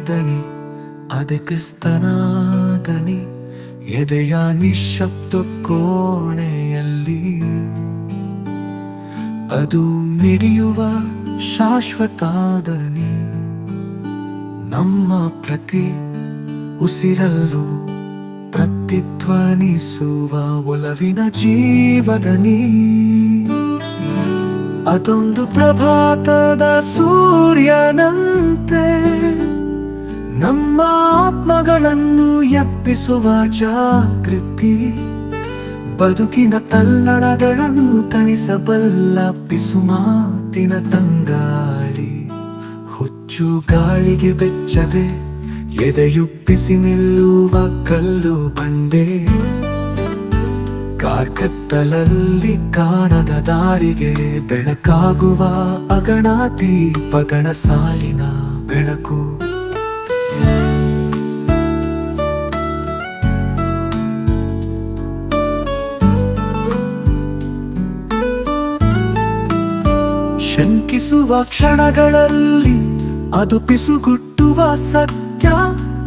ದನಿ, ಅದೇ ಕ್ರಿಸ್ತನ ದನಿ, ಎದೆಯ ನಿಶ್ಶಬ್ದ ಕೋಣೆಯಲ್ಲಿ ಅದು ಮಿಡಿಯುವ ಶಾಶ್ವತ ದನಿ. ನಮ್ಮ ಪ್ರತಿ ಉಸಿರಲ್ಲೂ ಪ್ರತಿಧ್ವನಿಸುವ ಒಲವಿನ ಜೀವದನಿ. ಅದೊಂದು ಪ್ರಭಾತದ ಸೂರ್ಯನಂತೆ ನಮ್ಮ ಆತ್ಮಗಳನ್ನು ಎಬ್ಬಿಸುವ ಜಾಗೃತಿ. ಬದುಕಿನ ತಲ್ಲಣಗಳನ್ನು ತಣಿಸಬಲ್ಲ ಪಿಸುಮಾತಿನ ತಂಗಾಳಿ. ಹುಚ್ಚು ಗಾಳಿಗೆ ಬೆಚ್ಚದೆ ಎದೆಯುಪ್ಪಿಸಿ ನಿಲ್ಲುವ ಕಲ್ಲು ಬಂಡೆ. ಕಾರ್ಕತ್ತಲಲ್ಲಿ ಕಾಣದ ದಾರಿಗೆ ಬೆಳಕಾಗುವ ಅಗಣ ದೀಪಗಳ ಸಾಲಿನ ಬೆಳಕು. ಶಂಕಿಸುವ ಕ್ಷಣಗಳಲ್ಲಿ ಅದು ಪಿಸುಗುಟ್ಟುವ ಸತ್ಯ.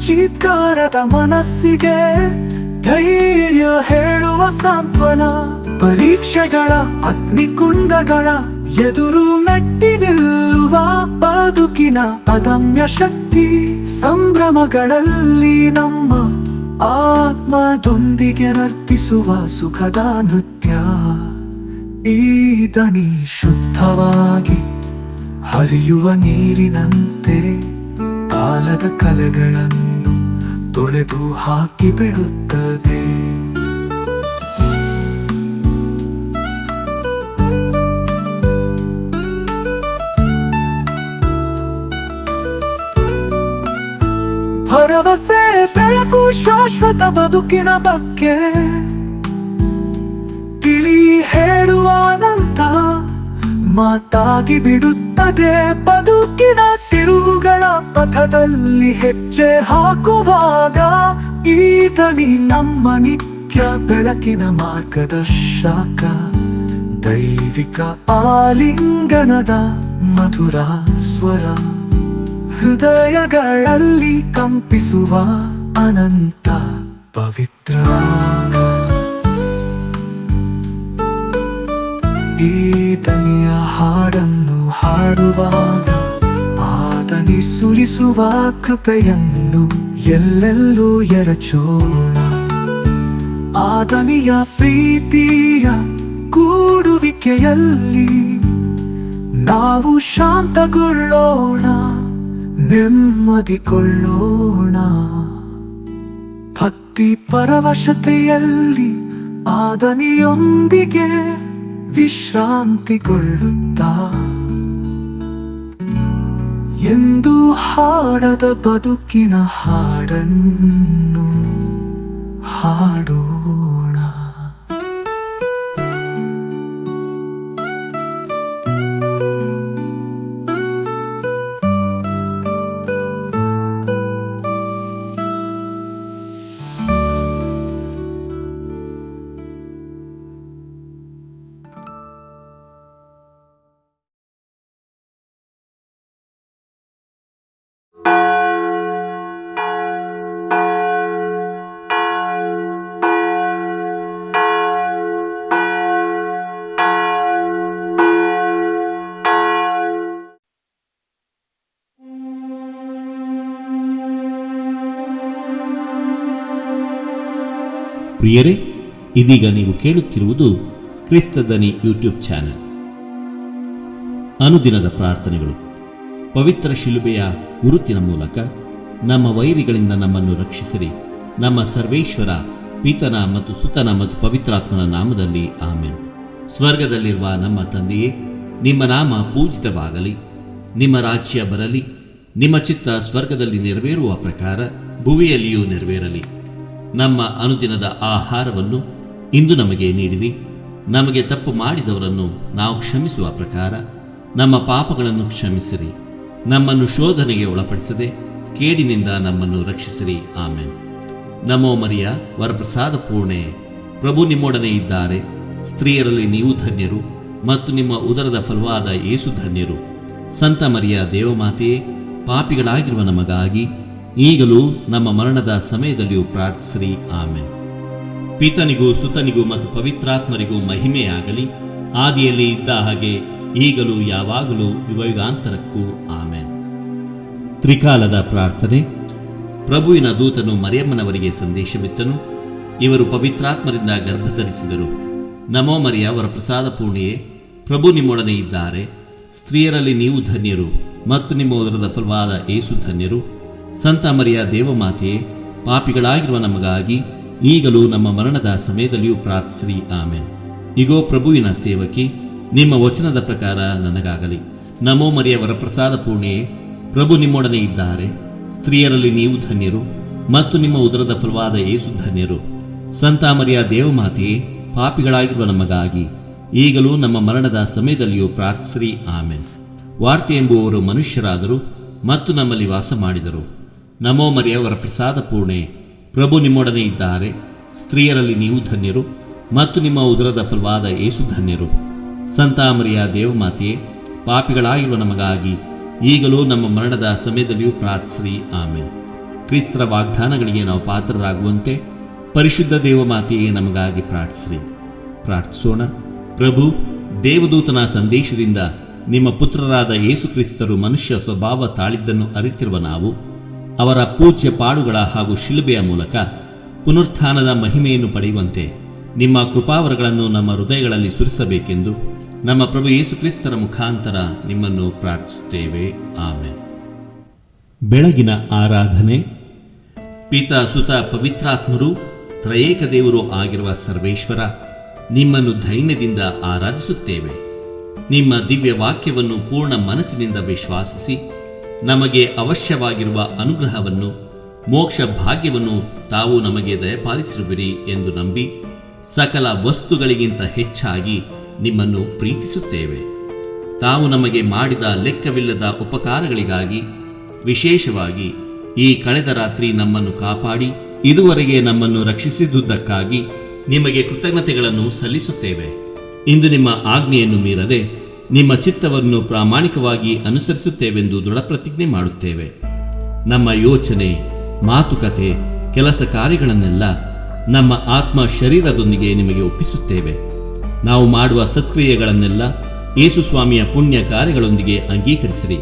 ಚೀತ್ಕಾರದ ಮನಸ್ಸಿಗೆ ಧೈರ್ಯ ಹೇಳುವ ಸಾಂತ್ವನ. ಪರೀಕ್ಷೆಗಳ ಅಗ್ನಿಕುಂಡಗಳ ಎದುರು ಮೆಟ್ಟಿ ನಿಲ್ಲುವ ಬದುಕಿನ ಅದಮ್ಯ ಶಕ್ತಿ. ಸಂಭ್ರಮಗಳಲ್ಲಿ ನಮ್ಮ ಆತ್ಮದೊಂದಿಗೆ ನರ್ತಿಸುವ ಸುಖದ ನೃತ್ಯ. ಈ ದನಿ ಶುದ್ಧವಾಗಿ ಹರಿಯುವ ನೀರಿನಂತೆ ಕಾಲದ ಕಲೆಗಳನ್ನು ತೊಳೆದು ಹಾಕಿ ಬಿಡುತ್ತದೆ. ಭರವಸೆ ಬೆಳಕು ಶಾಶ್ವತ ಬದುಕಿನ ಬಗ್ಗೆ ತಿಳಿ ಹೇಳುವ ಅನಂತ ಮಾತಾಗಿ ಬಿಡುತ್ತದೆ. ಬದುಕಿನ ತಿರುವುಗಳ ಪಥದಲ್ಲಿ ಹೆಜ್ಜೆ ಹಾಕುವಾಗ ಈ ದನಿ ನಮ್ಮ ನಿತ್ಯ ಬೆಳಕಿನ ಮಾರ್ಗದರ್ಶಕ. ದೈವಿಕ ಆಲಿಂಗನದ ಮಧುರ ಸ್ವರ, ಹೃದಯಗಳಲ್ಲಿ ಕಂಪಿಸುವ ಅನಂತ ಪವಿತ್ರ. ಈ ದನಿಯ ಹಾಡನ್ನು ಹಾಡುವಾಗ ಆದನಿ ಸುರಿಸುವ ಕೃಪೆಯನ್ನು ಎಲ್ಲೆಲ್ಲೂ ಎರಚೋಣ. ಆದನಿಯ ಪ್ರೀತಿಯ ಕೂಡುವಿಕೆಯಲ್ಲಿ ನಾವು ಶಾಂತಗೊಳ್ಳೋಣ, ನೆಮ್ಮದಿಗೊಳ್ಳೋಣ. ಭಕ್ತಿ ಪರವಶತೆಯಲ್ಲಿ ಆದನಿಯೊಂದಿಗೆ ವಿಶ್ರಾಂತಿಗೊಳ್ಳುತ್ತಾ ಎಂದು ಹಾಡದ ಬದುಕಿನ ಹಾಡನ್ನು ಹಾಡೋಣ. ಪ್ರಿಯರೇ, ಇದೀಗ ನೀವು ಕೇಳುತ್ತಿರುವುದು ಕ್ರಿಸ್ತ ದನಿ ಯೂಟ್ಯೂಬ್ ಚಾನೆಲ್. ಅನುದಿನದ ಪ್ರಾರ್ಥನೆಗಳು. ಪವಿತ್ರ ಶಿಲುಬೆಯ ಗುರುತಿನ ಮೂಲಕ ನಮ್ಮ ವೈರಿಗಳಿಂದ ನಮ್ಮನ್ನು ರಕ್ಷಿಸಿರಿ. ನಮ್ಮ ಸರ್ವೇಶ್ವರ ಪಿತನ ಮತ್ತು ಸುತನ ಮತ್ತು ಪವಿತ್ರಾತ್ಮನ ನಾಮದಲ್ಲಿ ಆಮೆನ್. ಸ್ವರ್ಗದಲ್ಲಿರುವ ನಮ್ಮ ತಂದೆಯೇ, ನಿಮ್ಮ ನಾಮ ಪೂಜಿತವಾಗಲಿ. ನಿಮ್ಮ ರಾಜ್ಯ ಬರಲಿ. ನಿಮ್ಮ ಚಿತ್ತ ಸ್ವರ್ಗದಲ್ಲಿ ನೆರವೇರುವ ಪ್ರಕಾರ ಭುವಿಯಲ್ಲಿಯೂ ನೆರವೇರಲಿ. ನಮ್ಮ ಅನುದಿನದ ಆಹಾರವನ್ನು ಇಂದು ನಮಗೆ ನೀಡಿರಿ. ನಮಗೆ ತಪ್ಪು ಮಾಡಿದವರನ್ನು ನಾವು ಕ್ಷಮಿಸುವ ಪ್ರಕಾರ ನಮ್ಮ ಪಾಪಗಳನ್ನು ಕ್ಷಮಿಸಿರಿ. ನಮ್ಮನ್ನು ಶೋಧನೆಗೆ ಒಳಪಡಿಸದೆ ಕೇಡಿನಿಂದ ನಮ್ಮನ್ನು ರಕ್ಷಿಸಿರಿ. ಆಮೆನ್. ನಮೋ ಮರಿಯ, ವರಪ್ರಸಾದ ಪೂರ್ಣೆ, ಪ್ರಭು ನಿಮ್ಮೊಡನೆ ಇದ್ದಾರೆ. ಸ್ತ್ರೀಯರಲ್ಲಿ ನೀವು ಧನ್ಯರು ಮತ್ತು ನಿಮ್ಮ ಉದರದ ಫಲವಾದ ಯೇಸು ಧನ್ಯರು. ಸಂತ ಮರಿಯ ದೇವಮಾತೆಯೇ, ಪಾಪಿಗಳಾಗಿರುವ ನಮಗಾಗಿ ಈಗಲೂ ನಮ್ಮ ಮರಣದ ಸಮಯದಲ್ಲಿಯೂ ಪ್ರಾರ್ಥಿಸಿರಿ. ಆಮೆನ್. ಪಿತನಿಗೂ ಸುತನಿಗೂ ಮತ್ತು ಪವಿತ್ರಾತ್ಮರಿಗೂ ಮಹಿಮೆಯಾಗಲಿ, ಆದಿಯಲ್ಲಿ ಇದ್ದ ಹಾಗೆ ಈಗಲೂ ಯಾವಾಗಲೂ ಯುಗಯುಗಾಂತರಕ್ಕೂ. ಆಮೆನ್. ತ್ರಿಕಾಲದ ಪ್ರಾರ್ಥನೆ. ಪ್ರಭುವಿನ ದೂತನು ಮರಿಯಮ್ಮನವರಿಗೆ ಸಂದೇಶವಿತ್ತನು. ಇವರು ಪವಿತ್ರಾತ್ಮರಿಂದ ಗರ್ಭಧರಿಸಿದರು. ನಮೋ ಮರಿಯ, ವರ ಪ್ರಸಾದ ಪೂರ್ಣಿಯೇ, ಪ್ರಭು ನಿಮ್ಮೊಡನೆ ಇದ್ದಾರೆ. ಸ್ತ್ರೀಯರಲ್ಲಿ ನೀವು ಧನ್ಯರು ಮತ್ತು ನಿಮ್ಮ ಉದರದ ಫಲವಾದ ಯೇಸು ಧನ್ಯರು. ಸಂತ ಮರಿಯ ದೇವಮಾತೆಯೇ, ಪಾಪಿಗಳಾಗಿರುವ ನಮಗಾಗಿ ಈಗಲೂ ನಮ್ಮ ಮರಣದ ಸಮಯದಲ್ಲಿಯೂ ಪ್ರಾರ್ಥಿಸಿರಿ. ಆಮೆನ್. ಇಗೋ ಪ್ರಭುವಿನ ಸೇವಕಿ, ನಿಮ್ಮ ವಚನದ ಪ್ರಕಾರ ನನಗಾಗಲಿ. ನಮೋ ಮರಿಯ, ವರಪ್ರಸಾದ ಪೂರ್ಣಿಯೇ, ಪ್ರಭು ನಿಮ್ಮೊಡನೆ ಇದ್ದಾರೆ. ಸ್ತ್ರೀಯರಲ್ಲಿ ನೀವು ಧನ್ಯರು ಮತ್ತು ನಿಮ್ಮ ಉದರದ ಫಲವಾದ ಯೇಸು ಧನ್ಯರು. ಸಂತ ಮರಿಯ ದೇವಮಾತೆಯೇ, ಪಾಪಿಗಳಾಗಿರುವ ನಮಗಾಗಿ ಈಗಲೂ ನಮ್ಮ ಮರಣದ ಸಮಯದಲ್ಲಿಯೂ ಪ್ರಾರ್ಥಿಸಿರಿ. ಆಮೆನ್. ವಾರ್ತೆ ಎಂಬುವವರು ಮನುಷ್ಯರಾದರು ಮತ್ತು ನಮ್ಮಲ್ಲಿ ವಾಸ ಮಾಡಿದರು. ನಮೋ ಮರಿಯ, ವರಪ್ರಸಾದ ಪೂರ್ಣೆ, ಪ್ರಭು ನಿಮ್ಮೊಡನೆ ಇದ್ದಾರೆ. ಸ್ತ್ರೀಯರಲ್ಲಿ ನೀವು ಧನ್ಯರು ಮತ್ತು ನಿಮ್ಮ ಉದರದ ಫಲವಾದ ಯೇಸು ಧನ್ಯರು. ಸಂತ ಮರಿಯ ದೇವಮಾತೆಯೇ, ಪಾಪಿಗಳಾಗಿರುವ ನಮಗಾಗಿ ಈಗಲೂ ನಮ್ಮ ಮರಣದ ಸಮಯದಲ್ಲಿಯೂ ಪ್ರಾರ್ಥಿಸಿರಿ. ಆಮೆನ್. ಕ್ರಿಸ್ತರ ವಾಗ್ದಾನಗಳಿಗೆ ನಾವು ಪಾತ್ರರಾಗುವಂತೆ ಪರಿಶುದ್ಧ ದೇವಮಾತೆಯೇ ನಮಗಾಗಿ ಪ್ರಾರ್ಥಿಸಿರಿ. ಪ್ರಾರ್ಥಿಸೋಣ. ಪ್ರಭು, ದೇವದೂತನ ಸಂದೇಶದಿಂದ ನಿಮ್ಮ ಪುತ್ರರಾದ ಯೇಸು ಕ್ರಿಸ್ತರು ಮನುಷ್ಯ ಸ್ವಭಾವ ತಾಳಿದ್ದನ್ನು ಅರಿತಿರುವ ನಾವು ಅವರ ಪೂಜ್ಯ ಪಾಡುಗಳ ಹಾಗೂ ಶಿಲುಬೆಯ ಮೂಲಕ ಪುನರುತ್ಥಾನದ ಮಹಿಮೆಯನ್ನು ಪಡೆಯುವಂತೆ ನಿಮ್ಮ ಕೃಪಾವರಗಳನ್ನು ನಮ್ಮ ಹೃದಯಗಳಲ್ಲಿ ಸುರಿಸಬೇಕೆಂದು ನಮ್ಮ ಪ್ರಭು ಯೇಸು ಕ್ರಿಸ್ತರ ಮುಖಾಂತರ ನಿಮ್ಮನ್ನು ಪ್ರಾರ್ಥಿಸುತ್ತೇವೆ. ಆಮೆನ್. ಬೆಳಗಿನ ಆರಾಧನೆ. ಪಿತ, ಸುತ, ಪವಿತ್ರಾತ್ಮರು ತ್ರಯೇಕ ದೇವರು ಆಗಿರುವ ಸರ್ವೇಶ್ವರ, ನಿಮ್ಮನ್ನು ಧೈರ್ಯದಿಂದ ಆರಾಧಿಸುತ್ತೇವೆ. ನಿಮ್ಮ ದಿವ್ಯ ವಾಕ್ಯವನ್ನು ಪೂರ್ಣ ಮನಸ್ಸಿನಿಂದ ವಿಶ್ವಾಸಿಸಿ ನಮಗೆ ಅವಶ್ಯವಾಗಿರುವ ಅನುಗ್ರಹವನ್ನು, ಮೋಕ್ಷ ಭಾಗ್ಯವನ್ನು ತಾವು ನಮಗೆ ದಯಪಾಲಿಸಿರುವಿರಿ ಎಂದು ನಂಬಿ ಸಕಲ ವಸ್ತುಗಳಿಗಿಂತ ಹೆಚ್ಚಾಗಿ ನಿಮ್ಮನ್ನು ಪ್ರೀತಿಸುತ್ತೇವೆ. ತಾವು ನಮಗೆ ಮಾಡಿದ ಲೆಕ್ಕವಿಲ್ಲದ ಉಪಕಾರಗಳಿಗಾಗಿ, ವಿಶೇಷವಾಗಿ ಈ ಕಳೆದ ರಾತ್ರಿ ನಮ್ಮನ್ನು ಕಾಪಾಡಿ ಇದುವರೆಗೆ ನಮ್ಮನ್ನು ರಕ್ಷಿಸಿದುದಕ್ಕಾಗಿ ನಿಮಗೆ ಕೃತಜ್ಞತೆಗಳನ್ನು ಸಲ್ಲಿಸುತ್ತೇವೆ. ಇಂದು ನಿಮ್ಮ ಆಜ್ಞೆಯನ್ನು ಮೀರದೆ ನಿಮ್ಮ ಚಿತ್ತವನ್ನು ಪ್ರಾಮಾಣಿಕವಾಗಿ ಅನುಸರಿಸುತ್ತೇವೆಂದು ದೃಢಪ್ರತಿಜ್ಞೆ ಮಾಡುತ್ತೇವೆ. ನಮ್ಮ ಯೋಚನೆ, ಮಾತುಕತೆ, ಕೆಲಸ ಕಾರ್ಯಗಳನ್ನೆಲ್ಲ ನಮ್ಮ ಆತ್ಮ ಶರೀರದೊಂದಿಗೆ ನಿಮಗೆ ಒಪ್ಪಿಸುತ್ತೇವೆ. ನಾವು ಮಾಡುವ ಸತ್ಕ್ರಿಯೆಗಳನ್ನೆಲ್ಲ ಯೇಸು ಸ್ವಾಮಿಯ ಪುಣ್ಯ ಕಾರ್ಯಗಳೊಂದಿಗೆ ಅಂಗೀಕರಿಸಿರಿ.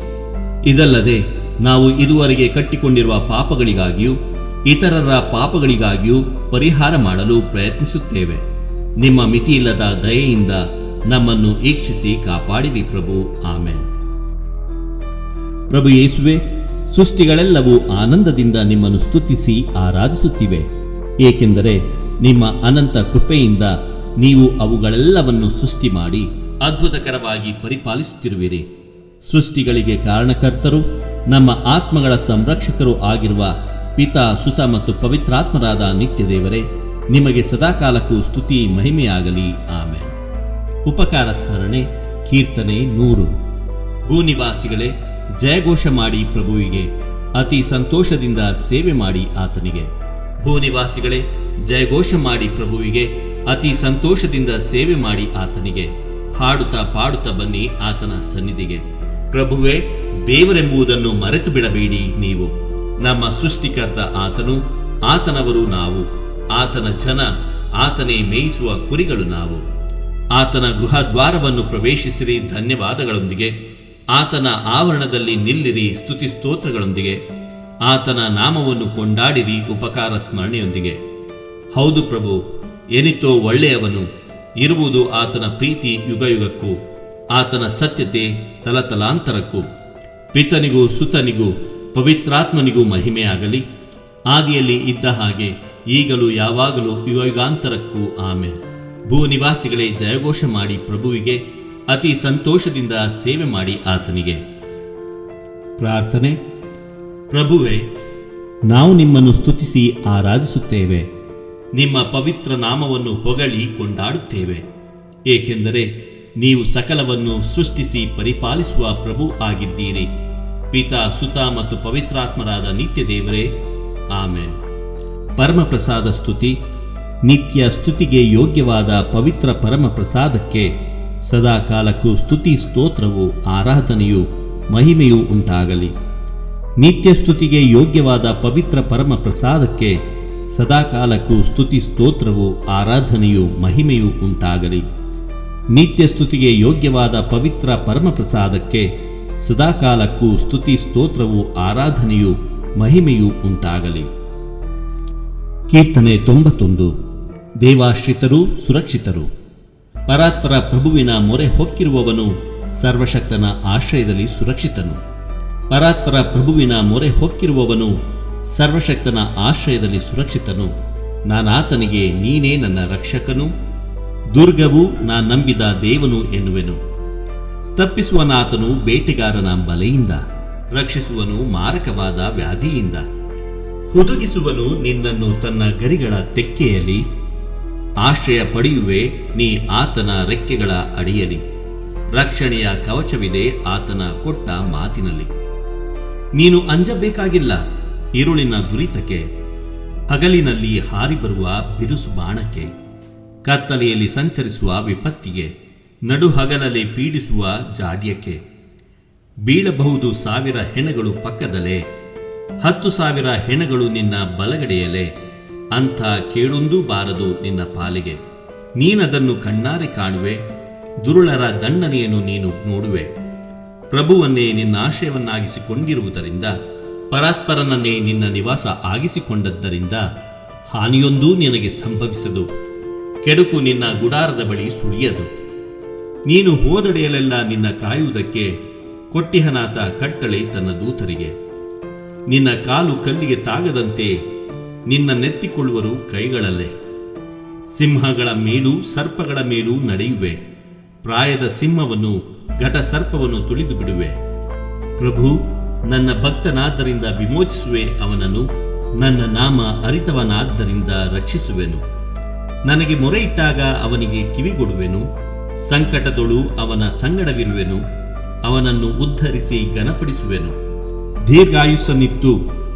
ಇದಲ್ಲದೆ ನಾವು ಇದುವರೆಗೆ ಕಟ್ಟಿಕೊಂಡಿರುವ ಪಾಪಗಳಿಗಾಗಿಯೂ ಇತರರ ಪಾಪಗಳಿಗಾಗಿಯೂ ಪರಿಹಾರ ಮಾಡಲು ಪ್ರಯತ್ನಿಸುತ್ತೇವೆ. ನಿಮ್ಮ ಮಿತಿಯಿಲ್ಲದ ದಯೆಯಿಂದ ನಮ್ಮನ್ನು ಈಕ್ಷಿಸಿ ಕಾಪಾಡಿರಿ ಪ್ರಭು. ಆಮೆನ್. ಪ್ರಭು ಯೇಸುವೆ, ಸೃಷ್ಟಿಗಳೆಲ್ಲವೂ ಆನಂದದಿಂದ ನಿಮ್ಮನ್ನು ಸ್ತುತಿಸಿ ಆರಾಧಿಸುತ್ತಿವೆ, ಏಕೆಂದರೆ ನಿಮ್ಮ ಅನಂತ ಕೃಪೆಯಿಂದ ನೀವು ಅವುಗಳೆಲ್ಲವನ್ನು ಸೃಷ್ಟಿ ಮಾಡಿ ಅದ್ಭುತಕರವಾಗಿ ಪರಿಪಾಲಿಸುತ್ತಿರುವಿರಿ. ಸೃಷ್ಟಿಗಳಿಗೆ ಕಾರಣಕರ್ತರು, ನಮ್ಮ ಆತ್ಮಗಳ ಸಂರಕ್ಷಕರು ಆಗಿರುವ ಪಿತ, ಸುತ ಮತ್ತು ಪವಿತ್ರಾತ್ಮರಾದ ನಿತ್ಯ ದೇವರೇ, ನಿಮಗೆ ಸದಾಕಾಲಕ್ಕೂ ಸ್ತುತಿ ಮಹಿಮೆಯಾಗಲಿ. ಆಮೆನ್. ಉಪಕಾರ ಸ್ಮರಣೆ. ಕೀರ್ತನೆ 100. ಭೂನಿವಾಸಿಗಳೇ, ಜಯಘೋಷ ಮಾಡಿ ಪ್ರಭುವಿಗೆ, ಅತಿ ಸಂತೋಷದಿಂದ ಸೇವೆ ಮಾಡಿ ಆತನಿಗೆ. ಭೂನಿವಾಸಿಗಳೇ, ಜಯಘೋಷ ಮಾಡಿ ಪ್ರಭುವಿಗೆ, ಅತಿ ಸಂತೋಷದಿಂದ ಸೇವೆ ಮಾಡಿ ಆತನಿಗೆ. ಹಾಡುತ್ತಾ ಪಾಡುತ್ತಾ ಬನ್ನಿ ಆತನ ಸನ್ನಿಧಿಗೆ. ಪ್ರಭುವೇ, ದೇವರೆಂಬುದನ್ನು ಮರೆತು ಬಿಡಬೇಡಿ ನೀವು. ನಮ್ಮ ಸೃಷ್ಟಿಕರ್ತ ಆತನು, ಆತನವರು ನಾವು. ಆತನ ಜನ, ಆತನೇ ಮೇಯಿಸುವ ಕುರಿಗಳು ನಾವು. ಆತನ ಗೃಹದ್ವಾರವನ್ನು ಪ್ರವೇಶಿಸಿರಿ ಧನ್ಯವಾದಗಳೊಂದಿಗೆ. ಆತನ ಆವರಣದಲ್ಲಿ ನಿಲ್ಲಿರಿ ಸ್ತುತಿ ಸ್ತೋತ್ರಗಳೊಂದಿಗೆ. ಆತನ ನಾಮವನ್ನು ಕೊಂಡಾಡಿರಿ ಉಪಕಾರ ಸ್ಮರಣೆಯೊಂದಿಗೆ. ಹೌದು ಪ್ರಭು, ಎನಿತೋ ಒಳ್ಳೆಯವನು, ಇರುವುದು ಆತನ ಪ್ರೀತಿ ಯುಗಯುಗಕ್ಕೂ, ಆತನ ಸತ್ಯತೆ ತಲತಲಾಂತರಕ್ಕೂ. ಪಿತನಿಗೂ ಸುತನಿಗೂ ಪವಿತ್ರಾತ್ಮನಿಗೂ ಮಹಿಮೆಯಾಗಲಿ, ಆದಿಯಲ್ಲಿ ಇದ್ದ ಹಾಗೆ ಈಗಲೂ ಯಾವಾಗಲೂ ಯುಗಯುಗಾಂತರಕ್ಕೂ. ಆಮೆನ್. ಭೂನಿವಾಸಿಗಳೇ, ಜಯಘೋಷ ಮಾಡಿ ಪ್ರಭುವಿಗೆ, ಅತಿ ಸಂತೋಷದಿಂದ ಸೇವೆ ಮಾಡಿ ಆತನಿಗೆ. ಪ್ರಾರ್ಥನೆ. ಪ್ರಭುವೇ, ನಾವು ನಿಮ್ಮನ್ನು ಸ್ತುತಿಸಿ ಆರಾಧಿಸುತ್ತೇವೆ. ನಿಮ್ಮ ಪವಿತ್ರ ನಾಮವನ್ನು ಹೊಗಳಿ ಕೊಂಡಾಡುತ್ತೇವೆ, ಏಕೆಂದರೆ ನೀವು ಸಕಲವನ್ನು ಸೃಷ್ಟಿಸಿ ಪರಿಪಾಲಿಸುವ ಪ್ರಭು ಆಗಿದ್ದೀರಿ. ಪಿತ, ಸುತ ಮತ್ತು ಪವಿತ್ರಾತ್ಮರಾದ ನಿತ್ಯ ದೇವರೇ, ಆಮೆನ್. ಪರಮಪ್ರಸಾದ ಸ್ತುತಿ. ನಿತ್ಯ ಸ್ತುತಿಗೆ ಯೋಗ್ಯವಾದ ಪವಿತ್ರ ಪರಮ ಪ್ರಸಾದಕ್ಕೆ ಸದಾ ಕಾಲಕ್ಕೂ ಸ್ತುತಿ ಸ್ತೋತ್ರವು, ಆರಾಧನೆಯೂ ಮಹಿಮೆಯೂ ಉಂಟಾಗಲಿ. ನಿತ್ಯ ಸ್ತುತಿಗೆ ಯೋಗ್ಯವಾದ ಪವಿತ್ರ ಪರಮ ಪ್ರಸಾದಕ್ಕೆ ಸದಾಕಾಲಕ್ಕೂ ಸ್ತುತಿ ಸ್ತೋತ್ರವು ಆರಾಧನೆಯು ಮಹಿಮೆಯೂ ಉಂಟಾಗಲಿ. ನಿತ್ಯ ಸ್ತುತಿಗೆ ಯೋಗ್ಯವಾದ ಪವಿತ್ರ ಪರಮ ಪ್ರಸಾದಕ್ಕೆ ಸದಾಕಾಲಕ್ಕೂ ಸ್ತುತಿ ಸ್ತೋತ್ರವು ಆರಾಧನೆಯು ಮಹಿಮೆಯೂ ಉಂಟಾಗಲಿ. ಕೀರ್ತನೆ 91. ದೇವಾಶ್ರಿತರು ಸುರಕ್ಷಿತರು. ಪರಾತ್ಪರ ಪ್ರಭುವಿನ ಮೊರೆ ಹೊಕ್ಕಿರುವವನು ಸರ್ವಶಕ್ತನ ಆಶ್ರಯದಲ್ಲಿ ಸುರಕ್ಷಿತನು. ಪರಾತ್ಪರ ಪ್ರಭುವಿನ ಮೊರೆ ಹೊಕ್ಕಿರುವವನು ಸರ್ವಶಕ್ತನ ಆಶ್ರಯದಲ್ಲಿ ಸುರಕ್ಷಿತನು. ನಾನಾತನಿಗೆ ನೀನೇ ನನ್ನ ರಕ್ಷಕನು, ದುರ್ಗವು ನಾ ನಂಬಿದ ದೇವನು ಎನ್ನುವೆನು. ತಪ್ಪಿಸುವನಾತನು ಬೇಟೆಗಾರನ ಬಲೆಯಿಂದ, ರಕ್ಷಿಸುವನು ಮಾರಕವಾದ ವ್ಯಾಧಿಯಿಂದ. ಹುದುಗಿಸುವನು ನಿನ್ನನ್ನು ತನ್ನ ಗರಿಗಳ ತೆಕ್ಕೆಯಲ್ಲಿ, ಆಶ್ರಯ ಪಡೆಯುವೆ ನೀ ಆತನ ರೆಕ್ಕೆಗಳ ಅಡಿಯಲಿ. ರಕ್ಷಣೆಯ ಕವಚವಿದೆ ಆತನ ಕೊಟ್ಟ ಮಾತಿನಲ್ಲಿ. ನೀನು ಅಂಜಬೇಕಾಗಿಲ್ಲ ഇരുಳಿನ ದುರಿತಕ್ಕೆ, ಹಗಲಿನಲ್ಲಿ ಹಾರಿಬರುವ ಬಿರುಸು ಬಾಣಕ್ಕೆ, ಕತ್ತಲೆಯಲ್ಲಿ ಸಂಚರಿಸುವ ವಿಪತ್ತಿಗೆ, ನಡುಹಗಲಲ್ಲಿ ಪೀಡಿಸುವ ಜಾಡ್ಯಕ್ಕೆ. ಬೀಳಬಹುದು 1000 ಹೆಣಗಳು ಪಕ್ಕದಲ್ಲೇ, 10,000 ಹೆಣಗಳು ನಿನ್ನ ಬಲಗಡೆಯಲ್ಲೇ, ಅಂಥ ಕೇಳೊಂದೂ ಬಾರದು ನಿನ್ನ ಪಾಲಿಗೆ. ನೀನದನ್ನು ಕಣ್ಣಾರೆ ಕಾಣುವೆ, ದುರುಳರ ದಂಡನೆಯನ್ನು ನೀನು ನೋಡುವೆ. ಪ್ರಭುವನ್ನೇ ನಿನ್ನ ಆಶ್ರಯವನ್ನಾಗಿಸಿಕೊಂಡಿರುವುದರಿಂದ, ಪರಾತ್ಪರನನ್ನೇ ನಿನ್ನ ನಿವಾಸ ಆಗಿಸಿಕೊಂಡದ್ದರಿಂದ ಹಾನಿಯೊಂದೂ ನಿನಗೆ ಸಂಭವಿಸದು, ಕೆಡುಕು ನಿನ್ನ ಗುಡಾರದ ಬಳಿ ಸುಳಿಯದು. ನೀನು ಹೋದಡೆಯಲೆಲ್ಲ ನಿನ್ನ ಕಾಯುವುದಕ್ಕೆ ಕೊಟ್ಟಿಹನಾಥ ಕಟ್ಟಳೆ ತನ್ನ ದೂತರಿಗೆ. ನಿನ್ನ ಕಾಲು ಕಲ್ಲಿಗೆ ತಾಗದಂತೆ ನಿನ್ನ ನೆತ್ತಿಕೊಳ್ಳುವರು ಕೈಗಳಲ್ಲೇ. ಸಿಂಹಗಳ ಮೇಲೂ ಸರ್ಪಗಳ ಮೇಲೂ ನಡೆಯುವೆ, ಪ್ರಾಯದ ಸಿಂಹವನ್ನು ಘಟ ಸರ್ಪವನ್ನು ತುಳಿದು ಬಿಡುವೆ. ಪ್ರಭು ನನ್ನ ಭಕ್ತನಾದ್ದರಿಂದ ವಿಮೋಚಿಸುವೆ ಅವನನ್ನು, ನನ್ನ ನಾಮ ಅರಿತವನಾದ್ದರಿಂದ ರಕ್ಷಿಸುವೆನು. ನನಗೆ ಮೊರೆಯಿಟ್ಟಾಗ ಅವನಿಗೆ ಕಿವಿಗೊಡುವೆನು, ಸಂಕಟದೊಳು ಅವನ ಸಂಗಡವಿರುವೆನು, ಅವನನ್ನು ಉದ್ಧರಿಸಿ ಘನಪಡಿಸುವೆನು. ದೀರ್ಘಾಯುಸ್ಸನ್ನಿತ್ತು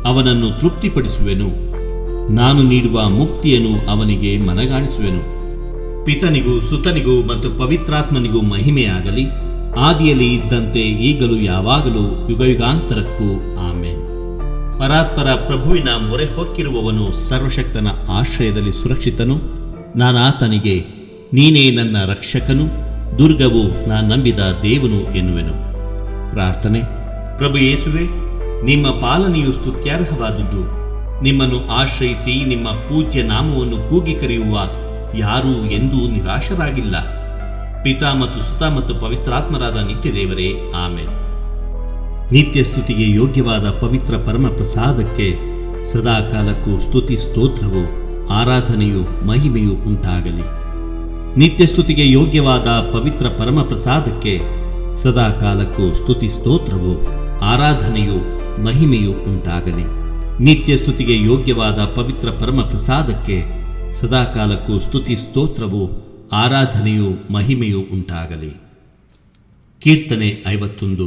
ಅವನನ್ನು ತೃಪ್ತಿಪಡಿಸುವೆನು, ನಾನು ನೀಡುವ ಮುಕ್ತಿಯನ್ನು ಅವನಿಗೆ ಮನಗಾಣಿಸುವೆನು. ಪಿತನಿಗೂ ಸುತನಿಗೂ ಮತ್ತು ಪವಿತ್ರಾತ್ಮನಿಗೂ ಮಹಿಮೆಯಾಗಲಿ, ಆದಿಯಲ್ಲಿ ಇದ್ದಂತೆ ಈಗಲೂ ಯಾವಾಗಲೂ ಯುಗಯುಗಾಂತರಕ್ಕೂ ಆಮೇನ್. ಪರಾತ್ಪರ ಪ್ರಭುವಿನ ಮೊರೆ ಹೊಕ್ಕಿರುವವನು ಸರ್ವಶಕ್ತನ ಆಶ್ರಯದಲ್ಲಿ ಸುರಕ್ಷಿತನು. ನಾನಾತನಿಗೆ ನೀನೇ ನನ್ನ ರಕ್ಷಕನು, ದುರ್ಗವು ನಾ ನಂಬಿದ ದೇವನು ಎನ್ನುವೆನು. ಪ್ರಾರ್ಥನೆ. ಪ್ರಭು ಯೇಸುವೆ, ನಿಮ್ಮ ಪಾಲನೆಯು ಸ್ತುತ್ಯಾರ್ಹವಾದುದು. ನಿಮ್ಮನ್ನು ಆಶ್ರಯಿಸಿ ನಿಮ್ಮ ಪೂಜ್ಯ ನಾಮವನ್ನು ಕೂಗಿ ಕರೆಯುವ ಯಾರೂ ಎಂದೂ ನಿರಾಶರಾಗಿಲ್ಲ. ಪಿತಾ ಮತ್ತು ಸುತ ಮತ್ತು ಪವಿತ್ರಾತ್ಮರಾದ ನಿತ್ಯ ದೇವರೇ, ಆಮೇನ್. ನಿತ್ಯ ಸ್ತುತಿಗೆ ಯೋಗ್ಯವಾದ ಪವಿತ್ರ ಪರಮ ಪ್ರಸಾದಕ್ಕೆ ಸದಾಕಾಲಕ್ಕೂ ಸ್ತುತಿ ಸ್ತೋತ್ರವು ಆರಾಧನೆಯು ಮಹಿಮೆಯು ಉಂಟಾಗಲಿ. ನಿತ್ಯ ಸ್ತುತಿಗೆ ಯೋಗ್ಯವಾದ ಪವಿತ್ರ ಪರಮ ಪ್ರಸಾದಕ್ಕೆ ಸದಾಕಾಲಕ್ಕೂ ಸ್ತುತಿ ಸ್ತೋತ್ರವು ಆರಾಧನೆಯು ಮಹಿಮೆಯು ಉಂಟಾಗಲಿ. ನಿತ್ಯ ಸ್ತುತಿಗೆ ಯೋಗ್ಯವಾದ ಪವಿತ್ರ ಪರಮ ಪ್ರಸಾದಕ್ಕೆ ಸದಾಕಾಲಕ್ಕೂ ಸ್ತುತಿ ಸ್ತೋತ್ರವು ಆರಾಧನೆಯು ಮಹಿಮೆಯು ಉಂಟಾಗಲಿ. ಕೀರ್ತನೆ 51.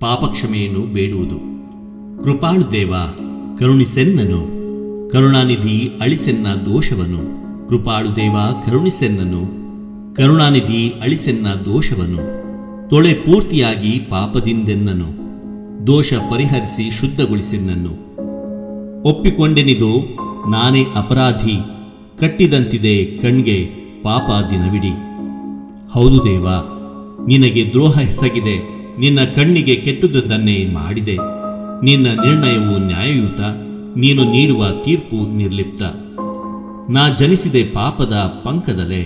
ಪಾಪಕ್ಷಮೆಯನ್ನು ಬೇಡುವುದು. ಕೃಪಾಳು ದೇವ, ಕರುಣಿಸೆನ್ನನು, ಕರುಣಾನಿಧಿ ಅಳಿಸೆನ್ನ ದೋಷವನು. ಕೃಪಾಳು ದೇವ, ಕರುಣಿಸೆನ್ನನು, ಕರುಣಾನಿಧಿ ಅಳಿಸೆನ್ನ ದೋಷವನು. ತೊಳೆ ಪೂರ್ತಿಯಾಗಿ ಪಾಪದಿಂದೆನ್ನನು, ದೋಷ ಪರಿಹರಿಸಿ ಶುದ್ಧಗೊಳಿಸೆನ್ನನ್ನು. ಒಪ್ಪಿಕೊಂಡೆನಿದೋ ನಾನೇ ಅಪರಾಧಿ, ಕಟ್ಟಿದಂತಿದೆ ಕಣ್ಗೆ ಪಾಪ ದಿನವಿಡಿ. ಹೌದು ದೇವ, ನಿನಗೆ ದ್ರೋಹ ಎಸಗಿದೆ, ನಿನ್ನ ಕಣ್ಣಿಗೆ ಕೆಟ್ಟುದನ್ನೇ ಮಾಡಿದೆ. ನಿನ್ನ ನಿರ್ಣಯವು ನ್ಯಾಯಯುತ, ನೀನು ನೀಡುವ ತೀರ್ಪು ನಿರ್ಲಿಪ್ತ. ನಾ ಜನಿಸಿದೆ ಪಾಪದ ಪಂಕದಲ್ಲೇ,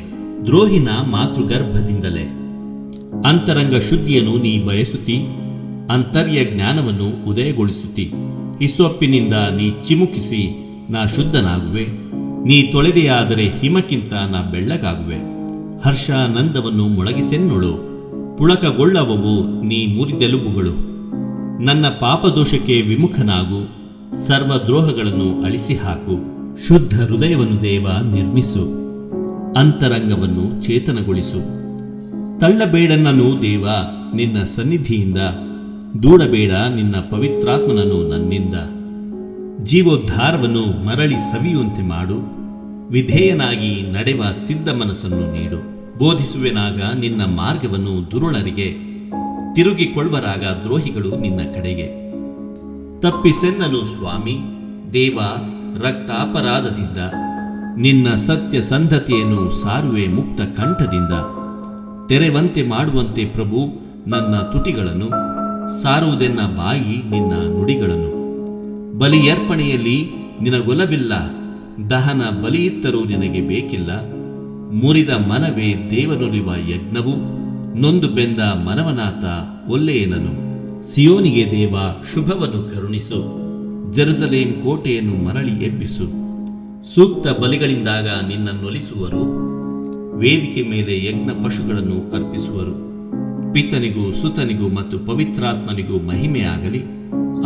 ದ್ರೋಹಿನ ಮಾತೃಗರ್ಭದಿಂದಲೇ. ಅಂತರಂಗ ಶುದ್ಧಿಯನ್ನು ನೀ ಬಯಸುತ್ತಿ, ಅಂತರ್ಯ ಜ್ಞಾನವನ್ನು ಉದಯಗೊಳಿಸುತ್ತಿ. ಹಿಸ್ಸೊಪ್ಪಿನಿಂದ ನೀ ಚಿಮುಕಿಸಿ ನಾ ಶುದ್ಧನಾಗುವೆ. ನೀ ತೊಳೆದೆಯಾದರೆ ಹಿಮಕ್ಕಿಂತ ನಾ ಬೆಳ್ಳಗಾಗುವೆ. ಹರ್ಷಾನಂದವನ್ನು ಮೊಳಗಿಸೆನ್ನೊಳು, ಪುಳಕಗೊಳ್ಳವವು ನೀ ಮುರಿದೆಲುಬುಗಳು. ನನ್ನ ಪಾಪದೋಷಕ್ಕೆ ವಿಮುಖನಾಗು, ಸರ್ವದ್ರೋಹಗಳನ್ನು ಅಳಿಸಿ ಹಾಕು. ಶುದ್ಧ ಹೃದಯವನ್ನು ದೇವ ನಿರ್ಮಿಸು, ಅಂತರಂಗವನ್ನು ಚೇತನಗೊಳಿಸು. ತಳ್ಳಬೇಡನನ್ನು ದೇವ ನಿನ್ನ ಸನ್ನಿಧಿಯಿಂದ, ದೂಡಬೇಡ ನಿನ್ನ ಪವಿತ್ರಾತ್ಮನನ್ನು ನನ್ನಿಂದ. ಜೀವೋದ್ಧಾರವನ್ನು ಮರಳಿ ಸವಿಯುವಂತೆ ಮಾಡು, ವಿಧೇಯನಾಗಿ ನಡೆವ ಸಿದ್ಧ ಮನಸ್ಸನ್ನು ನೀಡು. ಬೋಧಿಸುವೆನಾಗ ನಿನ್ನ ಮಾರ್ಗವನ್ನು ದುರುಳರಿಗೆ, ತಿರುಗಿಕೊಳ್ಳುವರಾಗ ದ್ರೋಹಿಗಳು ನಿನ್ನ ಕಡೆಗೆ. ತಪ್ಪಿಸೆನ್ನನು ಸ್ವಾಮಿ ದೇವ ರಕ್ತಾಪರಾಧದಿಂದ. ನಿನ್ನ ಸತ್ಯ ಸಂಧತೆಯನ್ನು ಸಾರುವೆ ಮುಕ್ತ ಕಂಠದಿಂದ. ತೆರೆವಂತೆ ಮಾಡುವಂತೆ ಪ್ರಭು ನನ್ನ ತುಟಿಗಳನ್ನು, ಸಾರುವುದೆನ್ನ ಬಾಯಿ ನಿನ್ನ ನುಡಿಗಳನ್ನು. ಬಲಿಯರ್ಪಣೆಯಲ್ಲಿ ನಿನಗೊಲವಿಲ್ಲ, ದಹನ ಬಲಿಯಿತ್ತರೂ ನಿನಗೆ ಬೇಕಿಲ್ಲ. ಮುರಿದ ಮನವೇ ದೇವನೊಲಿವ ಯಜ್ಞವು, ನೊಂದು ಬೆಂದ ಮನವನಾಥ ಒಲ್ಲೆಯನನು. ಸಿಯೋನಿಗೆ ದೇವ ಶುಭವನ್ನು ಕರುಣಿಸು, ಜೆರುಸಲೇಮ್ ಕೋಟೆಯನ್ನು ಮರಳಿ ಎಬ್ಬಿಸು. ಸೂಕ್ತ ಬಲಿಗಳಿಂದಾಗ ನಿನ್ನನ್ನೊಲಿಸುವರು, ವೇದಿಕೆ ಮೇಲೆ ಯಜ್ಞ ಪಶುಗಳನ್ನು ಅರ್ಪಿಸುವರು. ಪಿತನಿಗೂ ಸುತನಿಗೂ ಮತ್ತು ಪವಿತ್ರಾತ್ಮನಿಗೂ ಮಹಿಮೆಯಾಗಲಿ,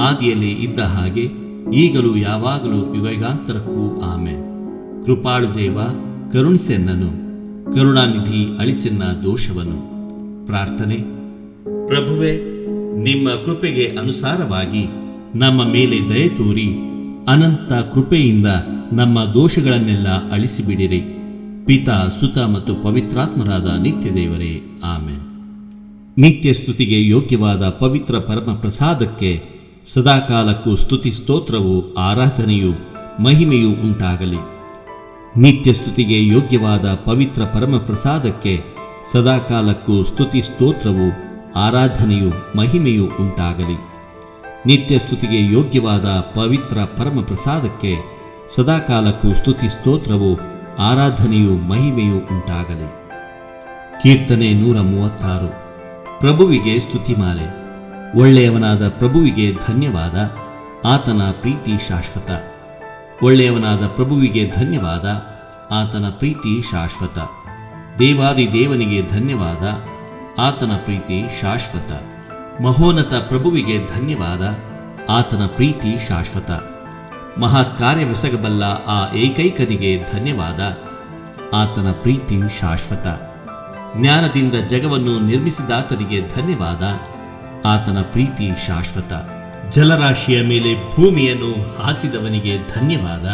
ಆದಿಯಲ್ಲಿ ಇದ್ದ ಹಾಗೆ ಈಗಲೂ ಯಾವಾಗಲೂ ಯುಗಯುಗಾಂತರಕ್ಕೂ ಆಮೆನ್. ಕೃಪಾಳು ದೇವ ಕರುಣಿಸೆನ್ನನು, ಕರುಣಾನಿಧಿ ಅಳಿಸೆನ್ನ ದೋಷವನ್ನು. ಪ್ರಾರ್ಥನೆ. ಪ್ರಭುವೇ, ನಿಮ್ಮ ಕೃಪೆಗೆ ಅನುಸಾರವಾಗಿ ನಮ್ಮ ಮೇಲೆ ದಯೆ ತೋರಿ ಅನಂತ ಕೃಪೆಯಿಂದ ನಮ್ಮ ದೋಷಗಳನ್ನೆಲ್ಲ ಅಳಿಸಿಬಿಡಿರಿ. ಪಿತಾ ಸುತ ಮತ್ತು ಪವಿತ್ರಾತ್ಮರಾದ ನಿತ್ಯ ದೇವರೇ ಆಮೆನ್. ನಿತ್ಯ ಸ್ತುತಿಗೆ ಯೋಗ್ಯವಾದ ಪವಿತ್ರ ಪರಮ ಪ್ರಸಾದಕ್ಕೆ ಸದಾಕಾಲಕ್ಕೂ ಸ್ತುತಿ ಸ್ತೋತ್ರವು ಆರಾಧನೆಯು ಮಹಿಮೆಯೂ ಉಂಟಾಗಲಿ. ನಿತ್ಯ ಸ್ತುತಿಗೆ ಯೋಗ್ಯವಾದ ಪವಿತ್ರ ಪರಮ ಪ್ರಸಾದಕ್ಕೆ ಸದಾಕಾಲಕ್ಕೂ ಸ್ತುತಿ ಸ್ತೋತ್ರವು ಆರಾಧನೆಯು ಮಹಿಮೆಯೂ ಉಂಟಾಗಲಿ. ನಿತ್ಯ ಸ್ತುತಿಗೆ ಯೋಗ್ಯವಾದ ಪವಿತ್ರ ಪರಮ ಪ್ರಸಾದಕ್ಕೆ ಸದಾಕಾಲಕ್ಕೂ ಸ್ತುತಿ ಸ್ತೋತ್ರವು ಆರಾಧನೆಯು ಮಹಿಮೆಯೂ ಉಂಟಾಗಲಿ. ಕೀರ್ತನೆ 136. ಪ್ರಭುವಿಗೆ ಸ್ತುತಿಮಾಲೆ. ಒಳ್ಳೆಯವನಾದ ಪ್ರಭುವಿಗೆ ಧನ್ಯವಾದ, ಆತನ ಪ್ರೀತಿ ಶಾಶ್ವತ. ಒಳ್ಳೆಯವನಾದ ಪ್ರಭುವಿಗೆ ಧನ್ಯವಾದ, ಆತನ ಪ್ರೀತಿ ಶಾಶ್ವತ. ದೇವಾದಿ ದೇವನಿಗೆ ಧನ್ಯವಾದ, ಆತನ ಪ್ರೀತಿ ಶಾಶ್ವತ. ಮಹೋನ್ನತ ಪ್ರಭುವಿಗೆ ಧನ್ಯವಾದ, ಆತನ ಪ್ರೀತಿ ಶಾಶ್ವತ. ಮಹತ್ಕಾರ್ಯವೆಸಗಬಲ್ಲ ಆ ಏಕೈಕನಿಗೆ ಧನ್ಯವಾದ, ಆತನ ಪ್ರೀತಿ ಶಾಶ್ವತ. ಜ್ಞಾನದಿಂದ ಜಗವನ್ನು ನಿರ್ಮಿಸಿದಾತನಿಗೆ ಧನ್ಯವಾದ, ಆತನ ಪ್ರೀತಿ ಶಾಶ್ವತ. ಜಲರಾಶಿಯ ಮೇಲೆ ಭೂಮಿಯನ್ನು ಹಾಸಿದವನಿಗೆ ಧನ್ಯವಾದ,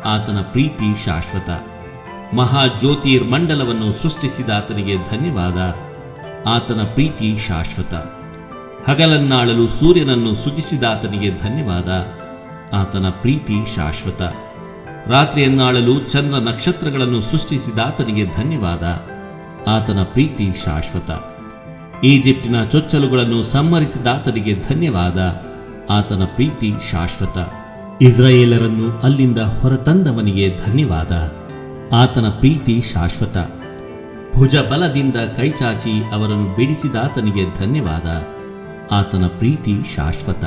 ಆತನ ಪ್ರೀತಿ ಶಾಶ್ವತ. ಮಹಾಜ್ಯೋತಿರ್ಮಂಡಲವನ್ನು ಸೃಷ್ಟಿಸಿದಾತನಿಗೆ ಧನ್ಯವಾದ, ಆತನ ಪ್ರೀತಿ ಶಾಶ್ವತ. ಹಗಲನ್ನಾಳಲು ಸೂರ್ಯನನ್ನು ಸೃಜಿಸಿದಾತನಿಗೆ ಧನ್ಯವಾದ, ಆತನ ಪ್ರೀತಿ ಶಾಶ್ವತ. ರಾತ್ರಿಯನ್ನಾಳಲು ಚಂದ್ರ ನಕ್ಷತ್ರಗಳನ್ನು ಸೃಷ್ಟಿಸಿದಾತನಿಗೆ ಧನ್ಯವಾದ, ಆತನ ಪ್ರೀತಿ ಶಾಶ್ವತ. ಈಜಿಪ್ಟಿನ ಚೊಚ್ಚಲುಗಳನ್ನು ಸಂಹರಿಸಿದಾತನಿಗೆ ಧನ್ಯವಾದ, ಆತನ ಪ್ರೀತಿ ಶಾಶ್ವತ. ಇಸ್ರಾಯೇಲರನ್ನು ಅಲ್ಲಿಂದ ಹೊರತಂದವನಿಗೆ ಧನ್ಯವಾದ, ಆತನ ಪ್ರೀತಿ ಶಾಶ್ವತ. ಭುಜಬಲದಿಂದ ಕೈಚಾಚಿ ಅವರನ್ನು ಬಿಡಿಸಿದಾತನಿಗೆ ಧನ್ಯವಾದ, ಆತನ ಪ್ರೀತಿ ಶಾಶ್ವತ.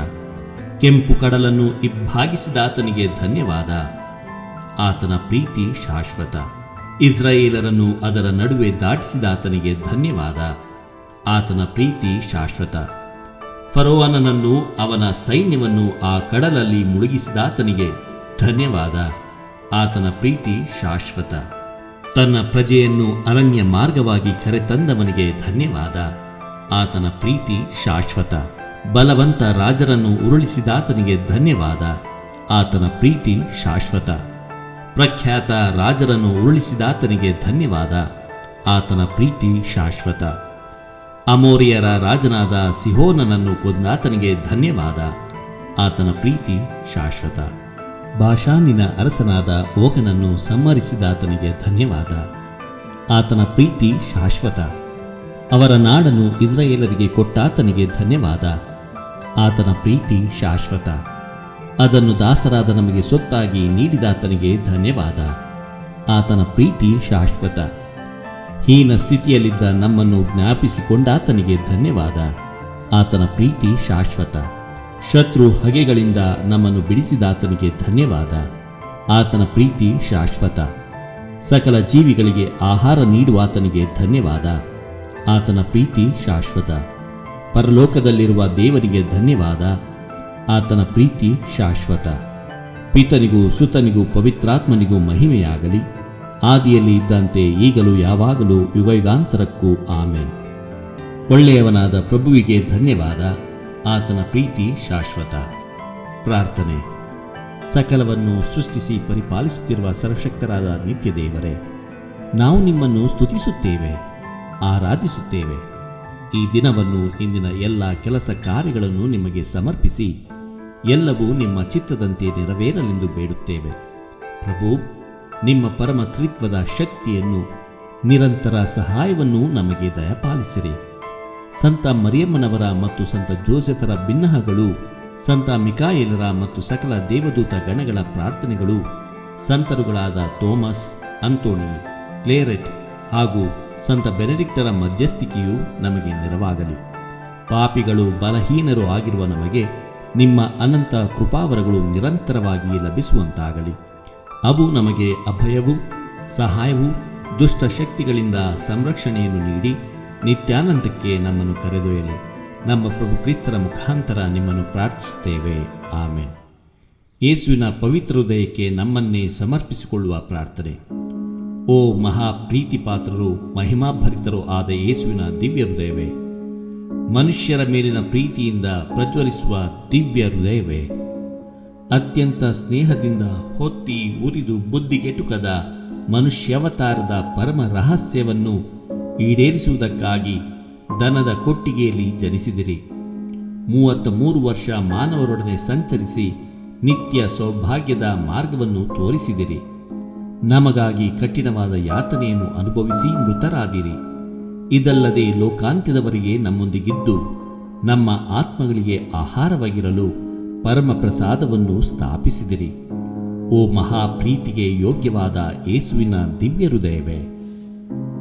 ಕೆಂಪು ಕಡಲನ್ನು ಇಬ್ಬಾಗಿಸಿದಾತನಿಗೆ ಧನ್ಯವಾದ, ಆತನ ಪ್ರೀತಿ ಶಾಶ್ವತ. ಇಸ್ರಾಯೇಲರನ್ನು ಅದರ ನಡುವೆ ದಾಟಿಸಿದಾತನಿಗೆ ಧನ್ಯವಾದ, ಆತನ ಪ್ರೀತಿ ಶಾಶ್ವತ. ಫರೋವನನನ್ನು ಅವನ ಸೈನ್ಯವನ್ನು ಆ ಕಡಲಲ್ಲಿ ಮುಳುಗಿಸಿದಾತನಿಗೆ ಧನ್ಯವಾದ, ಆತನ ಪ್ರೀತಿ ಶಾಶ್ವತ. ತನ್ನ ಪ್ರಜೆಯನ್ನು ಅರಣ್ಯ ಮಾರ್ಗವಾಗಿ ಕರೆತಂದವನಿಗೆ ಧನ್ಯವಾದ, ಆತನ ಪ್ರೀತಿ ಶಾಶ್ವತ. ಬಲವಂತ ರಾಜರನ್ನು ಉರುಳಿಸಿದಾತನಿಗೆ ಧನ್ಯವಾದ, ಆತನ ಪ್ರೀತಿ ಶಾಶ್ವತ. ಪ್ರಖ್ಯಾತ ರಾಜರನ್ನು ಉರುಳಿಸಿದಾತನಿಗೆ ಧನ್ಯವಾದ, ಆತನ ಪ್ರೀತಿ ಶಾಶ್ವತ. ಅಮೋರಿಯರ ರಾಜನಾದ ಸಿಹೋನನನ್ನು ಕೊಂದಾತನಿಗೆ ಧನ್ಯವಾದ, ಆತನ ಪ್ರೀತಿ ಶಾಶ್ವತ. ಬಾಷಾನಿನ ಅರಸನಾದ ಓಗನನ್ನು ಸಂಹರಿಸಿದಾತನಿಗೆ ಧನ್ಯವಾದ, ಆತನ ಪ್ರೀತಿ ಶಾಶ್ವತ. ಅವರ ನಾಡನ್ನು ಇಸ್ರಾಯೇಲರಿಗೆ ಕೊಟ್ಟಾತನಿಗೆ ಧನ್ಯವಾದ, ಆತನ ಪ್ರೀತಿ ಶಾಶ್ವತ. ಅದನ್ನು ದಾಸರಾದ ನಮಗೆ ಸೊತ್ತಾಗಿ ನೀಡಿದಾತನಿಗೆ ಧನ್ಯವಾದ, ಆತನ ಪ್ರೀತಿ ಶಾಶ್ವತ. ಹೀನ ಸ್ಥಿತಿಯಲ್ಲಿದ್ದ ನಮ್ಮನ್ನು ಜ್ಞಾಪಿಸಿಕೊಂಡಾತನಿಗೆ ಧನ್ಯವಾದ, ಆತನ ಪ್ರೀತಿ ಶಾಶ್ವತ. ಶತ್ರು ಹಗೆಗಳಿಂದ ನಮ್ಮನ್ನು ಬಿಡಿಸಿದಾತನಿಗೆ ಧನ್ಯವಾದ, ಆತನ ಪ್ರೀತಿ ಶಾಶ್ವತ. ಸಕಲ ಜೀವಿಗಳಿಗೆ ಆಹಾರ ನೀಡುವಾತನಿಗೆ ಧನ್ಯವಾದ, ಆತನ ಪ್ರೀತಿ ಶಾಶ್ವತ. ಪರಲೋಕದಲ್ಲಿರುವ ದೇವರಿಗೆ ಧನ್ಯವಾದ, ಆತನ ಪ್ರೀತಿ ಶಾಶ್ವತ. ಪಿತನಿಗೂ ಸುತನಿಗೂ ಪವಿತ್ರಾತ್ಮನಿಗೂ ಮಹಿಮೆಯಾಗಲಿ, ಆದಿಯಲ್ಲಿ ಇದ್ದಂತೆ ಈಗಲೂ ಯಾವಾಗಲೂ ಯುಗಯುಗಾಂತರಕ್ಕೂ ಆಮೆನ್. ಒಳ್ಳೆಯವನಾದ ಪ್ರಭುವಿಗೆ ಧನ್ಯವಾದ, ಆತನ ಪ್ರೀತಿ ಶಾಶ್ವತ. ಪ್ರಾರ್ಥನೆ. ಸಕಲವನ್ನು ಸೃಷ್ಟಿಸಿ ಪರಿಪಾಲಿಸುತ್ತಿರುವ ಸರ್ವಶಕ್ತರಾದ ನಿತ್ಯ ದೇವರೇ, ನಾವು ನಿಮ್ಮನ್ನು ಸ್ತುತಿಸುತ್ತೇವೆ, ಆರಾಧಿಸುತ್ತೇವೆ. ಈ ದಿನವನ್ನು, ಇಂದಿನ ಎಲ್ಲ ಕೆಲಸ ಕಾರ್ಯಗಳನ್ನು ನಿಮಗೆ ಸಮರ್ಪಿಸಿ ಎಲ್ಲವೂ ನಿಮ್ಮ ಚಿತ್ತದಂತೆ ನೆರವೇರಲೆಂದು ಬೇಡುತ್ತೇವೆ. ಪ್ರಭು, ನಿಮ್ಮ ಪರಮ ತ್ರಿತ್ವದ ಶಕ್ತಿಯನ್ನು, ನಿರಂತರ ಸಹಾಯವನ್ನು ನಮಗೆ ದಯಪಾಲಿಸಿರಿ. ಸಂತ ಮರಿಯಮ್ಮನವರ ಮತ್ತು ಸಂತ ಜೋಸೆಫರ ಬಿನ್ನಹಗಳು, ಸಂತ ಮಿಕಾಯೇಲರ ಮತ್ತು ಸಕಲ ದೇವದೂತ ಗಣಗಳ ಪ್ರಾರ್ಥನೆಗಳು, ಸಂತರುಗಳಾದ ಥೋಮಸ್, ಅಂತೋಣಿ, ಕ್ಲೇರೆಟ್ ಹಾಗೂ ಸಂತ ಬೆನೆಡಿಕ್ಟರ ಮಧ್ಯಸ್ಥಿಕೆಯು ನಮಗೆ ನೆರವಾಗಲಿ. ಪಾಪಿಗಳು, ಬಲಹೀನರು ಆಗಿರುವ ನಮಗೆ ನಿಮ್ಮ ಅನಂತ ಕೃಪಾವರಗಳು ನಿರಂತರವಾಗಿ ಲಭಿಸುವಂತಾಗಲಿ. ಅವು ನಮಗೆ ಅಭಯವೂ ಸಹಾಯವೂ ದುಷ್ಟ ಶಕ್ತಿಗಳಿಂದ ಸಂರಕ್ಷಣೆಯನ್ನು ನೀಡಿ ನಿತ್ಯಾನಂದಕ್ಕೆ ನಮ್ಮನ್ನು ಕರೆದೊಯ್ಯಲಿ. ನಮ್ಮ ಪ್ರಭು ಕ್ರಿಸ್ತರ ಮುಖಾಂತರ ನಿಮ್ಮನ್ನು ಪ್ರಾರ್ಥಿಸುತ್ತೇವೆ. ಆಮೆನ್. ಯೇಸುವಿನ ಪವಿತ್ರ ಹೃದಯಕ್ಕೆ ನಮ್ಮನ್ನೇ ಸಮರ್ಪಿಸಿಕೊಳ್ಳುವ ಪ್ರಾರ್ಥನೆ. ಓ ಮಹಾಪ್ರೀತಿಪಾತ್ರರು, ಮಹಿಮಾಭರಿತರೂ ಆದ ಯೇಸುವಿನ ದಿವ್ಯ ಹೃದಯವೇ, ಮನುಷ್ಯರ ಮೇಲಿನ ಪ್ರೀತಿಯಿಂದ ಪ್ರಜ್ವಲಿಸುವ ದಿವ್ಯ ಹೃದಯವೇ, ಅತ್ಯಂತ ಸ್ನೇಹದಿಂದ ಹೊತ್ತಿ ಉರಿದು ಬುದ್ಧಿಗೆಟುಕದ ಮನುಷ್ಯಾವತಾರದ ಪರಮ ರಹಸ್ಯವನ್ನು ಈಡೇರಿಸುವುದಕ್ಕಾಗಿ ದನದ ಕೊಟ್ಟಿಗೆಯಲ್ಲಿ ಜನಿಸಿದಿರಿ. 33 ವರ್ಷ ಮಾನವರೊಡನೆ ಸಂಚರಿಸಿ ನಿತ್ಯ ಸೌಭಾಗ್ಯದ ಮಾರ್ಗವನ್ನು ತೋರಿಸಿದಿರಿ. ನಮಗಾಗಿ ಕಠಿಣವಾದ ಯಾತನೆಯನ್ನು ಅನುಭವಿಸಿ ಮೃತರಾದಿರಿ. ಇದಲ್ಲದೆ ಲೋಕಾಂತ್ಯದವರೆಗೆ ನಮ್ಮೊಂದಿಗಿದ್ದು ನಮ್ಮ ಆತ್ಮಗಳಿಗೆ ಆಹಾರವಾಗಿರಲು ಪರಮ ಪ್ರಸಾದವನ್ನು ಸ್ಥಾಪಿಸಿದಿರಿ. ಓ ಮಹಾಪ್ರೀತಿಗೆ ಯೋಗ್ಯವಾದ ಯೇಸುವಿನ ದಿವ್ಯ ಹೃದಯವೇ,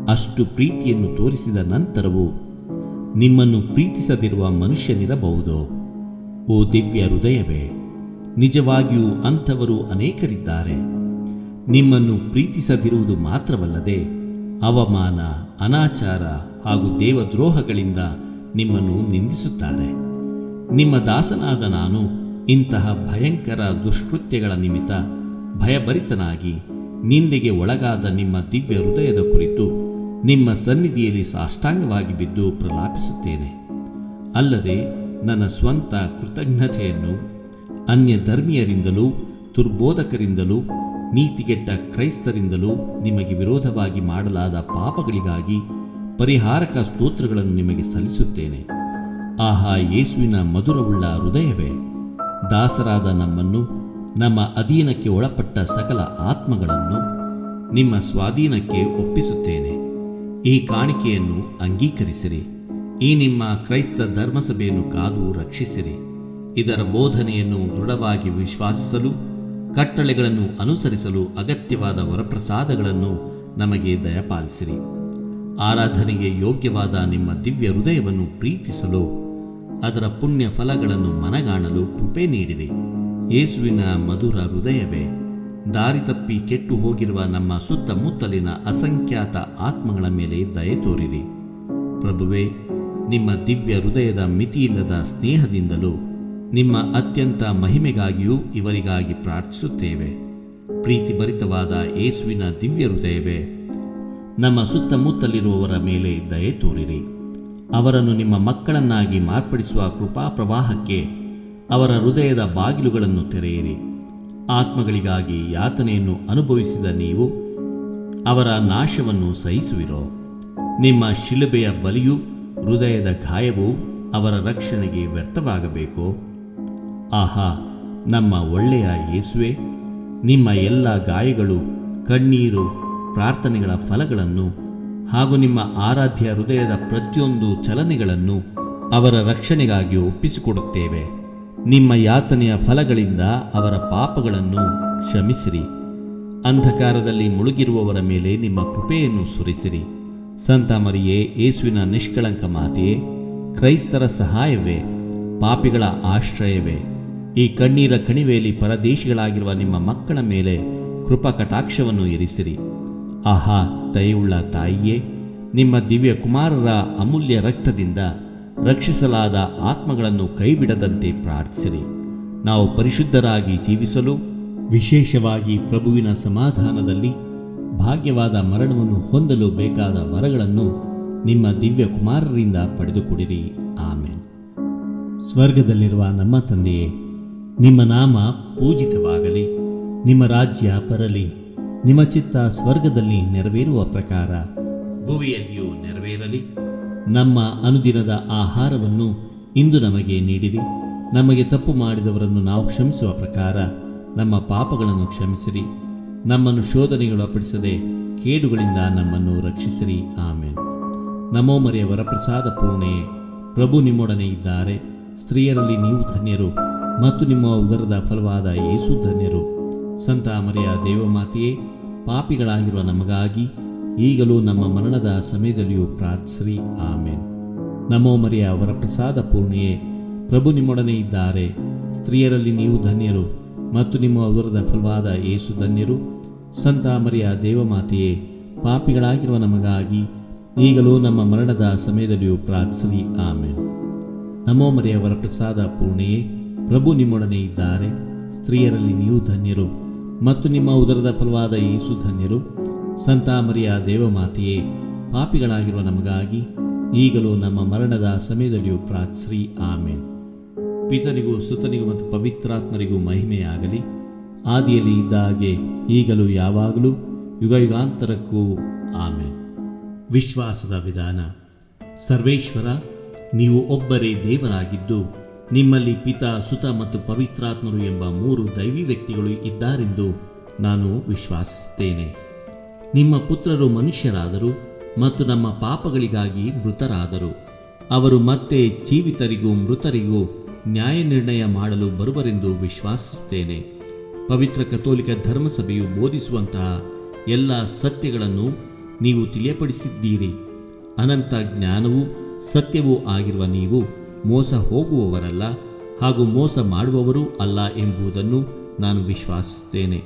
ಅಷ್ಟು ಪ್ರೀತಿಯನ್ನು ತೋರಿಸಿದ ನಂತರವೂ ನಿಮ್ಮನ್ನು ಪ್ರೀತಿಸದಿರುವ ಮನುಷ್ಯನಿರಬಹುದೋ? ಓ ದಿವ್ಯ ಹೃದಯವೇ, ನಿಜವಾಗಿಯೂ ಅಂಥವರು ಅನೇಕರಿದ್ದಾರೆ. ನಿಮ್ಮನ್ನು ಪ್ರೀತಿಸದಿರುವುದು ಮಾತ್ರವಲ್ಲದೆ ಅವಮಾನ, ಅನಾಚಾರ ಹಾಗೂ ದೇವದ್ರೋಹಗಳಿಂದ ನಿಮ್ಮನ್ನು ನಿಂದಿಸುತ್ತಾರೆ. ನಿಮ್ಮ ದಾಸನಾದ ನಾನು ಇಂತಹ ಭಯಂಕರ ದುಷ್ಕೃತ್ಯಗಳ ನಿಮಿತ್ತ ಭಯಭರಿತನಾಗಿ ನಿಂದೆಗೆ ಒಳಗಾದ ನಿಮ್ಮ ದಿವ್ಯ ಹೃದಯದ ಕುರಿತು ನಿಮ್ಮ ಸನ್ನಿಧಿಯಲ್ಲಿ ಸಾಷ್ಟಾಂಗವಾಗಿ ಬಿದ್ದು ಪ್ರಲಾಪಿಸುತ್ತೇನೆ. ಅಲ್ಲದೆ ನನ್ನ ಸ್ವಂತ ಕೃತಜ್ಞತೆಯನ್ನು ಅನ್ಯ ಧರ್ಮೀಯರಿಂದಲೂ ದುರ್ಬೋಧಕರಿಂದಲೂ ನೀತಿಗೆಟ್ಟ ಕ್ರೈಸ್ತರಿಂದಲೂ ನಿಮಗೆ ವಿರೋಧವಾಗಿ ಮಾಡಲಾದ ಪಾಪಗಳಿಗಾಗಿ ಪರಿಹಾರಕ ಸ್ತೋತ್ರಗಳನ್ನು ನಿಮಗೆ ಸಲ್ಲಿಸುತ್ತೇನೆ. ಆಹಾ, ಯೇಸುವಿನ ಮಧುರವುಳ್ಳ ಹೃದಯವೇ, ದಾಸರಾದ ನಮ್ಮನ್ನು, ನಮ್ಮ ಅಧೀನಕ್ಕೆ ಒಳಪಟ್ಟ ಸಕಲ ಆತ್ಮಗಳನ್ನು ನಿಮ್ಮ ಸ್ವಾಧೀನಕ್ಕೆ ಒಪ್ಪಿಸುತ್ತೇನೆ. ಈ ಕಾಣಿಕೆಯನ್ನು ಅಂಗೀಕರಿಸಿರಿ. ಈ ನಿಮ್ಮ ಕ್ರೈಸ್ತ ಧರ್ಮಸಭೆಯನ್ನು ಕಾದು ರಕ್ಷಿಸಿರಿ. ಇದರ ಬೋಧನೆಯನ್ನು ದೃಢವಾಗಿ ವಿಶ್ವಾಸಿಸಲು, ಕಟ್ಟಳೆಗಳನ್ನು ಅನುಸರಿಸಲು ಅಗತ್ಯವಾದ ವರಪ್ರಸಾದಗಳನ್ನು ನಮಗೆ ದಯಪಾಲಿಸಿರಿ. ಆರಾಧನೆಗೆ ಯೋಗ್ಯವಾದ ನಿಮ್ಮ ದಿವ್ಯ ಹೃದಯವನ್ನು ಪ್ರೀತಿಸಲು, ಅದರ ಪುಣ್ಯ ಫಲಗಳನ್ನು ಮನಗಾಣಲು ಕೃಪೆ ನೀಡಿರಿ. ಯೇಸುವಿನ ಮಧುರ ಹೃದಯವೇ, ದಾರಿ ತಪ್ಪಿ ಕೆಟ್ಟು ಹೋಗಿರುವ ನಮ್ಮ ಸುತ್ತಮುತ್ತಲಿನ ಅಸಂಖ್ಯಾತ ಆತ್ಮಗಳ ಮೇಲೆ ದಯೆ ತೋರಿರಿ. ಪ್ರಭುವೇ, ನಿಮ್ಮ ದಿವ್ಯ ಹೃದಯದ ಮಿತಿಯಿಲ್ಲದ ಸ್ನೇಹದಿಂದಲೂ ನಿಮ್ಮ ಅತ್ಯಂತ ಮಹಿಮೆಗಾಗಿಯೂ ಇವರಿಗಾಗಿ ಪ್ರಾರ್ಥಿಸುತ್ತೇವೆ. ಪ್ರೀತಿಭರಿತವಾದ ಯೇಸುವಿನ ದಿವ್ಯ ಹೃದಯವೇ, ನಮ್ಮ ಸುತ್ತಮುತ್ತಲಿರುವವರ ಮೇಲೆ ದಯೆ ತೋರಿರಿ. ಅವರನ್ನು ನಿಮ್ಮ ಮಕ್ಕಳನ್ನಾಗಿ ಮಾರ್ಪಡಿಸುವ ಕೃಪಾ ಪ್ರವಾಹಕ್ಕೆ ಅವರ ಹೃದಯದ ಬಾಗಿಲುಗಳನ್ನು ತೆರೆಯಿರಿ. ಆತ್ಮಗಳಿಗಾಗಿ ಯಾತನೆಯನ್ನು ಅನುಭವಿಸಿದ ನೀವು ಅವರ ನಾಶವನ್ನು ಸಹಿಸುವಿರೋ? ನಿಮ್ಮ ಶಿಲುಬೆಯ ಬಲಿಯೂ ಹೃದಯದ ಗಾಯವೂ ಅವರ ರಕ್ಷಣೆಗೆ ವ್ಯರ್ಥವಾಗಬೇಕೋ? ಆಹಾ, ನಮ್ಮ ಒಳ್ಳೆಯ ಯೇಸುವೆ, ನಿಮ್ಮ ಎಲ್ಲ ಗಾಯಗಳು, ಕಣ್ಣೀರು, ಪ್ರಾರ್ಥನೆಗಳ ಫಲಗಳನ್ನು ಹಾಗೂ ನಿಮ್ಮ ಆರಾಧ್ಯ ಹೃದಯದ ಪ್ರತಿಯೊಂದು ಚಲನೆಗಳನ್ನು ಅವರ ರಕ್ಷಣೆಗಾಗಿ ಒಪ್ಪಿಸಿಕೊಡುತ್ತೇವೆ. ನಿಮ್ಮ ಯಾತನೆಯ ಫಲಗಳಿಂದ ಅವರ ಪಾಪಗಳನ್ನು ಕ್ಷಮಿಸಿರಿ. ಅಂಧಕಾರದಲ್ಲಿ ಮುಳುಗಿರುವವರ ಮೇಲೆ ನಿಮ್ಮ ಕೃಪೆಯನ್ನು ಸುರಿಸಿರಿ. ಸಂತ ಮರಿಯೇ, ಯೇಸುವಿನ ನಿಷ್ಕಳಂಕ ಮಾತೆಯೇ, ಕ್ರೈಸ್ತರ ಸಹಾಯವೇ, ಪಾಪಿಗಳ ಆಶ್ರಯವೇ, ಈ ಕಣ್ಣೀರ ಕಣಿವೆಯಲ್ಲಿ ಪರದೇಶಿಗಳಾಗಿರುವ ನಿಮ್ಮ ಮಕ್ಕಳ ಮೇಲೆ ಕೃಪಾ ಕಟಾಕ್ಷವನ್ನು ಇರಿಸಿರಿ. ಆಹಾ, ದಯೆಯುಳ್ಳ ತಾಯಿಯೇ, ನಿಮ್ಮ ದಿವ್ಯ ಕುಮಾರರ ಅಮೂಲ್ಯ ರಕ್ತದಿಂದ ರಕ್ಷಿಸಲಾದ ಆತ್ಮಗಳನ್ನು ಕೈಬಿಡದಂತೆ ಪ್ರಾರ್ಥಿಸಿರಿ. ನಾವು ಪರಿಶುದ್ಧರಾಗಿ ಜೀವಿಸಲು, ವಿಶೇಷವಾಗಿ ಪ್ರಭುವಿನ ಸಮಾಧಾನದಲ್ಲಿ ಭಾಗ್ಯವಾದ ಮರಣವನ್ನು ಹೊಂದಲು ಬೇಕಾದ ವರಗಳನ್ನು ನಿಮ್ಮ ದಿವ್ಯ ಕುಮಾರರಿಂದ ಪಡೆದುಕೊಡಿರಿ. ಆಮೆನ್. ಸ್ವರ್ಗದಲ್ಲಿರುವ ನಮ್ಮ ತಂದೆಯೇ, ನಿಮ್ಮ ನಾಮ ಪೂಜಿತವಾಗಲಿ. ನಿಮ್ಮ ರಾಜ್ಯ ಬರಲಿ. ನಿಮ್ಮ ಚಿತ್ತ ಸ್ವರ್ಗದಲ್ಲಿ ನೆರವೇರುವ ಪ್ರಕಾರ ಭುವಿಯಲ್ಲಿಯೂ ನೆರವೇರಲಿ. ನಮ್ಮ ಅನುದಿನದ ಆಹಾರವನ್ನು ಇಂದು ನಮಗೆ ನೀಡಿರಿ. ನಮಗೆ ತಪ್ಪು ಮಾಡಿದವರನ್ನು ನಾವು ಕ್ಷಮಿಸುವ ಪ್ರಕಾರ ನಮ್ಮ ಪಾಪಗಳನ್ನು ಕ್ಷಮಿಸಿರಿ. ನಮ್ಮನ್ನು ಶೋಧನೆಗಳು ಅಪ್ಪಡಿಸದೆ ಕೇಡುಗಳಿಂದ ನಮ್ಮನ್ನು ರಕ್ಷಿಸಿರಿ. ಆಮೇನ್. ನಮೋ ಮರಿಯ ವರಪ್ರಸಾದ ಪೂರ್ಣೆಯೇ, ಪ್ರಭು ನಿಮ್ಮೊಡನೆ ಇದ್ದಾರೆ. ಸ್ತ್ರೀಯರಲ್ಲಿ ನೀವು ಧನ್ಯರು ಮತ್ತು ನಿಮ್ಮ ಉದರದ ಫಲವಾದ ಯೇಸು ಧನ್ಯರು. ಸಂತ ಮರಿಯ ದೇವಮಾತೆಯೇ, ಪಾಪಿಗಳಾಗಿರುವ ನಮಗಾಗಿ ಈಗಲೂ ನಮ್ಮ ಮರಣದ ಸಮಯದಲ್ಲಿಯೂ ಪ್ರಾರ್ಥಿಸಿರಿ. ಆಮೇನ್. ನಮೋ ಮರಿಯ ವರಪ್ರಸಾದ ಪೂರ್ಣೆಯೇ, ಪ್ರಭು ನಿಮ್ಮೊಡನೆ ಇದ್ದಾರೆ. ಸ್ತ್ರೀಯರಲ್ಲಿ ನೀವು ಧನ್ಯರು ಮತ್ತು ನಿಮ್ಮ ಉದರದ ಫಲವಾದ ಯೇಸು ಧನ್ಯರು. ಸಂತ ಮರಿಯ ದೇವಮಾತೆಯೇ, ಪಾಪಿಗಳಾಗಿರುವ ನಮಗಾಗಿ ಈಗಲೂ ನಮ್ಮ ಮರಣದ ಸಮಯದಲ್ಲಿಯೂ ಪ್ರಾರ್ಥಿಸಿರಿ. ಆಮೇನ್. ನಮೋ ಮರಿಯ ವರಪ್ರಸಾದ ಪೂರ್ಣೆಯೇ, ಪ್ರಭು ನಿಮ್ಮೊಡನೆ ಇದ್ದಾರೆ. ಸ್ತ್ರೀಯರಲ್ಲಿ ನೀವು ಧನ್ಯರು ಮತ್ತು ನಿಮ್ಮ ಉದರದ ಫಲವಾದ ಯೇಸು ಧನ್ಯರು. ಸಂತ ಮರಿಯ ದೇವಮಾತೆಯೇ, ಪಾಪಿಗಳಾಗಿರುವ ನಮಗಾಗಿ ಈಗಲೂ ನಮ್ಮ ಮರಣದ ಸಮಯದಲ್ಲಿಯೂ ಪ್ರಾರ್ಥಿಸಿರಿ. ಆಮೇನ್. ಪಿತನಿಗೂ ಸುತನಿಗೂ ಮತ್ತು ಪವಿತ್ರಾತ್ಮರಿಗೂ ಮಹಿಮೆಯಾಗಲಿ, ಆದಿಯಲ್ಲಿ ಇದ್ದ ಹಾಗೆ ಈಗಲೂ ಯಾವಾಗಲೂ ಯುಗಯುಗಾಂತರಕ್ಕೂ. ಆಮೇನ್. ವಿಶ್ವಾಸದ ವಿಧಾನ. ಸರ್ವೇಶ್ವರ, ನೀವು ಒಬ್ಬರೇ ದೇವರಾಗಿದ್ದು ನಿಮ್ಮಲ್ಲಿ ಪಿತ, ಸುತ ಮತ್ತು ಪವಿತ್ರಾತ್ಮರು ಎಂಬ 3 ದೈವಿ ವ್ಯಕ್ತಿಗಳು ಇದ್ದಾರೆಂದು ನಾನು ವಿಶ್ವಾಸಿಸುತ್ತೇನೆ. ನಿಮ್ಮ ಪುತ್ರರು ಮನುಷ್ಯರಾದರು ಮತ್ತು ನಮ್ಮ ಪಾಪಗಳಿಗಾಗಿ ಮೃತರಾದರು. ಅವರು ಮತ್ತೆ ಜೀವಿತರಿಗೂ ಮೃತರಿಗೂ ನ್ಯಾಯ ನಿರ್ಣಯ ಮಾಡಲು ಬರುವರೆಂದು ವಿಶ್ವಾಸಿಸುತ್ತೇನೆ. ಪವಿತ್ರ ಕಥೋಲಿಕ ಧರ್ಮಸಭೆಯು ಬೋಧಿಸುವಂತಹ ಎಲ್ಲ ಸತ್ಯಗಳನ್ನು ನೀವು ತಿಳಿಯಪಡಿಸಿದ್ದೀರಿ. ಅನಂತ ಜ್ಞಾನವೂ ಸತ್ಯವೂ ಆಗಿರುವ ನೀವು ಮೋಸ ಹೋಗುವವರಲ್ಲ ಹಾಗೂ ಮೋಸ ಮಾಡುವವರೂ ಅಲ್ಲ ಎಂಬುದನ್ನು ನಾನು ವಿಶ್ವಾಸಿಸುತ್ತೇನೆ.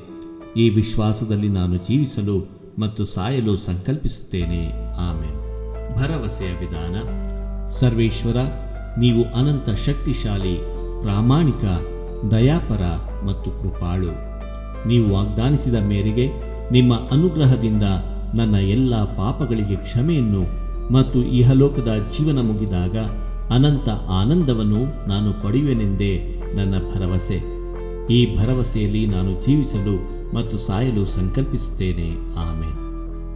ಈ ವಿಶ್ವಾಸದಲ್ಲಿ ನಾನು ಜೀವಿಸಲು ಮತ್ತು ಸಾಯಲು ಸಂಕಲ್ಪಿಸುತ್ತೇನೆ. ಆಮೇಲೆ. ಭರವಸೆಯ ವಿಧಾನ. ಸರ್ವೇಶ್ವರ, ನೀವು ಅನಂತ ಶಕ್ತಿಶಾಲಿ, ಪ್ರಾಮಾಣಿಕ, ದಯಾಪರ ಮತ್ತು ಕೃಪಾಳು. ನೀವು ವಾಗ್ದಾನಿಸಿದ ಮೇರೆಗೆ ನಿಮ್ಮ ಅನುಗ್ರಹದಿಂದ ನನ್ನ ಎಲ್ಲ ಪಾಪಗಳಿಗೆ ಕ್ಷಮೆಯನ್ನು ಮತ್ತು ಇಹಲೋಕದ ಜೀವನ ಮುಗಿದಾಗ ಅನಂತ ಆನಂದವನ್ನು ನಾನು ಪಡೆಯುವೆನೆಂದೇ ನನ್ನ ಭರವಸೆ. ಈ ಭರವಸೆಯಲ್ಲಿ ನಾನು ಜೀವಿಸಲು ಮತ್ತು ಸಾಯಲು ಸಂಕಲ್ಪಿಸುತ್ತೇನೆ. ಆಮೇನ್.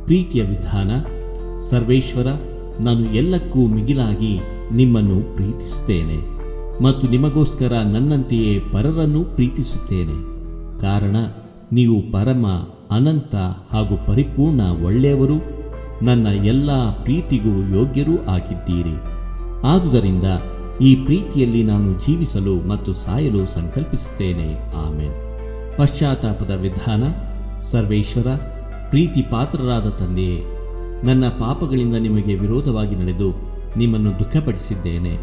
ಪ್ರೀತಿಯ ವಿಧಾನ. ಸರ್ವೇಶ್ವರ, ನಾನು ಎಲ್ಲಕ್ಕೂ ಮಿಗಿಲಾಗಿ ನಿಮ್ಮನ್ನು ಪ್ರೀತಿಸುತ್ತೇನೆ ಮತ್ತು ನಿಮಗೋಸ್ಕರ ನನ್ನಂತೆಯೇ ಪರರನ್ನು ಪ್ರೀತಿಸುತ್ತೇನೆ. ಕಾರಣ ನೀವು ಪರಮ, ಅನಂತ ಹಾಗೂ ಪರಿಪೂರ್ಣ ಒಳ್ಳೆಯವರು, ನನ್ನ ಎಲ್ಲ ಪ್ರೀತಿಗೂ ಯೋಗ್ಯರೂ ಆಗಿದ್ದೀರಿ. ಆದುದರಿಂದ ಈ ಪ್ರೀತಿಯಲ್ಲಿ ನಾನು ಜೀವಿಸಲು ಮತ್ತು ಸಾಯಲು ಸಂಕಲ್ಪಿಸುತ್ತೇನೆ. ಆಮೇನ್. ಪಶ್ಚಾತ್ತಾಪದ ವಿಧಾನ. ಸರ್ವೇಶ್ವರ, ಪ್ರೀತಿ ಪಾತ್ರರಾದ ತಂದೆಯೇ, ನನ್ನ ಪಾಪಗಳಿಂದ ನಿಮಗೆ ವಿರೋಧವಾಗಿ ನಡೆದು ನಿಮ್ಮನ್ನು ದುಃಖಪಡಿಸಿದ್ದೇನೆ.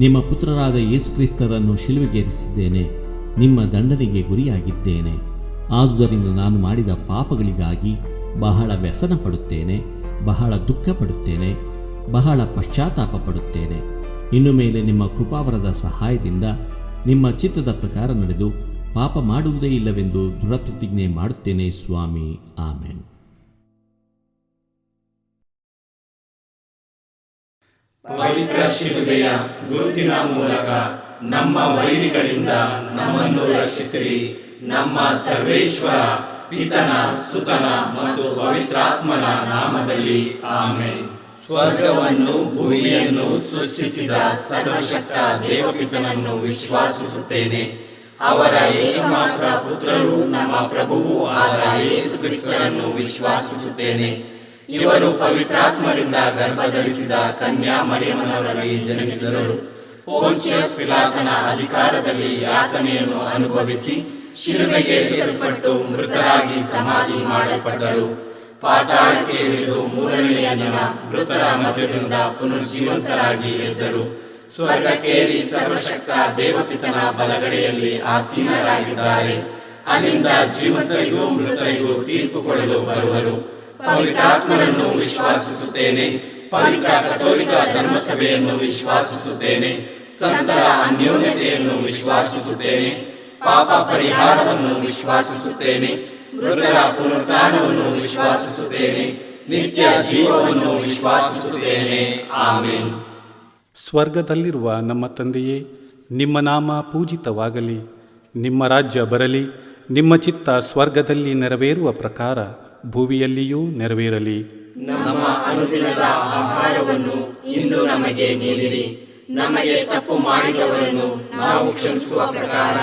ನಿಮ್ಮ ಪುತ್ರರಾದ ಯೇಸುಕ್ರಿಸ್ತರನ್ನು ಶಿಲುಬೆಗೇರಿಸಿದ್ದೇನೆ. ನಿಮ್ಮ ದಂಡನೆಗೆ ಗುರಿಯಾಗಿದ್ದೇನೆ. ಆದುದರಿಂದ ನಾನು ಮಾಡಿದ ಪಾಪಗಳಿಗಾಗಿ ಬಹಳ ವ್ಯಸನ ಪಡುತ್ತೇನೆ, ಬಹಳ ದುಃಖ ಪಡುತ್ತೇನೆ, ಬಹಳ ಪಶ್ಚಾತ್ತಾಪ ಪಡುತ್ತೇನೆ. ಇನ್ನು ಮೇಲೆ ನಿಮ್ಮ ಕೃಪಾವರದ ಸಹಾಯದಿಂದ ನಿಮ್ಮ ಚಿತ್ತದ ಪ್ರಕಾರ ನಡೆದು ಪಾಪ ಮಾಡುವುದೇ ಇಲ್ಲವೆಂದು ದೃಢಪ್ರತಿಜ್ಞೆ ಮಾಡುತ್ತೇನೆ ಸ್ವಾಮಿ. ಆಮೇನ್. ಪವಿತ್ರ ಶಿಲುಬೆಯ ಗುರುತಿನ ಮೂಲಕ ನಮ್ಮ ವೈರಿಗಳಿಂದ ನಮ್ಮನ್ನು ರಕ್ಷಿಸಿರಿ. ನಮ್ಮ ಸರ್ವೇಶ್ವರ, ಪಿತನ, ಸುತನ ಮತ್ತು ಪವಿತ್ರಾತ್ಮನ ನಾಮದಲ್ಲಿ. ಆಮೇನ್. ಸ್ವರ್ಗವನ್ನು ಭೂಮಿಯನ್ನು ಸೃಷ್ಟಿಸಿದ ಸರ್ವಶಕ್ತ ದೇವಪಿತನನ್ನು ವಿಶ್ವಾಸಿಸುತ್ತೇನೆ. ಅವರ ಏಕಮಾತ್ರ ಪುತ್ರರು ನಮ್ಮ ಪ್ರಭುವೂ ಆದ ಯೇಸು ಕ್ರಿಸ್ತರನ್ನು ವಿಶ್ವಾಸಿಸುತ್ತೇನೆ. ಇವರು ಪವಿತ್ರಾತ್ಮರಿಂದ ಗರ್ಭಧರಿಸಿದ ಕನ್ಯಾ ಮರಿಯಮ್ಮನವರಲ್ಲಿ ಜನಿಸಿದರು. ಪೋಂಚಿಯಸ್ ಪಿಲಾತನ ಅಧಿಕಾರದಲ್ಲಿ ಯಾತನೆಯನ್ನು ಅನುಭವಿಸಿ ಶಿಲುಬೆಗೇರಿಸಲ್ಪಟ್ಟು ಮೃತರಾಗಿ ಸಮಾಧಿ ಮಾಡಲ್ಪಟ್ಟರು. ಪಾತಾಳಕ್ಕೆ ಇಳಿದು 3ನೆಯ ದಿನ ಮೃತರ ಮಧ್ಯದಿಂದ ಪುನರ್ಜೀವಂತರಾಗಿ ಎದ್ದರು. ಸ್ವರ್ಗಕ್ಕೇರಿ ಸರ್ವಶಕ್ತ ದೇವಪಿತನ ಬಲಗಡೆಯಲ್ಲಿ ಆಸೀನರಾಗಿದ್ದಾರೆ. ಅಲ್ಲಿಂದ ಜೀವಂತರಿಗೂ ಮೃತರಿಗೂ ತೀರ್ಪು ಕೊಡಲು ಬರುವರು. ಪವಿತ್ರಾತ್ಮರನ್ನು ವಿಶ್ವಾಸಿಸುತ್ತೇನೆ. ಪವಿತ್ರ ಕಥೋಲಿಕ ಧರ್ಮಸಭೆಯನ್ನು ವಿಶ್ವಾಸಿಸುತ್ತೇನೆ. ಸಂತರ ಅನ್ಯೋನ್ಯತೆಯನ್ನು ವಿಶ್ವಾಸಿಸುತ್ತೇನೆ. ಪಾಪ ಪರಿಹಾರವನ್ನು ವಿಶ್ವಾಸಿಸುತ್ತೇನೆ. ಮೃತರ ಪುನರುತ್ಥಾನವನ್ನು ವಿಶ್ವಾಸಿಸುತ್ತೇನೆ. ನಿತ್ಯ ಜೀವವನ್ನು ವಿಶ್ವಾಸಿಸುತ್ತೇನೆ. ಆಮೇನ್. ಸ್ವರ್ಗದಲ್ಲಿರುವ ನಮ್ಮ ತಂದೆಯೇ, ನಿಮ್ಮ ನಾಮ ಪೂಜಿತವಾಗಲಿ. ನಿಮ್ಮ ರಾಜ್ಯ ಬರಲಿ. ನಿಮ್ಮ ಚಿತ್ತ ಸ್ವರ್ಗದಲ್ಲಿ ನೆರವೇರುವ ಪ್ರಕಾರ ಭೂಮಿಯಲ್ಲಿಯೂ ನೆರವೇರಲಿ. ನಮ್ಮ ಅನುದಿನದ ಆಹಾರವನ್ನು ಇಂದು ನಮಗೆ ನೀಡಿರಿ. ನಮಗೆ ತಪ್ಪು ಮಾಡಿದವರನ್ನು ನಾವು ಕ್ಷಮಿಸುವ ಪ್ರಕಾರ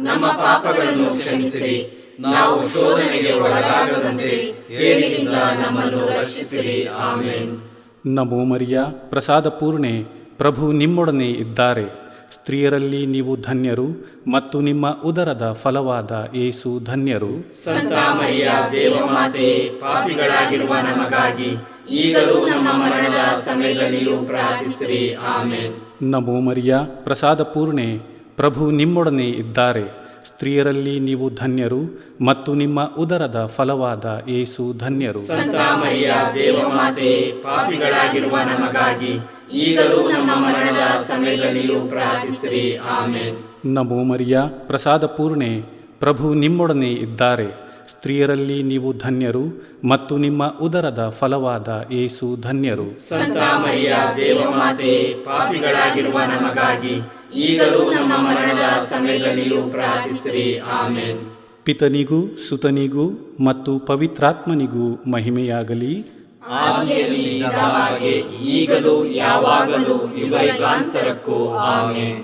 ನಮ್ಮ ಪಾಪಗಳನ್ನು ಕ್ಷಮಿಸಿರಿ. ನಾವು ಶೋಧನೆಗೆ ಒಳಗಾಗದಂತೆ ಕೇಡಿನಿಂದ ನಮ್ಮನ್ನು ರಕ್ಷಿಸಿರಿ. ಆಮೆನ್. ನಮೋ ಮರಿಯ, ಪ್ರಸಾದ ಪೂರ್ಣೆ, ಪ್ರಭು ನಿಮ್ಮೊಡನೆ ಇದ್ದಾರೆ. ಸ್ತ್ರೀಯರಲ್ಲಿ ನೀವು ಧನ್ಯರು ಮತ್ತು ನಿಮ್ಮ ಉದರದ ಫಲವಾದ ಯೇಸು ಧನ್ಯರು. ಸಂತ ಮರಿಯ ದೇವಮಾತೆಯೇ, ಪಾಪಿಗಳಾಗಿರುವ ನಮಗಾಗಿ ಈಗಲೂ ನಮ್ಮ ಮರಣದ ಸಮಯದಲ್ಲಿಯೂ ಪ್ರಾರ್ಥಿಸಿರಿ. ಆಮೆನ್. ನಮೋ ಮರಿಯ, ಪ್ರಸಾದ ಪೂರ್ಣೆ, ಪ್ರಭು ನಿಮ್ಮೊಡನೆ ಇದ್ದಾರೆ. ಸ್ತ್ರೀಯರಲ್ಲಿ ನೀವು ಧನ್ಯರು ಮತ್ತು ನಿಮ್ಮ ಉದರದ ಫಲವಾದ ಯೇಸು ಧನ್ಯರು. ಸಂತ ಮರಿಯ ದೇವಮಾತೆಯೇ, ಪಾಪಿಗಳಾಗಿರುವ ನಮಗಾಗಿ ಈಗಲೂ ನಮ್ಮ ಮರಣದ ಸಮಯದಲ್ಲಿಯೂ ಪ್ರಾರ್ಥಿಸಿರಿ. ಆಮೆನ್. ನಮೋ ಮರಿಯ, ಪ್ರಸಾದ ಪೂರ್ಣೆ, ಪ್ರಭು ನಿಮ್ಮೊಡನೆ ಇದ್ದಾರೆ. ಸ್ತ್ರೀಯರಲ್ಲಿ ನೀವು ಧನ್ಯರು ಮತ್ತು ನಿಮ್ಮ ಉದರದ ಫಲವಾದ ಯೇಸು ಧನ್ಯರು. ಸಂತ ಮರಿಯ ದೇವಮಾತೆಯೇ, ಪಾಪಿಗಳಾಗಿರುವ ನಮಗಾಗಿ ಈಗಲೂ ನಮ್ಮ ಮರಣದ ಸಮಯದಲ್ಲಿಯೂ ಪ್ರಾರ್ಥಿಸಿರಿ. ಆಮೆನ್. ಪಿತನಿಗೂ ಸುತನಿಗೂ ಮತ್ತು ಪವಿತ್ರಾತ್ಮನಿಗೂ ಮಹಿಮೆಯಾಗಲಿ. ಆದಿಯಲ್ಲಿ ಇದ್ದ ಹಾಗೆ ಈಗಲೂ ಯಾವಾಗಲೂ ಯುಗಯುಗಾಂತರಕ್ಕೂ. ಆಮೆನ್.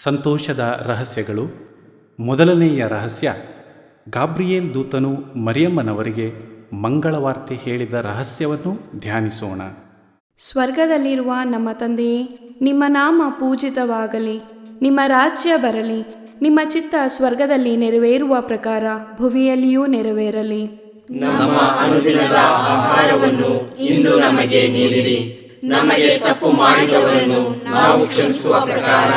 ಸಂತೋಷದ ರಹಸ್ಯಗಳು. ಮೊದಲನೆಯ ರಹಸ್ಯ, ಗಾಬ್ರಿಯೇಲ್ ದೂತನು ಮರಿಯಮ್ಮನವರಿಗೆ ಮಂಗಳವಾರ್ತೆ ಹೇಳಿದ ರಹಸ್ಯವನ್ನು ಧ್ಯಾನಿಸೋಣ. ಸ್ವರ್ಗದಲ್ಲಿರುವ ನಮ್ಮ ತಂದೆಯೇ, ನಿಮ್ಮ ನಾಮ ಪೂಜಿತವಾಗಲಿ, ನಿಮ್ಮ ರಾಜ್ಯ ಬರಲಿ, ನಿಮ್ಮ ಚಿತ್ತ ಸ್ವರ್ಗದಲ್ಲಿ ನೆರವೇರುವ ಪ್ರಕಾರ ಭುವಿಯಲ್ಲಿಯೂ ನೆರವೇರಲಿ. ನಮ್ಮ ಅನುದಿನದ ಆಹಾರವನ್ನು ಇಂದು ನಮಗೆ ನೀಡಿರಿ. ನಮಗೆ ತಪ್ಪು ಮಾಡಿದವರನ್ನು ನಾವು ಕ್ಷಮಿಸುವ ಪ್ರಕಾರ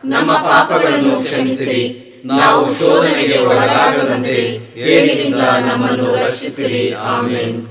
ನಮ್ಮ ಪಾಪಗಳನ್ನು ಕ್ಷಮಿಸಿರಿ. ನಾವು ಶೋಧನೆಗೆ ಒಳಗಾಗದಂತೆ ಕೇಡಿನಿಂದ ನಮ್ಮನ್ನು ರಕ್ಷಿಸಿರಿ. ಆಮೆನ್.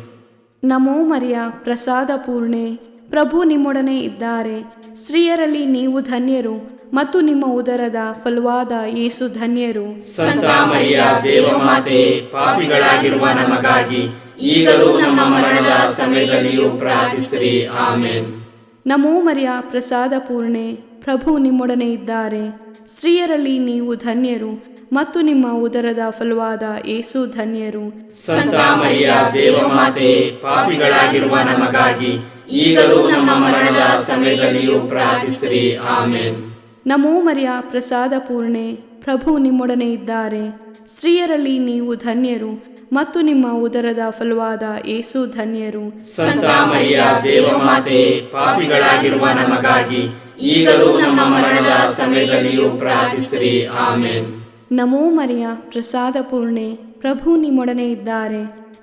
ನಮೋ ಮರಿಯ, ಪ್ರಸಾದ ಪೂರ್ಣೆ, ಪ್ರಭು ನಿಮ್ಮೊಡನೆ ಇದ್ದಾರೆ. ಸ್ತ್ರೀಯರಲ್ಲಿ ನೀವು ಧನ್ಯರು ಮತ್ತು ನಿಮ್ಮ ಉದರದ ಫಲವಾದ ಯೇಸು ಧನ್ಯರು. ಸಂತ ಮರಿಯ ದೇವಮಾತೆಯೇ, ಪಾಪಿಗಳಾಗಿರುವ ನಮಗಾಗಿ ಈಗಲೂ ನಮ್ಮ ಮರಣದ ಸಮಯದಲ್ಲಿಯೂ ಪ್ರಾರ್ಥಿಸಿರಿ. ಆಮೆನ್. ನಮೋ ಮರಿಯ, ಪ್ರಸಾದ ಪೂರ್ಣೆ, ಪ್ರಭು ನಿಮ್ಮೊಡನೆ ಇದ್ದಾರೆ. ಸ್ತ್ರೀಯರಲ್ಲಿ ನೀವು ಧನ್ಯರು ಮತ್ತು ನಿಮ್ಮ ಉದರದ ಫಲವಾದ ಯೇಸು ಧನ್ಯರು. ಸಂತ ಮರಿಯ ದೇವಮಾತೆಯೇ, ಪಾಪಿಗಳಾಗಿರುವ ನಮಗಾಗಿ ಈಗಲೂ ನಮ್ಮ ಮರಣದ ಸಮಯದಲ್ಲಿಯೂ ಪ್ರಾರ್ಥಿಸಿರಿ. ಆಮೆನ್. ನಮೋ ಮರಿಯ, ಪ್ರಸಾದ ಪೂರ್ಣೆ, ಪ್ರಭು ನಿಮ್ಮೊಡನೆ ಇದ್ದಾರೆ. ಸ್ತ್ರೀಯರಲ್ಲಿ ನೀವು ಧನ್ಯರು ಮತ್ತು ನಿಮ್ಮ ಉದರದ ಫಲವಾದ ಯೇಸು ಧನ್ಯರು. ಸಂತ ಮರಿಯ ದೇವಮಾತೆಯೇ, ಪಾಪಿಗಳಾಗಿರುವ ನಮಗಾಗಿ ಈಗಲೂ ನಮ್ಮ ಮರಣದ ಸಮಯದಲ್ಲಿಯೂ ಪ್ರಾರ್ಥಿಸಿರಿ. ಆಮೆನ್. ನಮೋ ಮರಿಯ, ಪ್ರಸಾದ ಪೂರ್ಣೆ, ಪ್ರಭು ನಿಮ್ಮೊಡನೆ ಇದ್ದಾರೆ.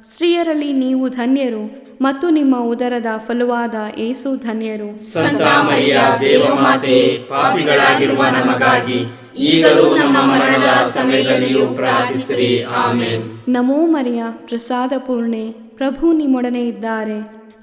ಸ್ತ್ರೀಯರಲ್ಲಿ ನೀವು ಧನ್ಯರು ಮತ್ತು ನಿಮ್ಮ ಉದರದ ಫಲವಾದ ಯೇಸು ಧನ್ಯರು. ಸಂತ ಮರಿಯ ದೇವಮಾತೆಯೇ, ಪಾಪಿಗಳಾಗಿರುವ ನಮಗಾಗಿ ಈಗಲೂ ನಮ್ಮ ಮರಣದ ಸಮಯದಲ್ಲಿಯೂ ಪ್ರಾರ್ಥಿಸಿರಿ. ಆಮೆನ್. ನಮೋ ಮರಿಯ, ಪ್ರಸಾದ ಪೂರ್ಣೆ, ಪ್ರಭು ನಿಮ್ಮೊಡನೆ ಇದ್ದಾರೆ.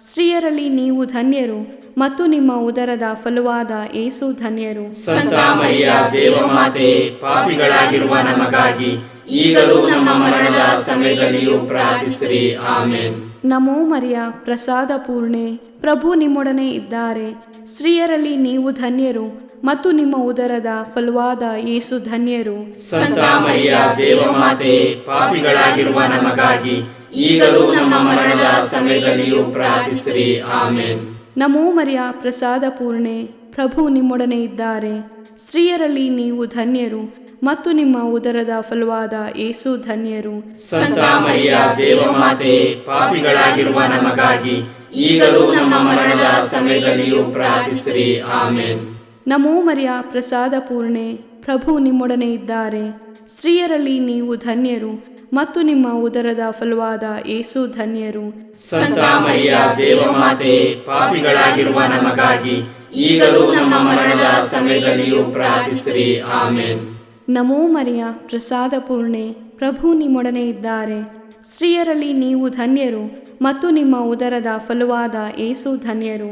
ಸ್ತ್ರೀಯರಲ್ಲಿ ನೀವು ಧನ್ಯರು ಮತ್ತು ನಿಮ್ಮ ಉದರದ ಫಲವಾದ ಯೇಸು ಧನ್ಯರು. ಸಂತ ಮರಿಯ ದೇವಮಾತೆಯೇ, ಪಾಪಿಗಳಾಗಿರುವ ನಮಗಾಗಿ ಈಗಲೂ ನಮ್ಮ ಮರಣದ ಸಮಯದಲ್ಲಿಯೂ ಪ್ರಾರ್ಥಿಸಿರಿ. ಆಮೆನ್. ನಮೋ ಮರಿಯ, ಪ್ರಸಾದ ಪೂರ್ಣೆ, ಪ್ರಭು ನಿಮ್ಮೊಡನೆ ಇದ್ದಾರೆ. ಸ್ತ್ರೀಯರಲ್ಲಿ ನೀವು ಧನ್ಯರು ಮತ್ತು ನಿಮ್ಮ ಉದರದ ಫಲವಾದ ಯೇಸು ಧನ್ಯರು. ಸಂತ ಮರಿಯ ದೇವಮಾತೆಯೇ, ಪಾಪಿಗಳಾಗಿರುವ ನಮಗಾಗಿ ಈಗಲೂ ನಮ್ಮ ಮರಣದ ಸಮಯದಲ್ಲಿಯೂ ಪ್ರಾರ್ಥಿಸಿರಿ. ಆಮೆನ್. ನಮೋ ಮರಿಯ, ಪ್ರಸಾದ ಪೂರ್ಣೆ, ಪ್ರಭು ನಿಮ್ಮೊಡನೆ ಇದ್ದಾರೆ. ಸ್ತ್ರೀಯರಲ್ಲಿ ನೀವು ಧನ್ಯರು ಮತ್ತು ನಿಮ್ಮ ಉದರದ ಫಲವಾದ ಯೇಸು ಧನ್ಯರು. ಸಂತ ಮರಿಯ ದೇವಮಾತೆಯೇ, ಪಾಪಿಗಳಾಗಿರುವ ನಮಗಾಗಿ ಈಗಲೂ ನಮ್ಮ ಮರಣದ ಸಮಯದಲ್ಲಿಯೂ ಪ್ರಾರ್ಥಿಸಿರಿ. ಆಮೆನ್. ನಮೋ ಮರಿಯ, ಪ್ರಸಾದ ಪೂರ್ಣೆ, ಪ್ರಭು ನಿಮ್ಮೊಡನೆ ಇದ್ದಾರೆ. ಸ್ತ್ರೀಯರಲ್ಲಿ ನೀವು ಧನ್ಯರು ಮತ್ತು ನಿಮ್ಮ ಉದರದ ಫಲವಾದ ಯೇಸು ಧನ್ಯರು. ಸಂತ ಮರಿಯ ದೇವಮಾತೆಯೇ, ಪಾಪಿಗಳಾಗಿರುವ ನಮಗಾಗಿ ಈಗಲೂ ನಮ್ಮ ಮರಣದ ಸಮಯದಲ್ಲಿಯೂ ಪ್ರಾರ್ಥಿಸಿರಿ. ಆಮೆನ್. ನಮೋ ಮರಿಯ, ಪ್ರಸಾದ ಪೂರ್ಣೆ, ಪ್ರಭು ನಿಮ್ಮೊಡನೆ ಇದ್ದಾರೆ. ಸ್ತ್ರೀಯರಲ್ಲಿ ನೀವು ಧನ್ಯರು ಮತ್ತು ನಿಮ್ಮ ಉದರದ ಫಲವಾದ ಯೇಸು ಧನ್ಯರು.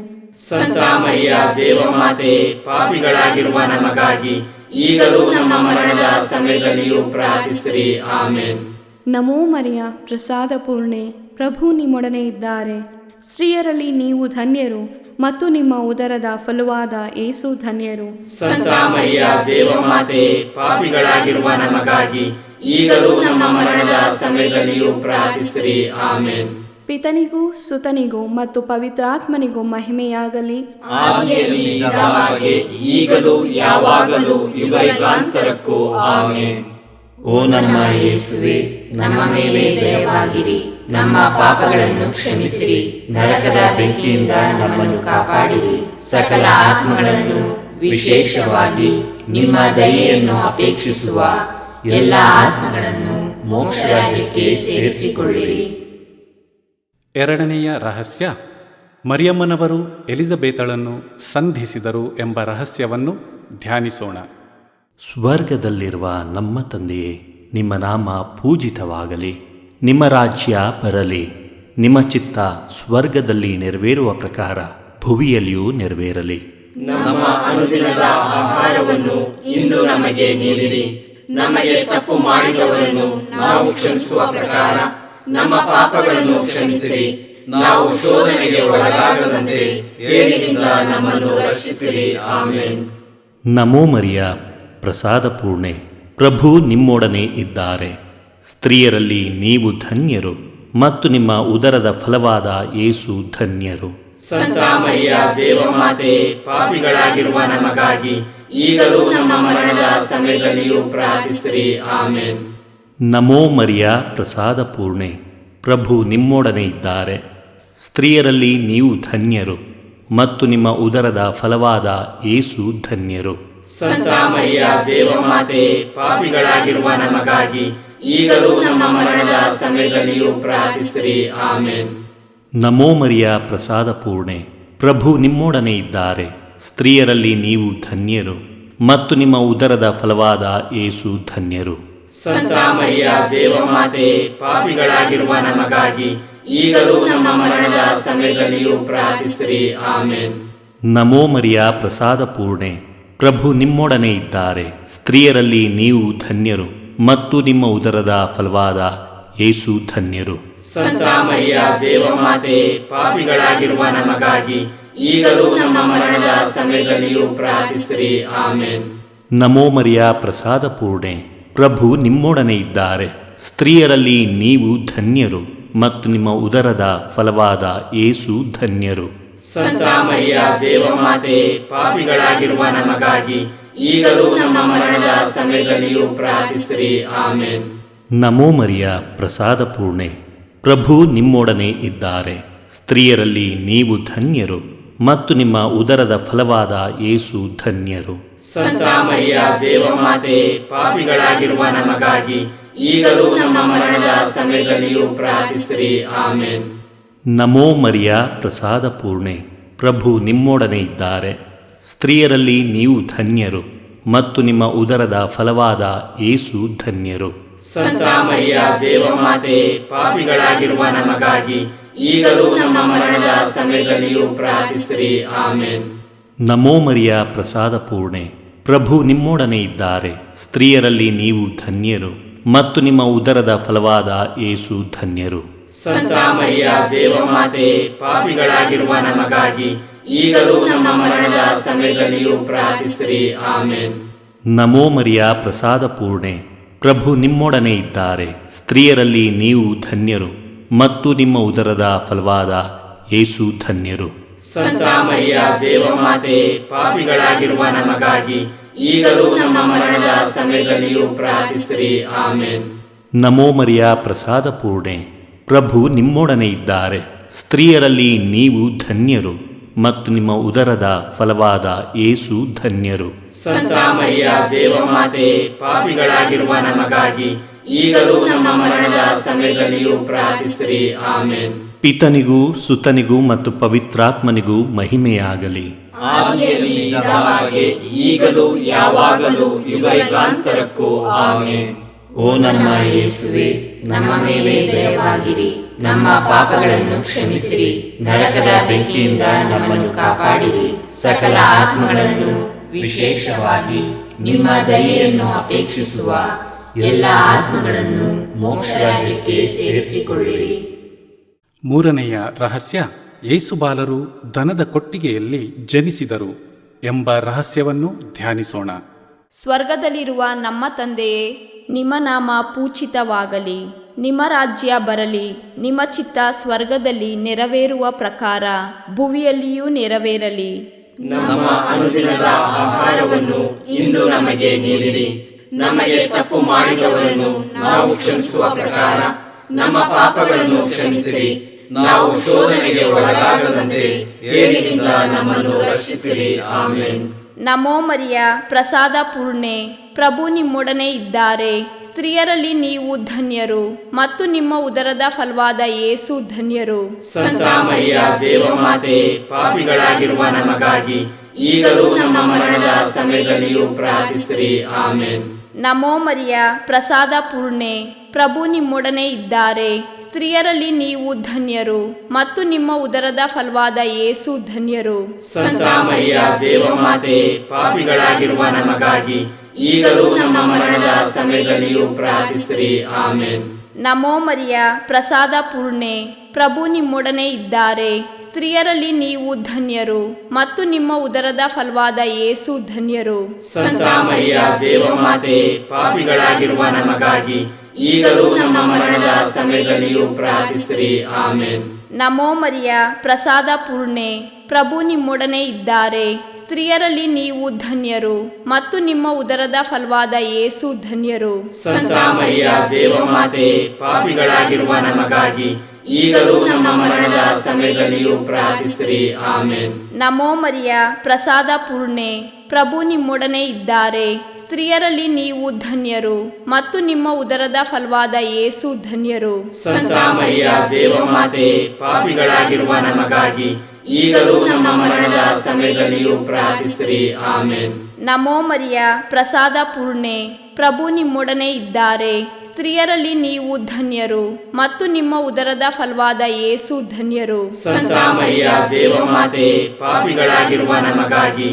ಸಂತ ಮರಿಯ ದೇವಮಾತೆಯೇ, ಪಾಪಿಗಳಾಗಿರುವ ನಮಗಾಗಿ ಈಗಲೂ ನಮ್ಮ ಮರಣದ ಸಮಯದಲ್ಲಿಯೂ ಪ್ರಾರ್ಥಿಸಿರಿ. ಆಮೆನ್. ನಮೋ ಮರಿಯ, ಪ್ರಸಾದ ಪೂರ್ಣೆ, ಪ್ರಭು ನಿಮ್ಮೊಡನೆ ಇದ್ದಾರೆ. ಸ್ತ್ರೀಯರಲ್ಲಿ ನೀವು ಧನ್ಯರು ಮತ್ತು ನಿಮ್ಮ ಉದರದ ಫಲವಾದ ಯೇಸು ಧನ್ಯರು. ಸಂತ ಮರಿಯ ದೇವಮಾತೆಯೇ, ಪಾಪಿಗಳಾಗಿರುವ ನಮಗಾಗಿ ಈಗಲೂ ನಮ್ಮ ಮರಣದ ಸಮಯದಲ್ಲಿಯೂ ಪ್ರಾರ್ಥಿಸಿರಿ. ಆಮೆನ್. ಪಿತನಿಗೂ ಸುತನಿಗೂ ಮತ್ತು ಪವಿತ್ರಾತ್ಮನಿಗೂ ಮಹಿಮೆಯಾಗಲಿ. ಆದಿಯಲ್ಲಿ ಇದ್ದ ಹಾಗೆ ಈಗಲೂ ಯಾವಾಗಲೂ ಯುಗಯುಗಾಂತರಕ್ಕೂ ಆಮೆನ್. ಓ ನಮ್ಮ ಯೇಸುವೆ, ನಮ್ಮ ಮೇಲೆ ದಯವಾಗಿರಿ, ನಮ್ಮ ಪಾಪಗಳನ್ನು ಕ್ಷಮಿಸಿರಿ, ನರಕದ ಬೆಂಕಿಯಿಂದ ನಮ್ಮನ್ನು ಕಾಪಾಡಿರಿ, ಸಕಲ ಆತ್ಮಗಳನ್ನು ವಿಶೇಷವಾಗಿ ನಿಮ್ಮ ದಯೆಯನ್ನು ಅಪೇಕ್ಷಿಸುವ ಎಲ್ಲ ಆತ್ಮಗಳನ್ನು ಮೋಕ್ಷ ರಾಜ್ಯಕ್ಕೆ ಸೇರಿಸಿಕೊಳ್ಳಿರಿ. ಎರಡನೆಯ ರಹಸ್ಯ, ಮರಿಯಮ್ಮನವರು ಎಲಿಜಬೇತಳನ್ನು ಸಂಧಿಸಿದರು ಎಂಬ ರಹಸ್ಯವನ್ನು ಧ್ಯಾನಿಸೋಣ. ಸ್ವರ್ಗದಲ್ಲಿರುವ ನಮ್ಮ ತಂದೆಯೇ, ನಿಮ್ಮ ನಾಮ ಪೂಜಿತವಾಗಲಿ, ನಿಮ್ಮ ರಾಜ್ಯ ಬರಲಿ, ನಿಮ್ಮ ಚಿತ್ತ ಸ್ವರ್ಗದಲ್ಲಿ ನೆರವೇರುವ ಪ್ರಕಾರ ಭುವಿಯಲ್ಲಿಯೂ ನೆರವೇರಲಿ. ನಮ್ಮ ಅನುದಿನದ ಆಹಾರವನ್ನು ಇಂದು ನಮಗೆ ನೀಡಿರಿ. ನಮಗೆ ತಪ್ಪು ಮಾಡಿದವರನ್ನು ನಾವು ಕ್ಷಮಿಸುವ ಪ್ರಕಾರ ನಮ್ಮ ಪಾಪಗಳನ್ನು ಕ್ಷಮಿಸಿರಿ. ನಾವು ಶೋಧನೆಗೆ ಒಳಗಾಗದಂತೆ ಕೇಡಿನಿಂದ ನಮ್ಮನ್ನು ರಕ್ಷಿಸಿರಿ. ಆಮೆನ್. ನಮೋ ಮರಿಯ, ಪ್ರಸಾದ ಪೂರ್ಣೆ, ಪ್ರಭು ನಿಮ್ಮೊಡನೆ ಇದ್ದಾರೆ. ಸ್ತ್ರೀಯರಲ್ಲಿ ನೀವು ಧನ್ಯರು ಮತ್ತು ನಿಮ್ಮ ಉದರದ ಫಲವಾದ ಯೇಸು ಧನ್ಯರು. ಸಂತ ಮರಿಯ ದೇವಮಾತೆ, ಪಾಪಿಗಳಾಗಿರುವ ನಮಗಾಗಿ ಈಗಲೂ ನಮ್ಮ ಮರಣದ ಸಮಯದಲ್ಲಿಯೂ ಪ್ರಾರ್ಥಿಸಿರಿ. ಆಮೆನ್. ನಮೋ ಮರಿಯ, ಪ್ರಸಾದ ಪೂರ್ಣೆ, ಪ್ರಭು ನಿಮ್ಮೊಡನೆ ಇದ್ದಾರೆ. ಸ್ತ್ರೀಯರಲ್ಲಿ ನೀವು ಧನ್ಯರು ಮತ್ತು ನಿಮ್ಮ ಉದರದ ಫಲವಾದ ಯೇಸು ಧನ್ಯರು. ಸಂತ ಮರಿಯ ದೇವಮಾತೆ, ಪಾಪಿಗಳಾಗಿರುವ ನಮಗಾಗಿ ಈಗಲೂ ನಮ್ಮ ಮರಣದ ಸಮಯದಲ್ಲಿಯೂ ಪ್ರಾರ್ಥಿಸಿರಿ. ಆಮೆನ್. ನಮೋ ಮರಿಯ, ಪ್ರಸಾದ ಪೂರ್ಣೆ, ಪ್ರಭು ನಿಮ್ಮೊಡನೆ ಇದ್ದಾರೆ. ಸ್ತ್ರೀಯರಲ್ಲಿ ನೀವು ಧನ್ಯರು ಮತ್ತು ನಿಮ್ಮ ಉದರದ ಫಲವಾದ ಯೇಸು ಧನ್ಯರು. ಸಂತ ಮರಿಯ ದೇವಮಾತೆ, ಪಾಪಿಗಳಾಗಿರುವ ನಮಗಾಗಿ ಈಗಲೂ ನಮ್ಮ ಮರಣದ ಸಮಯದಲ್ಲಿಯೂ ಪ್ರಾರ್ಥಿಸಿರಿ. ಆಮೆನ್. ನಮೋ ಮರಿಯ, ಪ್ರಸಾದ ಪೂರ್ಣೆ, ಪ್ರಭು ನಿಮ್ಮೊಡನೆ ಇದ್ದಾರೆ. ಸ್ತ್ರೀಯರಲ್ಲಿ ನೀವು ಧನ್ಯರು ಮತ್ತು ನಿಮ್ಮ ಉದರದ ಫಲವಾದ ಯೇಸು ಧನ್ಯರು. ಸಂತ ಮರಿಯ ದೇವಮಾತೆ, ಪಾಪಿಗಳಾಗಿರುವ ನಮಗಾಗಿ ಈಗಲೂ ನಮ್ಮ ಮರಣದ ಸಮಯದಲ್ಲಿಯೂ ಪ್ರಾರ್ಥಿಸಿರಿ. ಆಮೆನ್. ನಮೋ ಮರಿಯ, ಪ್ರಸಾದ ಪೂರ್ಣೆ, ಪ್ರಭು ನಿಮ್ಮೊಡನೆ ಇದ್ದಾರೆ. ಸ್ತ್ರೀಯರಲ್ಲಿ ನೀವು ಧನ್ಯರು ಮತ್ತು ನಿಮ್ಮ ಉದರದ ಫಲವಾದ ಯೇಸು ಧನ್ಯರು. ಸಂತ ಮರಿಯ ದೇವಮಾತೆ, ಪಾಪಿಗಳಾಗಿರುವ ನಮಗಾಗಿ ಈಗಲೂ ನಮ್ಮ ಮರಣದ ಸಮಯದಲ್ಲಿಯೂ ಪ್ರಾರ್ಥಿಸಿರಿ. ಆಮೆನ್. ನಮೋ ಮರಿಯ, ಪ್ರಸಾದ ಪೂರ್ಣೆ, ಪ್ರಭು ನಿಮ್ಮೊಡನೆ ಇದ್ದಾರೆ. ಸ್ತ್ರೀಯರಲ್ಲಿ ನೀವು ಧನ್ಯರು ಮತ್ತು ನಿಮ್ಮ ಉದರದ ಫಲವಾದ ಯೇಸು ಧನ್ಯರು. ಸಂತ ಮರಿಯ ದೇವಮಾತೆ, ಪಾಪಿಗಳಾಗಿರುವ ನಮಗಾಗಿ ಈಗಲೂ ನಮ್ಮ ಮರಣದ ಸಮಯದಲ್ಲಿಯೂ ಪ್ರಾರ್ಥಿಸಿರಿ. ಆಮೆನ್. ನಮೋ ಮರಿಯ, ಪ್ರಸಾದ ಪೂರ್ಣೆ, ಪ್ರಭು ನಿಮ್ಮೊಡನೆ ಇದ್ದಾರೆ. ಸ್ತ್ರೀಯರಲ್ಲಿ ನೀವು ಧನ್ಯರು ಮತ್ತು ನಿಮ್ಮ ಉದರದ ಫಲವಾದ ಯೇಸು ಧನ್ಯರು. ಸಂತ ಮರಿಯ ದೇವಮಾತೆ, ಪಾಪಿಗಳಾಗಿರುವ ನಮಗಾಗಿ ಈಗಲೂ ನಮ್ಮ ಮರಣದ ಸಮಯದಲ್ಲಿಯೂ ಪ್ರಾರ್ಥಿಸಿರಿ. ಆಮೆನ್. ನಮೋ ಮರಿಯ, ಪ್ರಸಾದ ಪೂರ್ಣೆ, ಪ್ರಭು ನಿಮ್ಮೊಡನೆ ಇದ್ದಾರೆ. ಸ್ತ್ರೀಯರಲ್ಲಿ ನೀವು ಧನ್ಯರು ಮತ್ತು ನಿಮ್ಮ ಉದರದ ಫಲವಾದ ಯೇಸು ಧನ್ಯರು. ಸಂತ ಮರಿಯ ದೇವಮಾತೆ, ಪಾಪಿಗಳಾಗಿರುವ ನಮಗಾಗಿ ಈಗಲೂ ನಮ್ಮ ಮರಣದ ಸಮಯದಲ್ಲಿಯೂ ಪ್ರಾರ್ಥಿಸಿರಿ. ಆಮೆನ್. ನಮೋ ಮರಿಯ, ಪ್ರಸಾದ ಪೂರ್ಣೆ, ಪ್ರಭು ನಿಮ್ಮೊಡನೆ ಇದ್ದಾರೆ. ಸ್ತ್ರೀಯರಲ್ಲಿ ನೀವು ಧನ್ಯರು ಮತ್ತು ನಿಮ್ಮ ಉದರದ ಫಲವಾದ ಯೇಸು ಧನ್ಯರು. ಸಂತ ಮರಿಯ ದೇವಮಾತೆ, ಪಾಪಿಗಳಾಗಿರುವ ನಮಗಾಗಿ ಈಗಲೂ ನಮ್ಮ ಮರಣದ ಸಮಯದಲ್ಲಿಯೂ ಪ್ರಾರ್ಥಿಸಿರಿ. ಆಮೆನ್. ನಮೋ ಮರಿಯ, ಪ್ರಸಾದ ಪೂರ್ಣೆ, ಪ್ರಭು ನಿಮ್ಮೊಡನೆ ಇದ್ದಾರೆ. ಸ್ತ್ರೀಯರಲ್ಲಿ ನೀವು ಧನ್ಯರು ಮತ್ತು ನಿಮ್ಮ ಉದರದ ಫಲವಾದ ಯೇಸು ಧನ್ಯರು. ಸಂತ ಮರಿಯ ದೇವಮಾತೆ, ಪಾಪಿಗಳಾಗಿರುವ ನಮಗಾಗಿ ಈಗಲೂ ನಮ್ಮ ಮರಣದ ಸಮಯದಲ್ಲಿಯೂ ಪ್ರಾರ್ಥಿಸಿರಿ. ಆಮೆನ್. ಪಿತನಿಗೂ ಸುತನಿಗೂ ಮತ್ತು ಪವಿತ್ರಾತ್ಮನಿಗೂ ಮಹಿಮೆಯಾಗಲಿ. ಆದಿಯಲ್ಲಿ ಇದ್ದ ಹಾಗೆ ಈಗಲೂ ಯಾವಾಗಲೂ ಯುಗಯುಗಾಂತರಕ್ಕೂ ಆಮೆನ್. ಓ ನಮ್ಮ ಯೇಸುವೆ, ನಮ್ಮ ಮೇಲೆ ದಯವಾಗಿರಿ, ನಮ್ಮ ಪಾಪಗಳನ್ನು ಕ್ಷಮಿಸಿರಿ, ನರಕದ ಬೆಂಕಿಯಿಂದ ನಮ್ಮನ್ನು ಕಾಪಾಡಿರಿ, ಸಕಲ ಆತ್ಮಗಳನ್ನು ವಿಶೇಷವಾಗಿ ನಿಮ್ಮ ದಯೆಯನ್ನು ಅಪೇಕ್ಷಿಸುವ ಎಲ್ಲ ಆತ್ಮಗಳನ್ನು ಮೋಕ್ಷ ರಾಜ್ಯಕ್ಕೆ ಸೇರಿಸಿಕೊಳ್ಳಿರಿ. ಮೂರನೆಯ ರಹಸ್ಯ, ಯೇಸುಬಾಲರು ದನದ ಕೊಟ್ಟಿಗೆಯಲ್ಲಿ ಜನಿಸಿದರು ಎಂಬ ರಹಸ್ಯವನ್ನು ಧ್ಯಾನಿಸೋಣ. ಸ್ವರ್ಗದಲ್ಲಿರುವ ನಮ್ಮ ತಂದೆಯೇ, ನಿಮ್ಮ ನಾಮ ಪೂಜಿತವಾಗಲಿ. ನಿಮ್ಮ ರಾಜ್ಯ ಬರಲಿ. ನಿಮ್ಮ ಚಿತ್ತ ಸ್ವರ್ಗದಲ್ಲಿ ನೆರವೇರುವ ಪ್ರಕಾರ ಭುವಿಯಲ್ಲಿಯೂ ನೆರವೇರಲಿ. ನಮ್ಮ ಅನುದಿನದ ಆಹಾರವನ್ನು ಇಂದು ನಮಗೆ ನೀಡಿರಿ. ನಮಗೆ ತಪ್ಪು ಮಾಡಿದವರನ್ನು ನಾವು ಕ್ಷಮಿಸುವ ಪ್ರಕಾರ ನಮ್ಮ ಪಾಪಗಳನ್ನು ಕ್ಷಮಿಸಿರಿ. ನಾವು ಶೋಧನೆಗೆ ಒಳಗಾಗದಂತೆ ಕೇಡಿನಿಂದ ನಮ್ಮನ್ನು ರಕ್ಷಿಸಿರಿ. ಆಮೆನ್. ನಮೋ ಮರಿಯ, ಪ್ರಸಾದ ಪೂರ್ಣೆ, ಪ್ರಭು ನಿಮ್ಮೊಡನೆ ಇದ್ದಾರೆ. ಸ್ತ್ರೀಯರಲ್ಲಿ ನೀವು ಧನ್ಯರು ಮತ್ತು ನಿಮ್ಮ ಉದರದ ಫಲವಾದ ಯೇಸು ಧನ್ಯರು. ಸಂತ ಮರಿಯ ದೇವಮಾತೆ, ಪಾಪಿಗಳಾಗಿರುವ ನಮಗಾಗಿ ಈಗಲೂ ನಮ್ಮ ಮರಣದ ಸಮಯದಲ್ಲಿಯೂ ಪ್ರಾರ್ಥಿಸಿರಿ. ಆಮೆನ್. ನಮೋ ಮರಿಯ, ಪ್ರಸಾದ ಪೂರ್ಣೆ, ಪ್ರಭು ನಿಮ್ಮೊಡನೆ ಇದ್ದಾರೆ. ಸ್ತ್ರೀಯರಲ್ಲಿ ನೀವು ಧನ್ಯರು ಮತ್ತು ನಿಮ್ಮ ಉದರದ ಫಲವಾದ ಯೇಸು ಧನ್ಯರು. ಸಂತ ಮರಿಯ ದೇವಮಾತೆ, ಪಾಪಿಗಳಾಗಿರುವ ನಮಗಾಗಿ ಈಗಲೂ ನಮ್ಮ ಮರಣದ ಸಮಯದಲ್ಲಿಯೂ ಪ್ರಾರ್ಥಿಸಿರಿ. ಆಮೆನ್. ನಮೋ ಮರಿಯ, ಪ್ರಸಾದ ಪೂರ್ಣೆ, ಪ್ರಭು ನಿಮ್ಮೊಡನೆ ಇದ್ದಾರೆ. ಸ್ತ್ರೀಯರಲ್ಲಿ ನೀವು ಧನ್ಯರು ಮತ್ತು ನಿಮ್ಮ ಉದರದ ಫಲವಾದ ಯೇಸು ಧನ್ಯರು. ಸಂತ ಮರಿಯ ದೇವಮಾತೆ, ಪಾಪಿಗಳಾಗಿರುವ ನಮಗಾಗಿ ಈಗಲೂ ನಮ್ಮ ಮರಣದ ಸಮಯದಲ್ಲಿಯೂ ಪ್ರಾರ್ಥಿಸಿರಿ. ಆಮೆನ್. ನಮೋ ಮರಿಯ, ಪ್ರಸಾದ ಪೂರ್ಣೆ, ಪ್ರಭು ನಿಮ್ಮೊಡನೆ ಇದ್ದಾರೆ. ಸ್ತ್ರೀಯರಲ್ಲಿ ನೀವು ಧನ್ಯರು ಮತ್ತು ನಿಮ್ಮ ಉದರದ ಫಲವಾದ ಯೇಸು ಧನ್ಯರು. ಸಂತ ಮರಿಯ ದೇವಮಾತೆ, ಪಾಪಿಗಳಾಗಿರುವ ನಮಗಾಗಿ ಈಗಲೂ ನಮ್ಮ ಮರಣದ ಸಮಯದಲ್ಲಿಯೂ ಪ್ರಾರ್ಥಿಸಿರಿ. ಆಮೆನ್. ನಮೋ ಮರಿಯ, ಪ್ರಸಾದ ಪೂರ್ಣೆ, ಪ್ರಭು ನಿಮ್ಮೊಡನೆ ಇದ್ದಾರೆ. ಸ್ತ್ರೀಯರಲ್ಲಿ ನೀವು ಧನ್ಯರು ಮತ್ತು ನಿಮ್ಮ ಉದರದ ಫಲವಾದ ಯೇಸು ಧನ್ಯರು. ಸಂತ ಮರಿಯ ದೇವಮಾತೆ, ಪಾಪಿಗಳಾಗಿರುವ ನಮಗಾಗಿ ಈಗಲೂ ನಮ್ಮ ಮರಣದ ಸಮಯದಲ್ಲಿಯೂ ಪ್ರಾರ್ಥಿಸಿರಿ. ಆಮೆನ್. ನಮೋ ಮರಿಯ, ಪ್ರಸಾದ ಪೂರ್ಣೆ, ಪ್ರಭು ನಿಮ್ಮೊಡನೆ ಇದ್ದಾರೆ. ಸ್ತ್ರೀಯರಲ್ಲಿ ನೀವು ಧನ್ಯರು ಮತ್ತು ನಿಮ್ಮ ಉದರದ ಫಲವಾದ ಯೇಸು ಧನ್ಯರು. ಸಂತ ಮರಿಯ ದೇವಮಾತೆ, ಪಾಪಿಗಳಾಗಿರುವ ನಮಗಾಗಿ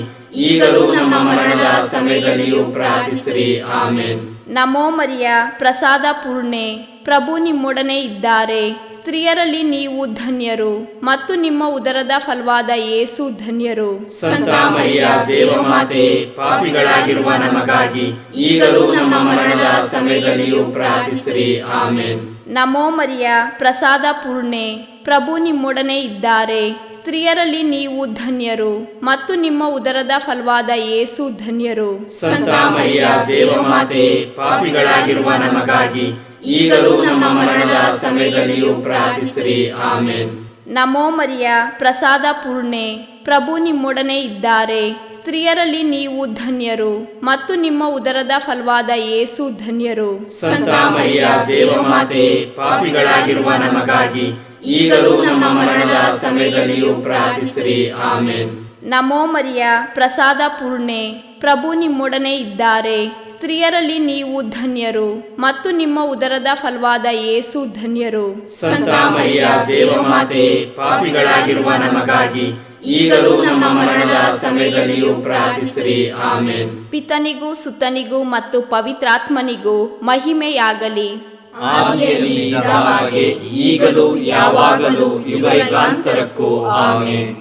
ಈಗಲೂ ನಮ್ಮ ಮರಣದ ಸಮಯದಲ್ಲಿಯೂ ಪ್ರಾರ್ಥಿಸಿರಿ. ಆಮೆನ್. ನಮೋ ಮರಿಯ, ಪ್ರಸಾದ ಪೂರ್ಣೆ, ಪ್ರಭು ನಿಮ್ಮೊಡನೆ ಇದ್ದಾರೆ. ಸ್ತ್ರೀಯರಲ್ಲಿ ನೀವು ಧನ್ಯರು ಮತ್ತು ನಿಮ್ಮ ಉದರದ ಫಲವಾದ ಯೇಸು ಧನ್ಯರು. ಸಂತ ಮರಿಯ ದೇವಮಾತೆ, ಪಾಪಿಗಳಾಗಿರುವ ನಮಗಾಗಿ ಈಗಲೂ ನಮ್ಮ ಮರಣದ ಸಮಯದಲ್ಲಿಯೂ ಪ್ರಾರ್ಥಿಸಿರಿ. ಆಮೆನ್. ನಮೋ ಮರಿಯ, ಪ್ರಸಾದ ಪೂರ್ಣೆ, ಪ್ರಭು ನಿಮ್ಮೊಡನೆ ಇದ್ದಾರೆ. ಸ್ತ್ರೀಯರಲ್ಲಿ ನೀವು ಧನ್ಯರು ಮತ್ತು ನಿಮ್ಮ ಉದರದ ಫಲವಾದ ಯೇಸು ಧನ್ಯರು. ಸಂತ ಮರಿಯ ದೇವಮಾತೆ, ಪಾಪಿಗಳಾಗಿರುವ ನಮಗಾಗಿ ಈಗಲೂ ನಮ್ಮ ಮರಣದ ಸಮಯದಲ್ಲಿಯೂ ಪ್ರಾರ್ಥಿಸಿರಿ. ಆಮೆನ್. ನಮೋ ಮರಿಯ, ಪ್ರಸಾದ ಪೂರ್ಣೆ, ಪ್ರಭು ನಿಮ್ಮೊಡನೆ ಇದ್ದಾರೆ. ಸ್ತ್ರೀಯರಲ್ಲಿ ನೀವು ಧನ್ಯರು ಮತ್ತು ನಿಮ್ಮ ಉದರದ ಫಲವಾದ ಯೇಸು ಧನ್ಯರು. ಸಂತ ಮರಿಯ ದೇವಮಾತೆ, ಪಾಪಿಗಳಾಗಿರುವ ನಮಗಾಗಿ ಈಗಲೂ ನಮ್ಮ ಮರಣದ ಸಮಯದಲ್ಲಿಯೂ ಪ್ರಾರ್ಥಿಸಿರಿ. ಆಮೆನ್. ನಮೋ ಮರಿಯ, ಪ್ರಸಾದ ಪೂರ್ಣೆ, ಪ್ರಭು ನಿಮ್ಮೊಡನೆ ಇದ್ದಾರೆ. ಸ್ತ್ರೀಯರಲ್ಲಿ ನೀವು ಧನ್ಯರು ಮತ್ತು ನಿಮ್ಮ ಉದರದ ಫಲವಾದ ಯೇಸು ಧನ್ಯರು. ಸಂತ ಮರಿಯ ದೇವಮಾತೆ, ಪಾಪಿಗಳಾಗಿರುವ ನಮಗಾಗಿ ಈಗಲೂ ನಮ್ಮ ಮರಣದ ಸಮಯದಲ್ಲಿಯೂ ಪ್ರಾರ್ಥಿಸಿರಿ. ಆಮೆನ್. ಪಿತನಿಗೂ ಸುತನಿಗೂ ಮತ್ತು ಪವಿತ್ರಾತ್ಮನಿಗೂ ಮಹಿಮೆಯಾಗಲಿ. ಆದಿಯಲ್ಲಿ ಇದ್ದ ಹಾಗೆ ಈಗಲೂ ಯಾವಾಗಲೂ ಯುಗಯುಗಾಂತರಕ್ಕೂ. ಆಮೆನ್.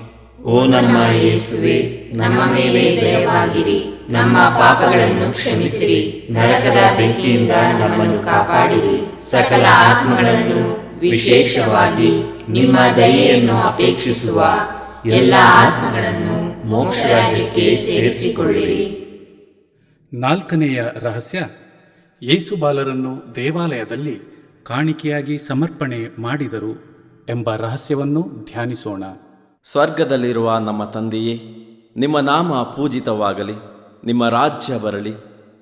ಓ ನಮ್ಮ ಯೇಸುವೆ, ನಮ್ಮ ಮೇಲೆ ದಯವಾಗಿರಿ. ನಮ್ಮ ಪಾಪಗಳನ್ನು ಕ್ಷಮಿಸಿರಿ. ನರಕದ ಬೆಂಕಿಯಿಂದ ನಮ್ಮನ್ನು ಕಾಪಾಡಿರಿ. ಸಕಲ ಆತ್ಮಗಳನ್ನು, ವಿಶೇಷವಾಗಿ ನಿಮ್ಮ ದಯೆಯನ್ನು ಅಪೇಕ್ಷಿಸುವ ಎಲ್ಲ ಆತ್ಮಗಳನ್ನು ಮೋಕ್ಷ ರಾಜ್ಯಕ್ಕೆ ಸೇರಿಸಿಕೊಳ್ಳಿರಿ. ನಾಲ್ಕನೆಯ ರಹಸ್ಯ, ಯೇಸು ಬಾಲರನ್ನು ದೇವಾಲಯದಲ್ಲಿ ಕಾಣಿಕೆಯಾಗಿ ಸಮರ್ಪಣೆ ಮಾಡಿದರು ಎಂಬ ರಹಸ್ಯವನ್ನು ಧ್ಯಾನಿಸೋಣ. ಸ್ವರ್ಗದಲ್ಲಿರುವ ನಮ್ಮ ತಂದೆಯೇ, ನಿಮ್ಮ ನಾಮ ಪೂಜಿತವಾಗಲಿ. ನಿಮ್ಮ ರಾಜ್ಯ ಬರಲಿ.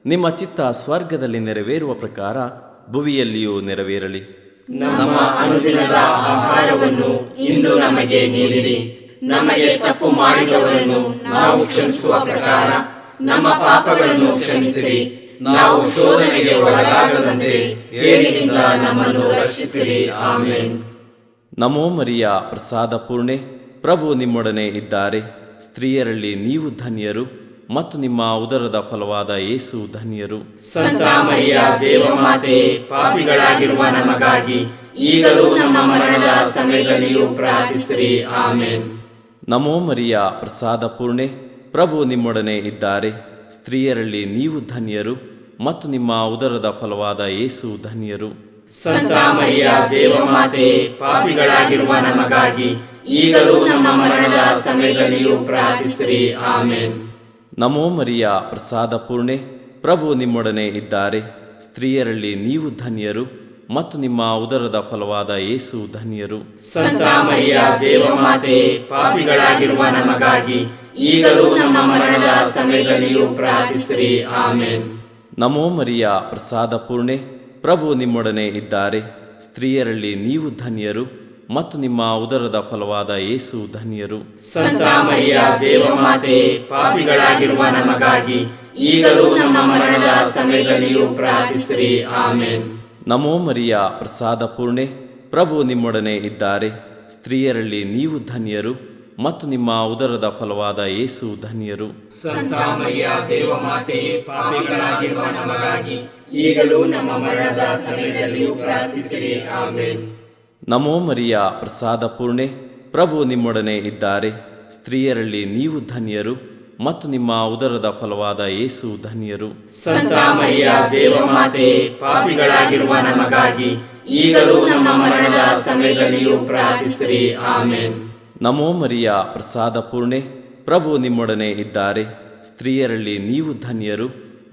ನಿಮ್ಮ ಚಿತ್ತ ಸ್ವರ್ಗದಲ್ಲಿ ನೆರವೇರುವ ಪ್ರಕಾರ ಭುವಿಯಲ್ಲಿಯೂ ನೆರವೇರಲಿ. ನಮ್ಮ ಅನುದಿನದ ಆಹಾರವನ್ನು ಇಂದು ನಮಗೆ ನೀಡಿರಿ. ನಮಗೆ ತಪ್ಪು ಮಾಡಿದವರನ್ನು ನಾವು ಕ್ಷಮಿಸುವ ಪ್ರಕಾರ ನಮ್ಮ ಪಾಪಗಳನ್ನು ಕ್ಷಮಿಸಿರಿ. ನಾವು ಶೋಧನೆಗೆ ಒಳಗಾಗದಂತೆ ಕೇಡಿನಿಂದ ನಮ್ಮನ್ನು ರಕ್ಷಿಸಿರಿ. ಆಮೆನ್. ನಮೋ ಮರಿಯ, ಪ್ರಸಾದ ಪೂರ್ಣೆ, ಪ್ರಭು ನಿಮ್ಮೊಡನೆ ಇದ್ದಾರೆ. ಸ್ತ್ರೀಯರಲ್ಲಿ ನೀವು ಧನ್ಯರು ಮತ್ತು ನಿಮ್ಮ ಉದರದ ಫಲವಾದ ಯೇಸು ಧನ್ಯರು. ಸಂತ ಮರಿಯ ದೇವಮಾತೆ, ಪಾಪಿಗಳಾಗಿರುವ ನಮಗಾಗಿ ಈಗಲೂ ನಮ್ಮ ಮರಣದ ಸಮಯದಲ್ಲಿಯೂ ಪ್ರಾರ್ಥಿಸಿರಿ. ಆಮೆನ್. ನಮೋ ಮರಿಯ, ಪ್ರಸಾದ ಪೂರ್ಣೆ, ಪ್ರಭು ನಿಮ್ಮೊಡನೆ ಇದ್ದಾರೆ. ಸ್ತ್ರೀಯರಲ್ಲಿ ನೀವು ಧನ್ಯರು ಮತ್ತು ನಿಮ್ಮ ಉದರದ ಫಲವಾದ ಯೇಸು ಧನ್ಯರು. ಸಂತ ಮರಿಯ ದೇವಮಾತೆ, ಪಾಪಿಗಳಾಗಿರುವ ನಮಗಾಗಿ ಈಗಲೂ ನಮ್ಮ ಮರಣದ ಸಮಯದಲ್ಲಿಯೂ ಪ್ರಾರ್ಥಿಸಿರಿ. ಆಮೇನ್. ನಮೋ ಮರಿಯ ಪ್ರಸಾದ ಪೂರ್ಣೆ, ಪ್ರಭು ನಿಮ್ಮೊಡನೆ ಇದ್ದಾರೆ. ಸ್ತ್ರೀಯರಲ್ಲಿ ನೀವು ಧನ್ಯರು ಮತ್ತು ನಿಮ್ಮ ಉದರದ ಫಲವಾದ ಯೇಸು ಧನ್ಯರು. ಸಂತ ಮರಿಯ ದೇವಮಾತೆ, ಪಾಪಿಗಳಾಗಿರುವ ನಮಗಾಗಿ ಈಗಲೂ ನಮ್ಮ ಮರಣದ ಸಮಯದಲ್ಲಿಯೂ ಪ್ರಾರ್ಥಿಸಿರಿ. ಆಮೇನ್. ನಮೋ ಮರಿಯ ಪ್ರಸಾದ ಪೂರ್ಣೆ, ಪ್ರಭು ನಿಮ್ಮೊಡನೆ ಇದ್ದಾರೆ. ಸ್ತ್ರೀಯರಲ್ಲಿ ನೀವು ಧನ್ಯರು ಮತ್ತು ನಿಮ್ಮ ಉದರದ ಫಲವಾದ ಯೇಸು ಧನ್ಯರು. ಸಂತ ಮರಿಯ ದೇವಮಾತೆ, ಪಾಪಿಗಳಾಗಿರುವ ನಮಗಾಗಿ ಈಗಲೂ ನಮ್ಮ ಮರಣದ ಸಮಯದಲ್ಲಿಯೂ ಪ್ರಾರ್ಥಿಸಿರಿ. ಆಮೇನ್. ನಮೋ ಮರಿಯ ಪ್ರಸಾದ ಪೂರ್ಣೆ, ಪ್ರಭು ನಿಮ್ಮೊಡನೆ ಇದ್ದಾರೆ. ಸ್ತ್ರೀಯರಲ್ಲಿ ನೀವು ಧನ್ಯರು ಮತ್ತು ನಿಮ್ಮ ಉದರದ ಫಲವಾದ ಯೇಸು ಧನ್ಯರು. ಸಂತ ಮರಿಯ ದೇವಮಾತೆ, ಪಾಪಿಗಳಾಗಿರುವ ನಮಗಾಗಿ ಈಗಲೂ ನಮ್ಮ ಮರಣದ ಸಮಯದಲ್ಲಿಯೂ ಪ್ರಾರ್ಥಿಸಿರಿ. ಆಮೇನ್. ನಮೋ ಮರಿಯ ಪ್ರಸಾದ ಪೂರ್ಣೆ, ಪ್ರಭು ನಿಮ್ಮೊಡನೆ ಇದ್ದಾರೆ. ಸ್ತ್ರೀಯರಲ್ಲಿ ನೀವು ಧನ್ಯರು ಮತ್ತು ನಿಮ್ಮ ಉದರದ ಫಲವಾದ ಯೇಸು ಧನ್ಯರು. ಸಂತ ಮರಿಯ ದೇವಮಾತೆ, ಪಾಪಿಗಳಾಗಿರುವ ನಮಗಾಗಿ ಈಗಲೂ ನಮ್ಮ ಮರಣದ ಸಮಯದಲ್ಲಿಯೂ ಪ್ರಾರ್ಥಿಸಿರಿ. ಆಮೇನ್. ನಮೋ ಮರಿಯ ಪ್ರಸಾದ ಪೂರ್ಣೆ, ಪ್ರಭು ನಿಮ್ಮೊಡನೆ ಇದ್ದಾರೆ. ಸ್ತ್ರೀಯರಲ್ಲಿ ನೀವು ಧನ್ಯರು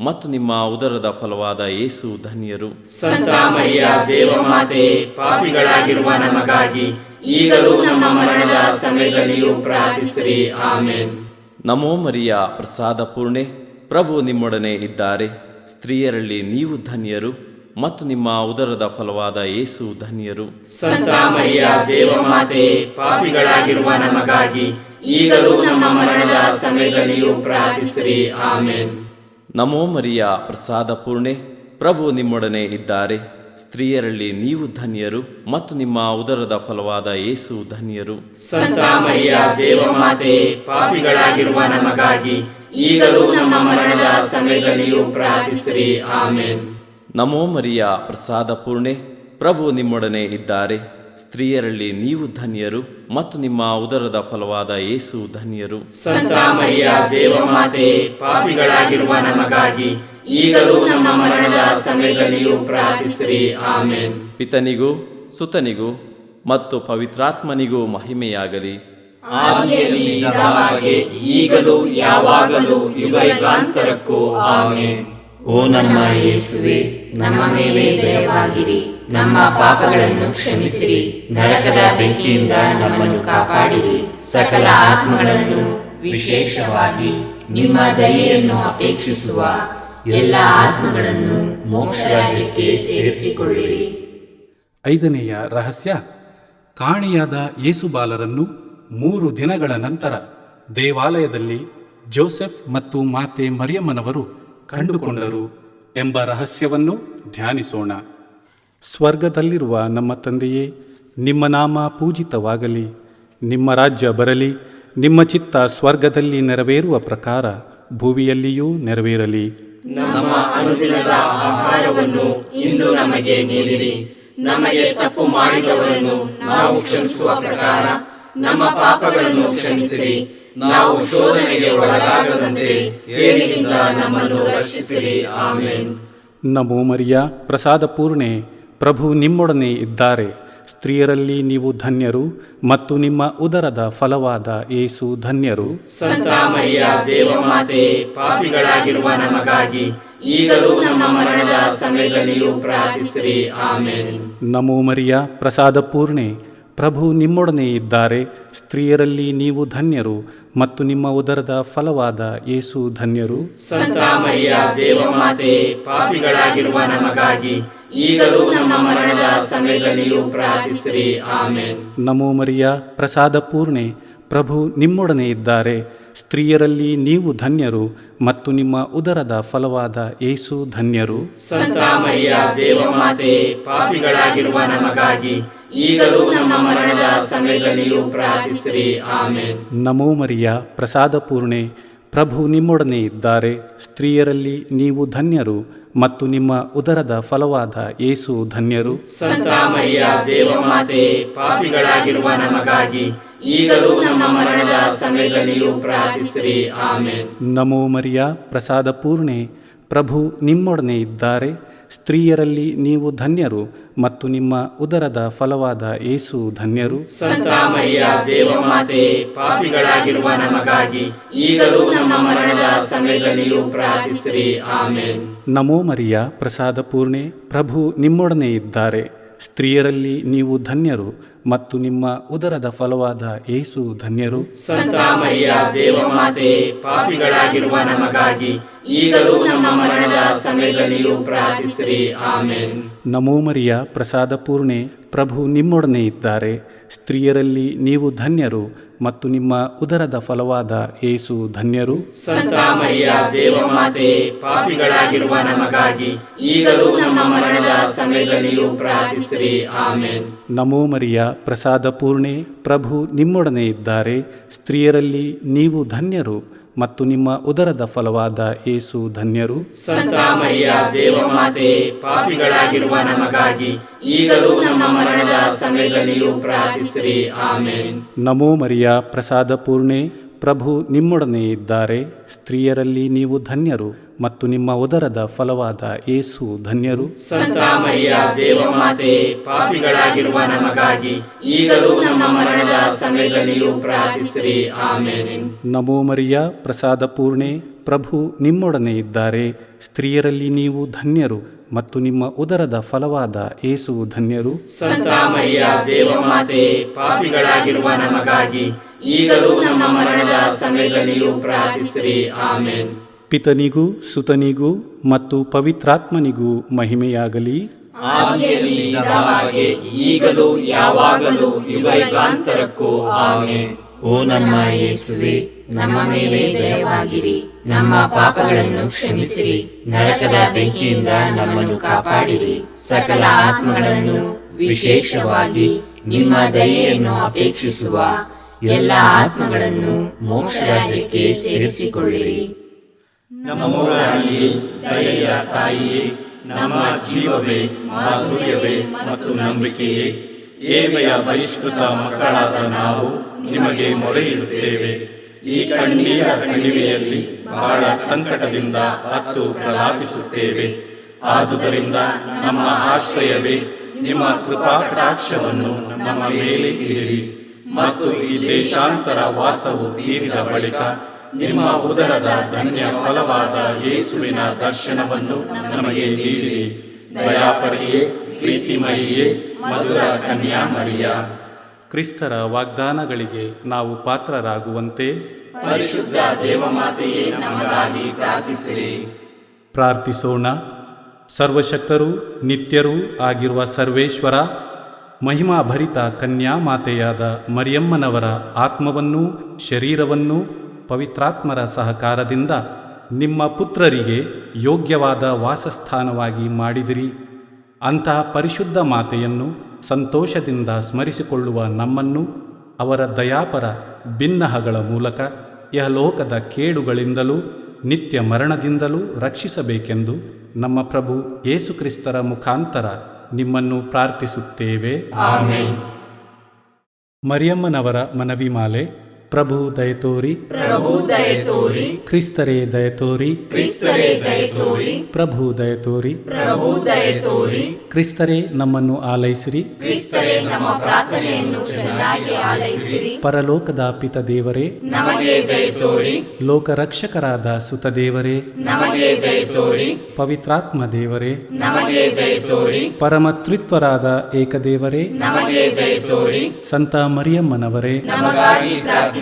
ಮತ್ತು ನಿಮ್ಮ ಉದರದ ಫಲವಾದ ಯೇಸು ಧನ್ಯರು. ಸಂತ ಮರಿಯ ದೇವಮಾತೆ, ಪಾಪಿಗಳಾಗಿರುವ ನಮಗಾಗಿ ಈಗಲೂ ನಮ್ಮ ಮರಣದ ಸಮಯದಲ್ಲಿಯೂ ಪ್ರಾರ್ಥಿಸಿರಿ. ಆಮೇನ್. ನಮೋ ಮರಿಯ ಪ್ರಸಾದ ಪೂರ್ಣೆ, ಪ್ರಭು ನಿಮ್ಮೊಡನೆ ಇದ್ದಾರೆ. ಸ್ತ್ರೀಯರಲ್ಲಿ ನೀವು ಧನ್ಯರು ಮತ್ತು ನಿಮ್ಮ ಉದರದ ಫಲವಾದ ಯೇಸು ಧನ್ಯರು. ಸಂತ ಮರಿಯ ದೇವಮಾತೆ, ಪಾಪಿಗಳಾಗಿರುವ ನಮಗಾಗಿ ಈಗಲೂ ನಮ್ಮ ಮರಣದ ಸಮಯದಲ್ಲಿಯೂ ಪ್ರಾರ್ಥಿಸಿರಿ. ಆಮೇನ್. ನಮೋ ಮರಿಯ ಪ್ರಸಾದ ಪೂರ್ಣೆ, ಪ್ರಭು ನಿಮ್ಮೊಡನೆ ಇದ್ದಾರೆ. ಸ್ತ್ರೀಯರಲ್ಲಿ ನೀವು ಧನ್ಯರು ಮತ್ತು ನಿಮ್ಮ ಉದರದ ಫಲವಾದ ಯೇಸು ಧನ್ಯರು. ಸಂತ ಮರಿಯ ದೇವಮಾತೆ, ಪಾಪಿಗಳಾಗಿರುವ ನಮಗಾಗಿ ಈಗಲೂ ನಮ್ಮ ಮರಣದ ಸಮಯದಲ್ಲಿಯೂ ಪ್ರಾರ್ಥಿಸಿರಿ. ಆಮೇನ್. ನಮೋ ಮರಿಯ ಪ್ರಸಾದ ಪೂರ್ಣೆ, ಪ್ರಭು ನಿಮ್ಮೊಡನೆ ಇದ್ದಾರೆ. ಸ್ತ್ರೀಯರಲ್ಲಿ ನೀವು ಧನ್ಯರು ಮತ್ತು ನಿಮ್ಮ ಉದರದ ಫಲವಾದ ಯೇಸು ಧನ್ಯರು. ಸಂತ ಮರಿಯ ದೇವಮಾತೆ, ಪಾಪಿಗಳಾಗಿರುವ ನಮಗಾಗಿ ಈಗಲೂ ನಮ್ಮ ಮರಣದ ಸಮಯದಲ್ಲಿಯೂ ಪ್ರಾರ್ಥಿಸಿರಿ. ಆಮೇನ್. ಪಿತನಿಗೂ ಸುತನಿಗೂ ಮತ್ತು ಪವಿತ್ರಾತ್ಮನಿಗೂ ಮಹಿಮೆಯಾಗಲಿ. ಆದಿಯಲ್ಲಿ ಇದ್ದ ಹಾಗೆ ಈಗಲೂ ಯಾವಾಗಲೂ ಯುಗಾಂತರಕ್ಕೂ. ಆಮೇನ್. ಓ ನಮ್ಮ ಯೇಸುವೆ, ನಮ್ಮ ಮೇಲೆ ದಯವಾಗಿರಿ, ನಮ್ಮ ಪಾಪಗಳನ್ನು ಕ್ಷಮಿಸಿರಿ, ನರಕದ ಬೆಂಕಿಯಿಂದ ನಮ್ಮನ್ನು ಕಾಪಾಡಿರಿ, ಸಕಲ ಆತ್ಮಗಳನ್ನು ವಿಶೇಷವಾಗಿ ನಿಮ್ಮ ದಯೆಯನ್ನು ಅಪೇಕ್ಷಿಸುವ ಎಲ್ಲ ಆತ್ಮಗಳನ್ನು ಮೋಕ್ಷ ರಾಜ್ಯಕ್ಕೆ ಸೇರಿಸಿಕೊಳ್ಳಿರಿ. 5ನೆಯ ರಹಸ್ಯ, ಕಾಣೆಯಾದ ಯೇಸುಬಾಲರನ್ನು 3 ದಿನಗಳ ನಂತರ ದೇವಾಲಯದಲ್ಲಿ ಜೋಸೆಫ್ ಮತ್ತು ಮಾತೆ ಮರಿಯಮ್ಮನವರು ಕಂಡುಕೊಂಡರು ಎಂಬ ರಹಸ್ಯವನ್ನು ಧ್ಯಾನಿಸೋಣ. ಸ್ವರ್ಗದಲ್ಲಿರುವ ನಮ್ಮ ತಂದೆಯೇ, ನಿಮ್ಮ ನಾಮ ಪೂಜಿತವಾಗಲಿ, ನಿಮ್ಮ ರಾಜ್ಯ ಬರಲಿ, ನಿಮ್ಮ ಚಿತ್ತ ಸ್ವರ್ಗದಲ್ಲಿ ನೆರವೇರುವ ಪ್ರಕಾರ ಭೂಮಿಯಲ್ಲಿಯೂ ನೆರವೇರಲಿ. ನಮ್ಮ ಅನುದಿನದ ಆಹಾರವನ್ನು ಇಂದು ನಮಗೆ ನೀಡಿರಿ. ನಮಗೆ ತಪ್ಪು ಮಾಡಿದವರನ್ನು ನಾವು ಕ್ಷಮಿಸುವ ಪ್ರಕಾರ ನಮ್ಮ ಪಾಪಗಳನ್ನು ಕ್ಷಮಿಸಿರಿ. ನಾವು ಶೋಧನೆಗೆ ಒಳಗಾಗದಂತೆ ಕೇಡಿನಿಂದ ನಮ್ಮನ್ನು ರಕ್ಷಿಸಿರಿ. ಆಮೇನ್. ನಮೋ ಮರಿಯ ಪ್ರಸಾದ ಪೂರ್ಣೆ, ಪ್ರಭು ನಿಮ್ಮೊಡನೆ ಇದ್ದಾರೆ. ಸ್ತ್ರೀಯರಲ್ಲಿ ನೀವು ಧನ್ಯರು ಮತ್ತು ನಿಮ್ಮ ಉದರದ ಫಲವಾದ ಯೇಸು ಧನ್ಯರು. ಸಂತ ಮರಿಯ ದೇವಮಾತೆ, ಪಾಪಿಗಳಾಗಿರುವ ನಮಗಾಗಿ ಈಗಲೂ ನಮ್ಮ ಮರಣದ ಸಮಯದಲ್ಲಿಯೂ ಪ್ರಾರ್ಥಿಸಿರಿ. ಆಮೇನ್. ನಮೋ ಮರಿಯ ಪ್ರಸಾದ ಪೂರ್ಣೆ, ಪ್ರಭು ನಿಮ್ಮೊಡನೆ ಇದ್ದಾರೆ. ಸ್ತ್ರೀಯರಲ್ಲಿ ನೀವು ಧನ್ಯರು ಮತ್ತು ನಿಮ್ಮ ಉದರದ ಫಲವಾದ ಯೇಸು ಧನ್ಯರು. ಸಂತ ಮರಿಯ ದೇವಮಾತೆ, ಪಾಪಿಗಳಾಗಿರುವ ನಮಗಾಗಿ ಈಗಲೂ ನಮ್ಮ ಮರಣದ ಸಮಯದಲ್ಲಿಯೂ ಪ್ರಾರ್ಥಿಸಿರಿ. ಆಮೇನ್. ನಮೋ ಮರಿಯ ಪ್ರಸಾದ ಪೂರ್ಣೆ, ಪ್ರಭು ನಿಮ್ಮೊಡನೆ ಇದ್ದಾರೆ. ಸ್ತ್ರೀಯರಲ್ಲಿ ನೀವು ಧನ್ಯರು ಮತ್ತು ನಿಮ್ಮ ಉದರದ ಫಲವಾದ ಯೇಸು ಧನ್ಯರು. ಸಂತ ಮರಿಯ ದೇವಮಾತೆ, ಪಾಪಿಗಳಾಗಿರುವ ನಮಗಾಗಿ ಈಗಲೂ ನಮ್ಮ ಮರಣದ ಸಮಯದಲ್ಲಿಯೂ ಪ್ರಾರ್ಥಿಸಿರಿ. ಆಮೇನ್. ನಮೋ ಮರಿಯ ಪ್ರಸಾದ ಪೂರ್ಣೆ, ಪ್ರಭು ನಿಮ್ಮೊಡನೆ ಇದ್ದಾರೆ. ಸ್ತ್ರೀಯರಲ್ಲಿ ನೀವು ಧನ್ಯರು ಮತ್ತು ನಿಮ್ಮ ಉದರದ ಫಲವಾದ ಯೇಸು ಧನ್ಯರು. ಸಂತ ಮರಿಯ ದೇವಮಾತೆ, ಪಾಪಿಗಳಾಗಿರುವ ನಮಗಾಗಿ ಈಗಲೂ ನಮ್ಮ ಮರಣದ ಸಮಯದಲ್ಲಿಯೂ ಪ್ರಾರ್ಥಿಸಿರಿ. ಆಮೇನ್. ನಮೋ ಮರಿಯ ಪ್ರಸಾದ ಪೂರ್ಣೆ, ಪ್ರಭು ನಿಮ್ಮೊಡನೆ ಇದ್ದಾರೆ. ಸ್ತ್ರೀಯರಲ್ಲಿ ನೀವು ಧನ್ಯರು ಮತ್ತು ನಿಮ್ಮ ಉದರದ ಫಲವಾದ ಯೇಸು ಧನ್ಯರು. ಸಂತ ಮರಿಯ ದೇವಮಾತೆ, ಪಾಪಿಗಳಾಗಿರುವ ನಮಗಾಗಿ ಈಗಲೂ ನಮ್ಮ ಮರಣದ ಸಮಯದಲ್ಲಿಯೂ ಪ್ರಾರ್ಥಿಸಿರಿ. ಆಮೆನ್. ನಮೋ ಮರಿಯ ಪ್ರಸಾದ ಪೂರ್ಣೆ, ಪ್ರಭು ನಿಮ್ಮೊಡನೆ ಇದ್ದಾರೆ. ಸ್ತ್ರೀಯರಲ್ಲಿ ನೀವು ಧನ್ಯರು ಮತ್ತು ನಿಮ್ಮ ಉದರದ ಫಲವಾದ ಯೇಸು ಧನ್ಯರು. ಸಂತ ಮರಿಯ ದೇವಮಾತೆ, ಪಾಪಿಗಳಾಗಿರುವ ನಮಗಾಗಿ ಈಗಲೂ ನಮ್ಮ ಮರಣದ ಸಮಯದಲ್ಲಿಯೂ ಪ್ರಾರ್ಥಿಸಿರಿ. ಆಮೆನ್. ನಮೋ ಮರಿಯ ಪ್ರಸಾದ ಪೂರ್ಣೆ, ಪ್ರಭು ನಿಮ್ಮೊಡನೆ ಇದ್ದಾರೆ. ಸ್ತ್ರೀಯರಲ್ಲಿ ನೀವು ಧನ್ಯರು ಮತ್ತು ನಿಮ್ಮ ಉದರದ ಫಲವಾದ ಯೇಸು ಧನ್ಯರು. ಸಂತ ಮರಿಯ ದೇವಮಾತೆ, ಪಾಪಿಗಳಾಗಿರುವ ನಮಗಾಗಿ ಈಗಲೂ ನಮ್ಮ ಮರಣದ ಸಮಯದಲ್ಲಿಯೂ ಪ್ರಾರ್ಥಿಸಿರಿ. ಆಮೆನ್. ನಮೋ ಮರಿಯ ಪ್ರಸಾದ ಪೂರ್ಣೆ, ಪ್ರಭು ನಿಮ್ಮೊಡನೆ ಇದ್ದಾರೆ. ಸ್ತ್ರೀಯರಲ್ಲಿ ನೀವು ಧನ್ಯರು ಮತ್ತು ನಿಮ್ಮ ಉದರದ ಫಲವಾದ ಯೇಸು ಧನ್ಯರು. ಸಂತ ಮರಿಯ ದೇವಮಾತೆ, ಪಾಪಿಗಳಾಗಿರುವ ನಮಗಾಗಿ ಈಗಲೂ ನಮ್ಮ ಮರಣದ ಸಮಯದಲ್ಲಿಯೂ ಪ್ರಾರ್ಥಿಸಿರಿ. ಆಮೆನ್. ನಮೋ ಮರಿಯ ಪ್ರಸಾದ ಪೂರ್ಣೆ, ಪ್ರಭು ನಿಮ್ಮೊಡನೆ ಇದ್ದಾರೆ. ಸ್ತ್ರೀಯರಲ್ಲಿ ನೀವು ಧನ್ಯರು ಮತ್ತು ನಿಮ್ಮ ಉದರದ ಫಲವಾದ ಯೇಸು ಧನ್ಯರು. ಸಂತ ಮರಿಯ ದೇವಮಾತೆ, ಪಾಪಿಗಳಾಗಿರುವ ನಮಗಾಗಿ ಈಗಲೂ ನಮ್ಮ ಮರಣದ ಸಮಯದಲ್ಲಿಯೂ ಪ್ರಾರ್ಥಿಸಿರಿ. ಆಮೆನ್. ನಮೋ ಮರಿಯ ಪ್ರಸಾದ ಪೂರ್ಣೆ, ಪ್ರಭು ನಿಮ್ಮೊಡನೆ ಇದ್ದಾರೆ. ಸ್ತ್ರೀಯರಲ್ಲಿ ನೀವು ಧನ್ಯರು ಮತ್ತು ನಿಮ್ಮ ಉದರದ ಫಲವಾದ ಯೇಸು ಧನ್ಯರು. ಸಂತ ಮರಿಯ ದೇವಮಾತೆ, ಪಾಪಿಗಳಾಗಿರುವ ನಮಗಾಗಿ ಈಗಲೂ ನಮ್ಮ ಮರಣದ ಸಮಯದಲ್ಲಿಯೂ ಪ್ರಾರ್ಥಿಸಿರಿ. ಆಮೆನ್. ಪಿತನಿಗೂ ಸುತನಿಗೂ ಮತ್ತು ಪವಿತ್ರಾತ್ಮನಿಗೂ ಮಹಿಮೆಯಾಗಲಿ. ಆದಿಯಲ್ಲಿ ಇದ್ದ ಹಾಗೆ ಈಗಲೂ ಯಾವಾಗಲೂ ಯುಗಾಂತರಕ್ಕೂ. ಆಮೆನ್. ಓ ನಮ್ಮ ಯೇಸುವೆ, ನಮ್ಮ ಮೇಲೆ ದಯವಾಗಿರಿ, ನಮ್ಮ ಪಾಪಗಳನ್ನು ಕ್ಷಮಿಸಿರಿ, ನರಕದ ಬೆಂಕಿಯಿಂದ ನಮ್ಮನ್ನು ಕಾಪಾಡಿರಿ, ಸಕಲ ಆತ್ಮಗಳನ್ನು ವಿಶೇಷವಾಗಿ ನಿಮ್ಮ ದಯೆಯನ್ನು ಅಪೇಕ್ಷಿಸುವ ಎಲ್ಲ ಆತ್ಮಗಳನ್ನು ಮೋಕ್ಷ ರಾಜ್ಯಕ್ಕೆ ಸೇರಿಸಿಕೊಳ್ಳಿರಿ. ನಮ್ಮ ರಾಣಿಯೇ, ದಯೆಯ ತಾಯಿಯೇ, ನಮ್ಮ ಜೀವವೇ, ಮಾಧುರ್ಯವೇ ಮತ್ತು ನಂಬಿಕೆಯೇ, ಏವೆಯ ಬಹಿಷ್ಕೃತ ಮಕ್ಕಳಾದ ನಾವು ನಿಮಗೆ ಮೊರೆಯಿಡುತ್ತೇವೆ. ಈ ಕಣ್ಣೀರ ಕಣಿವೆಯಲ್ಲಿ ಬಹಳ ಸಂಕಟದಿಂದ ಅತ್ತು ಪ್ರಲಾಪಿಸುತ್ತೇವೆ. ಆದುದರಿಂದ ನಮ್ಮ ಆಶ್ರಯವೇ, ನಿಮ್ಮ ಕೃಪಾಕಟಾಕ್ಷವನ್ನು ನಮ್ಮ ಮೇಲೆ ಇಡಿರಿ ಮತ್ತು ಈ ದೇಶಾಂತರ ವಾಸವು ತೀರಿದ ಬಳಿಕ ನಿಮ್ಮ ಉದರದ ಧನ್ಯ ಫಲವಾದ ಯೇಸುವಿನ ದರ್ಶನವನ್ನು ನಮಗೆ ನೀಡಿರಿ. ದಯಾಪರಿಯೇ, ಪ್ರೀತಿಮಯಿಯೇ, ಮಧುರ ಕನ್ಯಾಮರಿಯ, ಕ್ರಿಸ್ತರ ವಾಗ್ದಾನಗಳಿಗೆ ನಾವು ಪಾತ್ರರಾಗುವಂತೆ ಪರಿಶುದ್ಧ ದೇವಮಾತೆಯೇ ನಮಗಾಗಿ ಪ್ರಾರ್ಥಿಸಿರಿ. ಪ್ರಾರ್ಥಿಸೋಣ. ಸರ್ವಶಕ್ತರೂ ನಿತ್ಯರೂ ಆಗಿರುವ ಸರ್ವೇಶ್ವರ, ಮಹಿಮಾಭರಿತ ಕನ್ಯಾಮಾತೆಯಾದ ಮರಿಯಮ್ಮನವರ ಆತ್ಮವನ್ನೂ ಶರೀರವನ್ನೂ ಪವಿತ್ರಾತ್ಮರ ಸಹಕಾರದಿಂದ ನಿಮ್ಮ ಪುತ್ರರಿಗೆ ಯೋಗ್ಯವಾದ ವಾಸಸ್ಥಾನವಾಗಿ ಮಾಡಿದಿರಿ. ಅಂತಹ ಪರಿಶುದ್ಧ ಮಾತೆಯನ್ನು ಸಂತೋಷದಿಂದ ಸ್ಮರಿಸಿಕೊಳ್ಳುವ ನಮ್ಮನ್ನು ಅವರ ದಯಾಪರ ಬಿನ್ನಹಗಳ ಮೂಲಕ ಯಹಲೋಕದ ಕೇಡುಗಳಿಂದಲೂ ನಿತ್ಯ ಮರಣದಿಂದಲೂ ರಕ್ಷಿಸಬೇಕೆಂದು ನಮ್ಮ ಪ್ರಭು ಯೇಸುಕ್ರಿಸ್ತರ ಮುಖಾಂತರ ನಿಮ್ಮನ್ನು ಪ್ರಾರ್ಥಿಸುತ್ತೇವೆ. ಆಮೆನ್. ಮರಿಯಮ್ಮನವರ ಮನವಿಮಾಲೆ. ಪ್ರಭು ದಯತೋರಿ, ಪ್ರಭು ದಯತೋರಿ, ಕ್ರಿಸ್ತರೇ ದಯತೋರಿ, ಕ್ರಿಸ್ತರೇ ದಯತೋರಿ, ಪ್ರಭು ದಯತೋರಿ, ಪ್ರಭು ದಯತೋರಿ, ಕ್ರಿಸ್ತರೇ ನಮ್ಮನ್ನು ಆಲೈಸಿರಿ. ಕ್ರಿಸ್ತರೇ ನಮ್ಮ ಪ್ರಾರ್ಥನೆಯನ್ನು ಚೆನ್ನಾಗಿ ಆಲೈಸಿರಿ. ಪರಲೋಕದ ಪಿತ ದೇವರೇ, ನಮಗೆ ದಯತೋರಿ. ಲೋಕರಕ್ಷಕರಾದ ಸುತ ದೇವರೇ, ನಮಗೆ ದಯತೋರಿ. ಪವಿತ್ರಾತ್ಮ ದೇವರೇ, ನಮಗೆ ದಯತೋರಿ. ಪರಮತ್ರಿತ್ವರಾದ ಏಕದೇವರೇ, ನಮಗೆ ದಯತೋರಿ. ಸಂತ ಮರಿಯಮ್ಮನವರೇ, ನಮಗಾಗಿ ಪ್ರಾರ್ಥಿಸಿರಿ.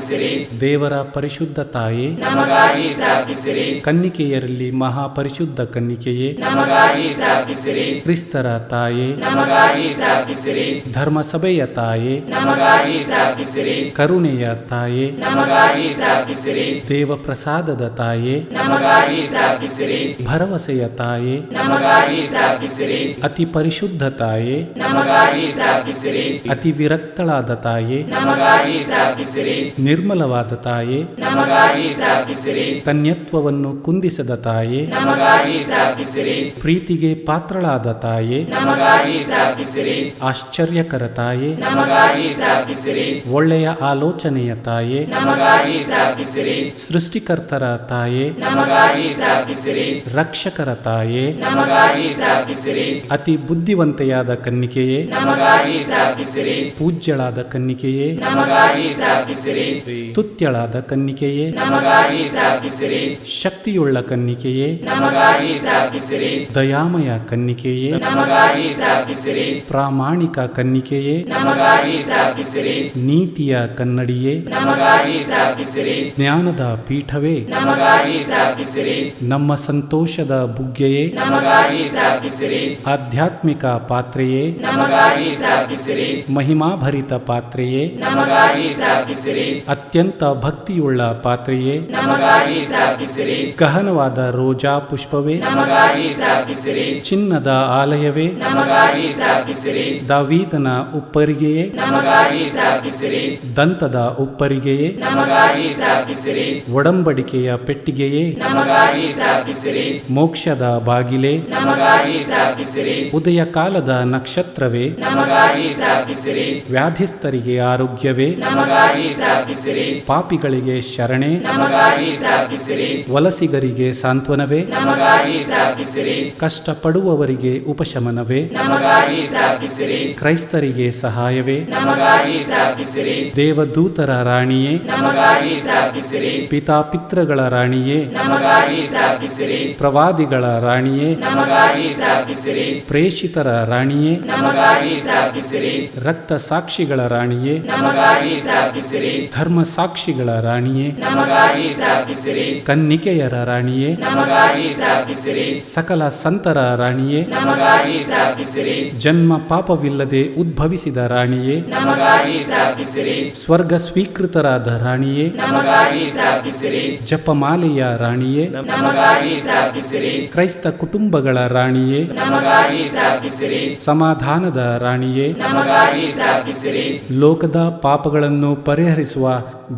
ದೇವರ ಪರಿಶುದ್ಧ ತಾಯೇ, ನಮಗಾಗಿ ಪ್ರಾರ್ಥಿಸಿರಿ. ಕನ್ನಿಕೆಯರಲ್ಲಿ ಮಹಾಪರಿಶುದ್ಧ ಕನ್ನಿಕೆಯೇ, ನಮಗಾಗಿ ಪ್ರಾರ್ಥಿಸಿರಿ. ಕ್ರಿಸ್ತರ ತಾಯೇ, ನಮಗಾಗಿ ಪ್ರಾರ್ಥಿಸಿರಿ. ಧರ್ಮಸಭೆಯ ತಾಯೇ, ನಮಗಾಗಿ ಪ್ರಾರ್ಥಿಸಿರಿ. ಕರುಣೆಯ ತಾಯೇ, ನಮಗಾಗಿ ಪ್ರಾರ್ಥಿಸಿರಿ. ದೇವಪ್ರಸಾದದ ತಾಯೇ, ನಮಗಾಗಿ ಪ್ರಾರ್ಥಿಸಿರಿ. ಭರವಸೆಯ ತಾಯೇ, ನಮಗಾಗಿ ಪ್ರಾರ್ಥಿಸಿರಿ. ಅತಿ ಪರಿಶುದ್ಧ ತಾಯೇ, ನಮಗಾಗಿ ಪ್ರಾರ್ಥಿಸಿರಿ. ಅತಿ ವಿರಕ್ತಳಾದ ತಾಯೇ, ನಮಗಾಗಿ ಪ್ರಾರ್ಥಿಸಿರಿ. ನಿರ್ಮಲವಾದ ತಾಯೇ, ನಮಗಾಗಿ ಪ್ರಾರ್ಥಿಸಿರಿ. ಕನ್ಯತ್ವವನ್ನು ಕುಂದಿಸದ ತಾಯೇ, ನಮಗಾಗಿ ಪ್ರಾರ್ಥಿಸಿರಿ. ಪ್ರೀತಿಗೆ ಪಾತ್ರಳಾದ ತಾಯೇ, ನಮಗಾಗಿ ಪ್ರಾರ್ಥಿಸಿರಿ. ಆಶ್ಚರ್ಯಕರ ತಾಯೇ, ನಮಗಾಗಿ ಪ್ರಾರ್ಥಿಸಿರಿ. ಒಳ್ಳೆಯ ಆಲೋಚನೆಯ ತಾಯೇ, ನಮಗಾಗಿ ಪ್ರಾರ್ಥಿಸಿರಿ. ಸೃಷ್ಟಿಕರ್ತರ ತಾಯೇ, ನಮಗಾಗಿ ಪ್ರಾರ್ಥಿಸಿರಿ. ರಕ್ಷಕರ ತಾಯೇ, ನಮಗಾಗಿ ಪ್ರಾರ್ಥಿಸಿರಿ. ಅತಿ ಬುದ್ಧಿವಂತೆಯಾದ ಕನ್ನಿಕೆಯೇ, ನಮಗಾಗಿ ಪ್ರಾರ್ಥಿಸಿರಿ. ಪೂಜ್ಯಳಾದ ಕನ್ನಿಕೆಯೇ, ನಮಗಾಗಿ ಪ್ರಾರ್ಥಿಸಿರಿ. ಸ್ತುತ್ಯಳಾದ ಕನ್ನಿಕೆಯೇ, ನಮಗಾಗಿ ಪ್ರಾರ್ಥಿಸಿರಿ. ಶಕ್ತಿಯುಳ್ಳ ಕನ್ನಿಕೆಯೇ, ನಮಗಾಗಿ ಪ್ರಾರ್ಥಿಸಿರಿ. ದಯಾಮಯ ಕನ್ನಿಕೆಯೇ, ನಮಗಾಗಿ ಪ್ರಾರ್ಥಿಸಿರಿ. ಪ್ರಾಮಾಣಿಕ ಕನ್ನಿಕೆಯೇ, ನಮಗಾಗಿ ಪ್ರಾರ್ಥಿಸಿರಿ. ನೀತಿಯ ಕನ್ನಡಿಯೇ, ನಮಗಾಗಿ ಪ್ರಾರ್ಥಿಸಿರಿ. ಜ್ಞಾನದ ಪೀಠವೇ, ನಮಗಾಗಿ ಪ್ರಾರ್ಥಿಸಿರಿ. ನಮ್ಮ ಸಂತೋಷದ ಬುಗ್ಗೆಯೇ, ನಮಗಾಗಿ ಪ್ರಾರ್ಥಿಸಿರಿ. ಆಧ್ಯಾತ್ಮಿಕ ಪಾತ್ರೆಯೇ, ನಮಗಾಗಿ ಪ್ರಾರ್ಥಿಸಿರಿ. ಮಹಿಮಾಭರಿತ ಪಾತ್ರೆಯೇ, ನಮಗಾಗಿ ಪ್ರಾರ್ಥಿಸಿರಿ. ಅತ್ಯಂತ ಭಕ್ತಿಯುಳ್ಳ ಪಾತ್ರೆಯೇ, ನಮಗಾಗಿ ಪ್ರಾರ್ಥಿಸಿರಿ. ಗಹನವಾದ ರೋಜಾ ಪುಷ್ಪವೇ, ನಮಗಾಗಿ ಪ್ರಾರ್ಥಿಸಿರಿ. ಚಿನ್ನದ ಆಲಯವೇ, ನಮಗಾಗಿ ಪ್ರಾರ್ಥಿಸಿರಿ. ದಾವೀದನ ಉಪ್ಪರಿಗೆಯೇ, ನಮಗಾಗಿ ಪ್ರಾರ್ಥಿಸಿರಿ. ದಂತದ ಉಪ್ಪರಿಗೆಯೇ, ನಮಗಾಗಿ ಪ್ರಾರ್ಥಿಸಿರಿ. ಒಡಂಬಡಿಕೆಯ ಪೆಟ್ಟಿಗೆಯೇ, ನಮಗಾಗಿ ಪ್ರಾರ್ಥಿಸಿರಿ. ಮೋಕ್ಷದ ಬಾಗಿಲೇ, ನಮಗಾಗಿ ಪ್ರಾರ್ಥಿಸಿರಿ. ಉದಯ ಕಾಲದ ನಕ್ಷತ್ರವೇ, ನಮಗಾಗಿ ಪ್ರಾರ್ಥಿಸಿರಿ. ವ್ಯಾಧಿಸ್ಥರಿಗೆ ಆರೋಗ್ಯವೇ, ನಮಗಾಗಿ ಪ್ರಾರ್ಥಿಸಿರಿ. ಪಾಪಿಗಳಿಗೆ ಶರಣೆ, ನಮಗಾಗಿ ಪ್ರಾರ್ಥಿಸಿರಿ. ವಲಸಿಗರಿಗೆ ಸಾಂತ್ವನವೇ, ನಮಗಾಗಿ ಪ್ರಾರ್ಥಿಸಿರಿ. ಕಷ್ಟಪಡುವವರಿಗೆ ಉಪಶಮನವೇ, ನಮಗಾಗಿ ಪ್ರಾರ್ಥಿಸಿರಿ. ಕ್ರೈಸ್ತರಿಗೆ ಸಹಾಯವೇ, ನಮಗಾಗಿ ಪ್ರಾರ್ಥಿಸಿರಿ. ದೇವದೂತರ ರಾಣಿಯೇ, ನಮಗಾಗಿ ಪ್ರಾರ್ಥಿಸಿರಿ. ಪಿತಾಪಿತೃಗಳ ರಾಣಿಯೇ, ನಮಗಾಗಿ ಪ್ರಾರ್ಥಿಸಿರಿ. ಪ್ರವಾದಿಗಳ ರಾಣಿಯೇ, ನಮಗಾಗಿ ಪ್ರಾರ್ಥಿಸಿರಿ. ಪ್ರೇಷಿತರ ರಾಣಿಯೇ, ನಮಗಾಗಿ ಪ್ರಾರ್ಥಿಸಿರಿ. ರಕ್ತ ಸಾಕ್ಷಿಗಳ ರಾಣಿಯೇ, ನಮಗಾಗಿ ಪ್ರಾರ್ಥಿಸಿರಿ. ಧರ್ಮ ಸಾಕ್ಷಿಗಳ ರಾಣಿಯೇ, ನಮಗಾಗಿ ಪ್ರಾರ್ಥಿಸಿರಿ. ಕನ್ನಿಕೆಯರ ರಾಣಿಯೇ, ನಮಗಾಗಿ ಪ್ರಾರ್ಥಿಸಿರಿ. ಸಕಲ ಸಂತರ ರಾಣಿಯೇ, ನಮಗಾಗಿ ಪ್ರಾರ್ಥಿಸಿರಿ. ಜನ್ಮ ಪಾಪವಿಲ್ಲದೆ ಉದ್ಭವಿಸಿದ ರಾಣಿಯೇ, ನಮಗಾಗಿ ಪ್ರಾರ್ಥಿಸಿರಿ. ಸ್ವರ್ಗ ಸ್ವೀಕೃತರಾದ ರಾಣಿಯೇ, ನಮಗಾಗಿ ಪ್ರಾರ್ಥಿಸಿರಿ. ಜಪಮಾಲೆಯ ರಾಣಿಯೇ, ನಮಗಾಗಿ ಪ್ರಾರ್ಥಿಸಿರಿ. ಕ್ರೈಸ್ತ ಕುಟುಂಬಗಳ ರಾಣಿಯೇ, ನಮಗಾಗಿ ಪ್ರಾರ್ಥಿಸಿರಿ. ಸಮಾಧಾನದ ರಾಣಿಯೇ, ನಮಗಾಗಿ ಪ್ರಾರ್ಥಿಸಿರಿ. ಲೋಕದ ಪಾಪಗಳನ್ನು ಪರಿಹರಿಸುವ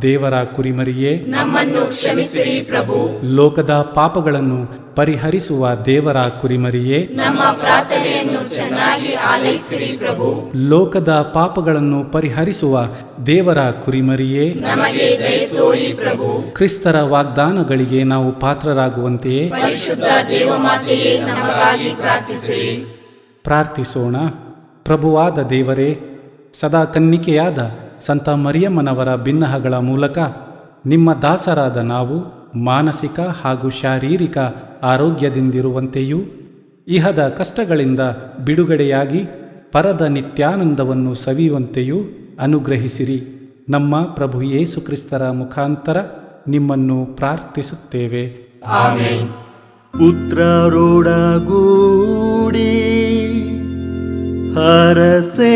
ದೇವರ ಕುರಿಮರಿಯೇ, ನಮ್ಮನ್ನು ಕ್ಷಮಿಸಿರಿ ಪ್ರಭು. ಲೋಕದ ಪಾಪಗಳನ್ನು ಪರಿಹರಿಸುವ ದೇವರ ಕುರಿಮರಿಯೇ, ನಮ್ಮ ಪ್ರಾರ್ಥನೆಯನ್ನು ಚೆನ್ನಾಗಿ ಆಲೈಸಿರಿ ಪ್ರಭು. ಲೋಕದ ಪಾಪಗಳನ್ನು ಪರಿಹರಿಸುವ ದೇವರ ಕುರಿಮರಿಯೇ, ನಮಗೆ ದಯ ತೋರಿ ಪ್ರಭು. ಕ್ರಿಸ್ತರ ವಾಗ್ದಾನಗಳಿಗೆ ನಾವು ಪಾತ್ರರಾಗುವಂತೆಯೇ ಪರಿಶುದ್ಧ ದೇವಮಾತೆಯೇ ನಮಗಾಗಿ ಪ್ರಾರ್ಥಿಸಿರಿ. ಪ್ರಾರ್ಥಿಸೋಣ. ಪ್ರಭುವಾದ ದೇವರೇ, ಸದಾ ಕನ್ನಿಕೆಯಾದ ಸಂತ ಮರಿಯಮ್ಮನವರ ಬಿನ್ನಹಗಳ ಮೂಲಕ ನಿಮ್ಮ ದಾಸರಾದ ನಾವು ಮಾನಸಿಕ ಹಾಗೂ ಶಾರೀರಿಕ ಆರೋಗ್ಯದಿಂದಿರುವಂತೆಯೂ ಇಹದ ಕಷ್ಟಗಳಿಂದ ಬಿಡುಗಡೆಯಾಗಿ ಪರದ ನಿತ್ಯಾನಂದವನ್ನು ಸವಿಯುವಂತೆಯೂ ಅನುಗ್ರಹಿಸಿರಿ. ನಮ್ಮ ಪ್ರಭು ಯೇಸು ಕ್ರಿಸ್ತರ ಮುಖಾಂತರ ನಿಮ್ಮನ್ನು ಪ್ರಾರ್ಥಿಸುತ್ತೇವೆ. ಆಮೆನ್. ಪುತ್ರರೊಡಗೂಡಿ ಹರಸೆ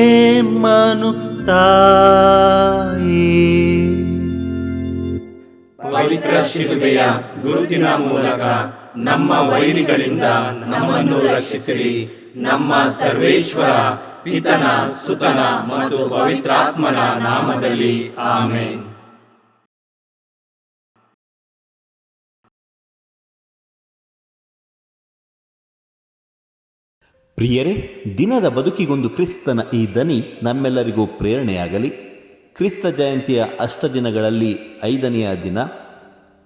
ಮನು ತಾಯಿ, ಪವಿತ್ರ ಶಿಲುಬೆಯ ಗುರುತಿನ ಮೂಲಕ ನಮ್ಮ ವೈರಿಗಳಿಂದ ನಮ್ಮನ್ನು ರಕ್ಷಿಸಿರಿ. ನಮ್ಮ ಸರ್ವೇಶ್ವರ ಪಿತನ ಸುತನ ಮತ್ತು ಪವಿತ್ರಾತ್ಮನ ನಾಮದಲ್ಲಿ ಆಮೆನ್. ಪ್ರಿಯರೇ, ದಿನದ ಬದುಕಿಗೊಂದು ಕ್ರಿಸ್ತನ ಈ ದನಿ ನಮ್ಮೆಲ್ಲರಿಗೂ ಪ್ರೇರಣೆಯಾಗಲಿ. ಕ್ರಿಸ್ತ ಜಯಂತಿಯ ಅಷ್ಟದಿನಗಳಲ್ಲಿ 5ನೆಯ ದಿನ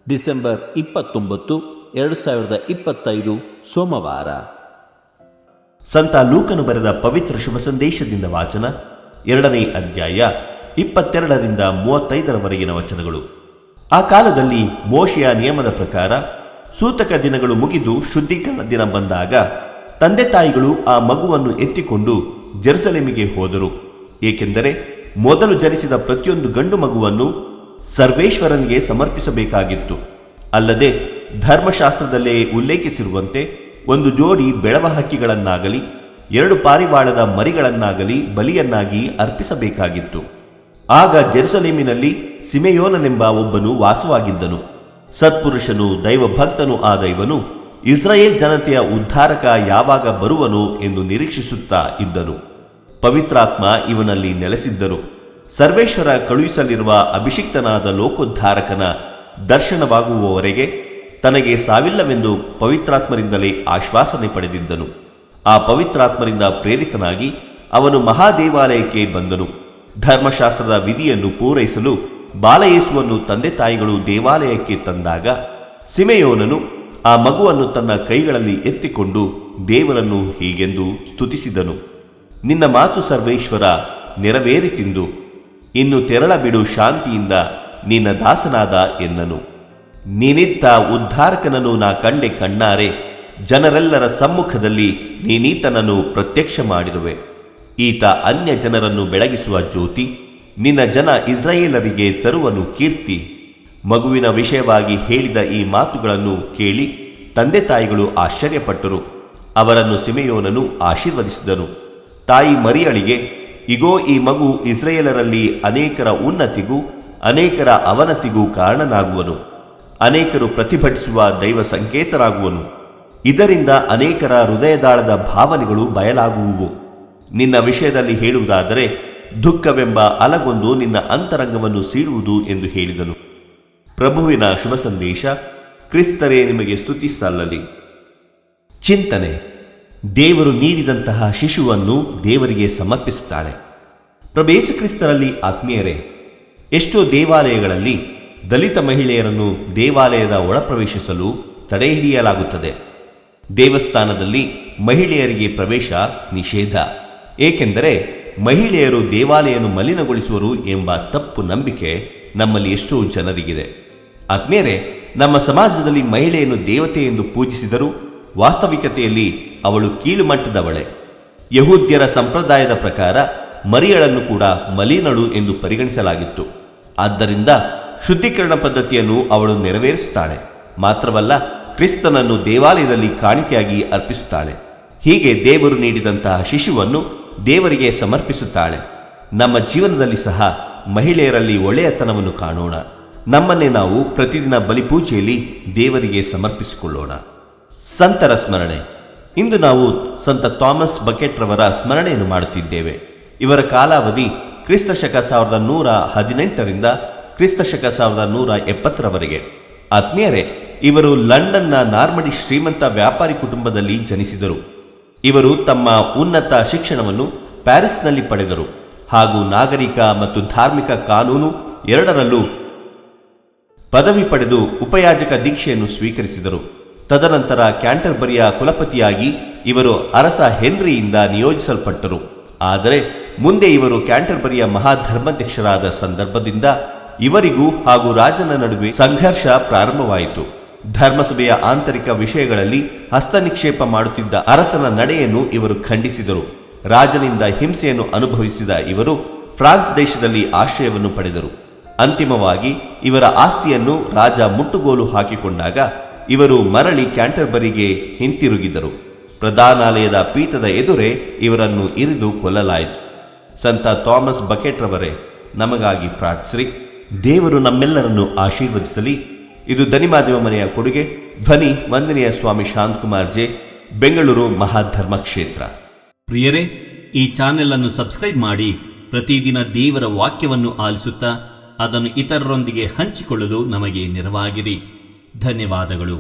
ಡಿಸೆಂಬರ್ 29, 2025 ಸೋಮವಾರ. ಸಂತ ಲೂಕನು ಬರೆದ ಪವಿತ್ರ ಶುಭ ಸಂದೇಶದಿಂದ ವಾಚನ, 2ನೇ ಅಧ್ಯಾಯ 22ರಿಂದ 35ರವರೆಗಿನ ವಚನಗಳು. ಆ ಕಾಲದಲ್ಲಿ ಮೋಶೆಯ ನಿಯಮದ ಪ್ರಕಾರ ಸೂತಕ ದಿನಗಳು ಮುಗಿದು ಶುದ್ಧೀಕರಣ ದಿನ ಬಂದಾಗ ತಂದೆ ತಾಯಿಗಳು ಆ ಮಗುವನ್ನು ಎತ್ತಿಕೊಂಡು ಜೆರುಸಲೇಮಿಗೆ ಹೋದರು. ಏಕೆಂದರೆ ಮೊದಲು ಜನಿಸಿದ ಪ್ರತಿಯೊಂದು ಗಂಡು ಮಗುವನ್ನು ಸರ್ವೇಶ್ವರನಿಗೆ ಸಮರ್ಪಿಸಬೇಕಾಗಿತ್ತು. ಅಲ್ಲದೆ ಧರ್ಮಶಾಸ್ತ್ರದಲ್ಲೇ ಉಲ್ಲೇಖಿಸಿರುವಂತೆ ಒಂದು ಜೋಡಿ ಬೆಳವ ಹಕ್ಕಿಗಳನ್ನಾಗಲಿ 2 ಪಾರಿವಾಳದ ಮರಿಗಳನ್ನಾಗಲಿ ಬಲಿಯನ್ನಾಗಿ ಅರ್ಪಿಸಬೇಕಾಗಿತ್ತು. ಆಗ ಜೆರುಸಲೇಮಿನಲ್ಲಿ ಸಿಮೆಯೋನನೆಂಬ ಒಬ್ಬನು ವಾಸವಾಗಿದ್ದನು. ಸತ್ಪುರುಷನು ದೈವಭಕ್ತನೂ ಆದ ಇವನು ಇಸ್ರಾಯೇಲ್ ಜನತೆಯ ಉದ್ಧಾರಕ ಯಾವಾಗ ಬರುವನು ಎಂದು ನಿರೀಕ್ಷಿಸುತ್ತಾ ಇದ್ದನು. ಪವಿತ್ರಾತ್ಮ ಇವನಲ್ಲಿ ನೆಲೆಸಿದ್ದರು. ಸರ್ವೇಶ್ವರ ಕಳುಹಿಸಲಿರುವ ಅಭಿಷಿಕ್ತನಾದ ಲೋಕೋದ್ಧಾರಕನ ದರ್ಶನವಾಗುವವರೆಗೆ ತನಗೆ ಸಾವಿಲ್ಲವೆಂದು ಪವಿತ್ರಾತ್ಮರಿಂದಲೇ ಆಶ್ವಾಸನೆ ಪಡೆದಿದ್ದನು. ಆ ಪವಿತ್ರಾತ್ಮರಿಂದ ಪ್ರೇರಿತನಾಗಿ ಅವನು ಮಹಾದೇವಾಲಯಕ್ಕೆ ಬಂದನು. ಧರ್ಮಶಾಸ್ತ್ರದ ವಿಧಿಯನ್ನು ಪೂರೈಸಲು ಬಾಲಯೇಸುವನ್ನು ತಂದೆ ತಾಯಿಗಳು ದೇವಾಲಯಕ್ಕೆ ತಂದಾಗ ಸಿಮೆಯೋನನು ಆ ಮಗುವನ್ನು ತನ್ನ ಕೈಗಳಲ್ಲಿ ಎತ್ತಿಕೊಂಡು ದೇವರನ್ನು ಹೀಗೆಂದು ಸ್ತುತಿಸಿದನು: ನಿನ್ನ ಮಾತು ಸರ್ವೇಶ್ವರ ನೆರವೇರಿತಿಂದು, ಇನ್ನು ತೆರಳಬಿಡು ಶಾಂತಿಯಿಂದ ನಿನ್ನ ದಾಸನಾದ ಎನ್ನನು. ನೀನಿತ್ತ ಉದ್ಧಾರಕನನ್ನು ನಾ ಕಂಡೆ ಕಣ್ಣಾರೆ, ಜನರೆಲ್ಲರ ಸಮ್ಮುಖದಲ್ಲಿ ನೀನೀತನನ್ನು ಪ್ರತ್ಯಕ್ಷ ಮಾಡಿರುವೆ. ಈತ ಅನ್ಯ ಜನರನ್ನು ಬೆಳಗಿಸುವ ಜ್ಯೋತಿ, ನಿನ್ನ ಜನ ಇಸ್ರಾಯೇಲರಿಗೆ ತರುವನು ಕೀರ್ತಿ. ಮಗುವಿನ ವಿಷಯವಾಗಿ ಹೇಳಿದ ಈ ಮಾತುಗಳನ್ನು ಕೇಳಿ ತಂದೆ ತಾಯಿಗಳು ಆಶ್ಚರ್ಯಪಟ್ಟರು. ಅವರನ್ನು ಸಿಮೆಯೋನನು ಆಶೀರ್ವದಿಸಿದನು. ತಾಯಿ ಮರಿಯಳಿಗೆ, ಇಗೋ, ಈ ಮಗು ಇಸ್ರಾಯೇಲರಲ್ಲಿ ಅನೇಕರ ಉನ್ನತಿಗೂ ಅನೇಕರ ಅವನತಿಗೂ ಕಾರಣನಾಗುವನು. ಅನೇಕರು ಪ್ರತಿಭಟಿಸುವ ದೈವ ಸಂಕೇತರಾಗುವನು. ಇದರಿಂದ ಅನೇಕರ ಹೃದಯದಾಳದ ಭಾವನೆಗಳು ಬಯಲಾಗುವುವು. ನಿನ್ನ ವಿಷಯದಲ್ಲಿ ಹೇಳುವುದಾದರೆ ದುಃಖವೆಂಬ ಅಲಗೊಂದು ನಿನ್ನ ಅಂತರಂಗವನ್ನು ಸೀಳುವುದು ಎಂದು ಹೇಳಿದನು. ಪ್ರಭುವಿನ ಶುಭ ಸಂದೇಶ. ಕ್ರಿಸ್ತರೇ ನಿಮಗೆ ಸ್ತುತಿ ಸಲ್ಲಲಿ. ಚಿಂತನೆ: ದೇವರು ನೀಡಿದಂತಹ ಶಿಶುವನ್ನು ದೇವರಿಗೆ ಸಮರ್ಪಿಸುತ್ತಾಳೆ. ಪ್ರಭು ಯೇಸು ಕ್ರಿಸ್ತರಲ್ಲಿ ಆತ್ಮೀಯರೇ, ಎಷ್ಟೋ ದೇವಾಲಯಗಳಲ್ಲಿ ದಲಿತ ಮಹಿಳೆಯರನ್ನು ದೇವಾಲಯದ ಒಳಪ್ರವೇಶಿಸಲು ತಡೆ ಹಿಡಿಯಲಾಗುತ್ತದೆ. ದೇವಸ್ಥಾನದಲ್ಲಿ ಮಹಿಳೆಯರಿಗೆ ಪ್ರವೇಶ ನಿಷೇಧ, ಏಕೆಂದರೆ ಮಹಿಳೆಯರು ದೇವಾಲಯವನ್ನು ಮಲಿನಗೊಳಿಸುವರು ಎಂಬ ತಪ್ಪು ನಂಬಿಕೆ ನಮ್ಮಲ್ಲಿ ಎಷ್ಟೋ ಜನರಿಗಿದೆ. ಆತ್ಮೀಯರೇ, ನಮ್ಮ ಸಮಾಜದಲ್ಲಿ ಮಹಿಳೆಯನ್ನು ದೇವತೆ ಎಂದು ಪೂಜಿಸಿದರೂ ವಾಸ್ತವಿಕತೆಯಲ್ಲಿ ಅವಳು ಕೀಳುಮಟ್ಟದವಳೆ. ಯಹೂದ್ಯರ ಸಂಪ್ರದಾಯದ ಪ್ರಕಾರ ಮರಿಯಳನ್ನು ಕೂಡ ಮಲಿನಳು ಎಂದು ಪರಿಗಣಿಸಲಾಗಿತ್ತು. ಆದ್ದರಿಂದ ಶುದ್ಧೀಕರಣ ಪದ್ಧತಿಯನ್ನು ಅವಳು ನೆರವೇರಿಸುತ್ತಾಳೆ. ಮಾತ್ರವಲ್ಲ, ಕ್ರಿಸ್ತನನ್ನು ದೇವಾಲಯದಲ್ಲಿ ಕಾಣಿಕೆಯಾಗಿ ಅರ್ಪಿಸುತ್ತಾಳೆ. ಹೀಗೆ ದೇವರು ನೀಡಿದಂತಹ ಶಿಶುವನ್ನು ದೇವರಿಗೆ ಸಮರ್ಪಿಸುತ್ತಾಳೆ. ನಮ್ಮ ಜೀವನದಲ್ಲಿ ಸಹ ಮಹಿಳೆಯರಲ್ಲಿ ಒಳ್ಳೆಯತನವನ್ನು ಕಾಣೋಣ. ನಮ್ಮನ್ನೇ ನಾವು ಪ್ರತಿದಿನ ಬಲಿಪೂಜೆಯಲ್ಲಿ ದೇವರಿಗೆ ಸಮರ್ಪಿಸಿಕೊಳ್ಳೋಣ. ಸಂತರ ಸ್ಮರಣೆ. ಇಂದು ನಾವು ಸಂತ ಥಾಮಸ್ ಬಕೆಟ್ ರವರ ಸ್ಮರಣೆಯನ್ನು ಮಾಡುತ್ತಿದ್ದೇವೆ. ಇವರ ಕಾಲಾವಧಿ ಕ್ರಿಸ್ತಶಕ 1118ರಿಂದ ಕ್ರಿಸ್ತಶಕ 1170ರವರೆಗೆ. ಆತ್ಮೀಯರೇ, ಇವರು ಲಂಡನ್ನ ನಾರ್ಮಡಿ ಶ್ರೀಮಂತ ವ್ಯಾಪಾರಿ ಕುಟುಂಬದಲ್ಲಿ ಜನಿಸಿದರು. ಇವರು ತಮ್ಮ ಉನ್ನತ ಶಿಕ್ಷಣವನ್ನು ಪ್ಯಾರಿಸ್ನಲ್ಲಿ ಪಡೆದರು ಹಾಗೂ ನಾಗರಿಕ ಮತ್ತು ಧಾರ್ಮಿಕ ಕಾನೂನು ಎರಡರಲ್ಲೂ ಪದವಿ ಪಡೆದು ಉಪಯಾಜಕ ದೀಕ್ಷೆಯನ್ನು ಸ್ವೀಕರಿಸಿದರು. ತದನಂತರ ಕ್ಯಾಂಟರ್ಬರಿಯ ಕುಲಪತಿಯಾಗಿ ಇವರು ಅರಸ ಹೆನ್ರಿಯಿಂದ ನಿಯೋಜಿಸಲ್ಪಟ್ಟರು. ಆದರೆ ಮುಂದೆ ಇವರು ಕ್ಯಾಂಟರ್ಬರಿಯ ಮಹಾಧರ್ಮಾಧ್ಯಕ್ಷರಾದ ಸಂದರ್ಭದಿಂದ ಇವರಿಗೂ ಹಾಗೂ ರಾಜನ ನಡುವೆ ಸಂಘರ್ಷ ಪ್ರಾರಂಭವಾಯಿತು. ಧರ್ಮಸಭೆಯ ಆಂತರಿಕ ವಿಷಯಗಳಲ್ಲಿ ಹಸ್ತನಿಕ್ಷೇಪ ಮಾಡುತ್ತಿದ್ದ ಅರಸನ ನಡೆಯನ್ನು ಇವರು ಖಂಡಿಸಿದರು. ರಾಜನಿಂದ ಹಿಂಸೆಯನ್ನು ಅನುಭವಿಸಿದ ಇವರು ಫ್ರಾನ್ಸ್ ದೇಶದಲ್ಲಿ ಆಶ್ರಯವನ್ನು ಪಡೆದರು. ಅಂತಿಮವಾಗಿ ಇವರ ಆಸ್ತಿಯನ್ನು ರಾಜ ಮುಟ್ಟುಗೋಲು ಹಾಕಿಕೊಂಡಾಗ ಇವರು ಮರಳಿ ಕ್ಯಾಂಟರ್ಬರಿಗೆ ಹಿಂತಿರುಗಿದರು. ಪ್ರಧಾನಾಲಯದ ಪೀಠದ ಎದುರೇ ಇವರನ್ನು ಇರಿದು ಕೊಲ್ಲಲಾಯಿತು. ಸಂತ ಥಾಮಸ್ ಬಕೆಟ್ ರವರೇ, ನಮಗಾಗಿ ಪ್ರಾರ್ಥಿಸಿರಿ. ದೇವರು ನಮ್ಮೆಲ್ಲರನ್ನು ಆಶೀರ್ವದಿಸಲಿ. ಇದು ದನಿಮಾದೇವ ಮನೆಯ ಕೊಡುಗೆ. ಧ್ವನಿ ವಂದನೆಯ ಸ್ವಾಮಿ ಶಾಂತಕುಮಾರ್ ಜೆ, ಬೆಂಗಳೂರು ಮಹಾಧರ್ಮ ಕ್ಷೇತ್ರ. ಪ್ರಿಯರೇ, ಈ ಚಾನೆಲ್ ಅನ್ನು ಸಬ್ಸ್ಕ್ರೈಬ್ ಮಾಡಿ ಪ್ರತಿದಿನ ದೇವರ ವಾಕ್ಯವನ್ನು ಆಲಿಸುತ್ತಾ ಅದನ್ನು ಇತರರೊಂದಿಗೆ ಹಂಚಿಕೊಳ್ಳಲು ನಮಗೆ ನೆರವಾಗಿರಿ. ಧನ್ಯವಾದಗಳು.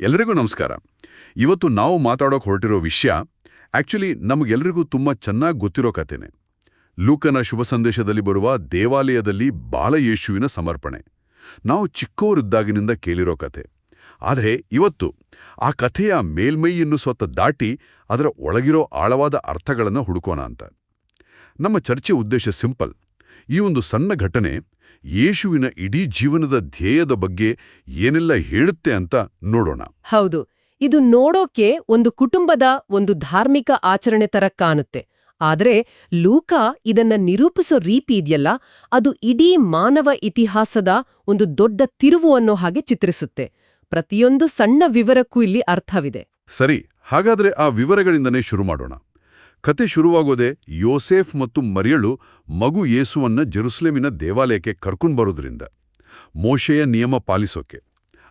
ಎಲ್ಲರಿಗೂ ನಮಸ್ಕಾರ. ಇವತ್ತು ನಾವು ಮಾತಾಡೋಕೆ ಹೊರಟಿರೋ ವಿಷಯ ಆಕ್ಚುಲಿ ನಮಗೆಲ್ಲರಿಗೂ ತುಂಬ ಚೆನ್ನಾಗಿ ಗೊತ್ತಿರೋ ಕಥೆನೆ. ಲೂಕನ ಶುಭ ಸಂದೇಶದಲ್ಲಿ ಬರುವ ದೇವಾಲಯದಲ್ಲಿ ಬಾಲಯೇಶುವಿನ ಸಮರ್ಪಣೆ. ನಾವು ಚಿಕ್ಕವರಿದ್ದಾಗಿನಿಂದ ಕೇಳಿರೋ ಕಥೆ. ಆದರೆ ಇವತ್ತು ಆ ಕಥೆಯ ಮೇಲ್ಮೈಯನ್ನು ಸ್ವತಃ ದಾಟಿ ಅದರ ಒಳಗಿರೋ ಆಳವಾದ ಅರ್ಥಗಳನ್ನು ಹುಡುಕೋಣ ಅಂತ. ನಮ್ಮ ಚರ್ಚೆ ಉದ್ದೇಶ ಸಿಂಪಲ್. ಈ ಒಂದು ಸಣ್ಣ ಘಟನೆ ಯೇಶುವಿನ ಇಡೀ ಜೀವನದ ಧ್ಯೇಯದ ಬಗ್ಗೆ ಏನೆಲ್ಲ ಹೇಳುತ್ತೆ ಅಂತ ನೋಡೋಣ. ಹೌದು, ಇದು ನೋಡೋಕೆ ಒಂದು ಕುಟುಂಬದ ಒಂದು ಧಾರ್ಮಿಕ ಆಚರಣೆ ತರ ಕಾಣುತ್ತೆ. ಆದ್ರೆ ಲೂಕ ಇದನ್ನ ನಿರೂಪಿಸೋ ರೀತಿ ಇದೆಯಲ್ಲ, ಅದು ಇಡೀ ಮಾನವ ಇತಿಹಾಸದ ಒಂದು ದೊಡ್ಡ ತಿರುವು ಅನ್ನೋ ಹಾಗೆ ಚಿತ್ರಿಸುತ್ತೆ. ಪ್ರತಿಯೊಂದು ಸಣ್ಣ ವಿವರಕ್ಕೂ ಇಲ್ಲಿ ಅರ್ಥವಿದೆ. ಸರಿ, ಹಾಗಾದ್ರೆ ಆ ವಿವರಗಳಿಂದನೇ ಶುರು ಮಾಡೋಣ. ಕತೆ ಶುರುವಾಗೋದೇ ಯೋಸೇಫ್ ಮತ್ತು ಮರಿಯಳು ಮಗು ಯೇಸುವನ್ನ ಜೆರುಸಲೇಮಿನ ದೇವಾಲಯಕ್ಕೆ ಕರ್ಕೊಂಡ್ಬರೋದ್ರಿಂದ. ಮೋಶೆಯ ನಿಯಮ ಪಾಲಿಸೋಕೆ,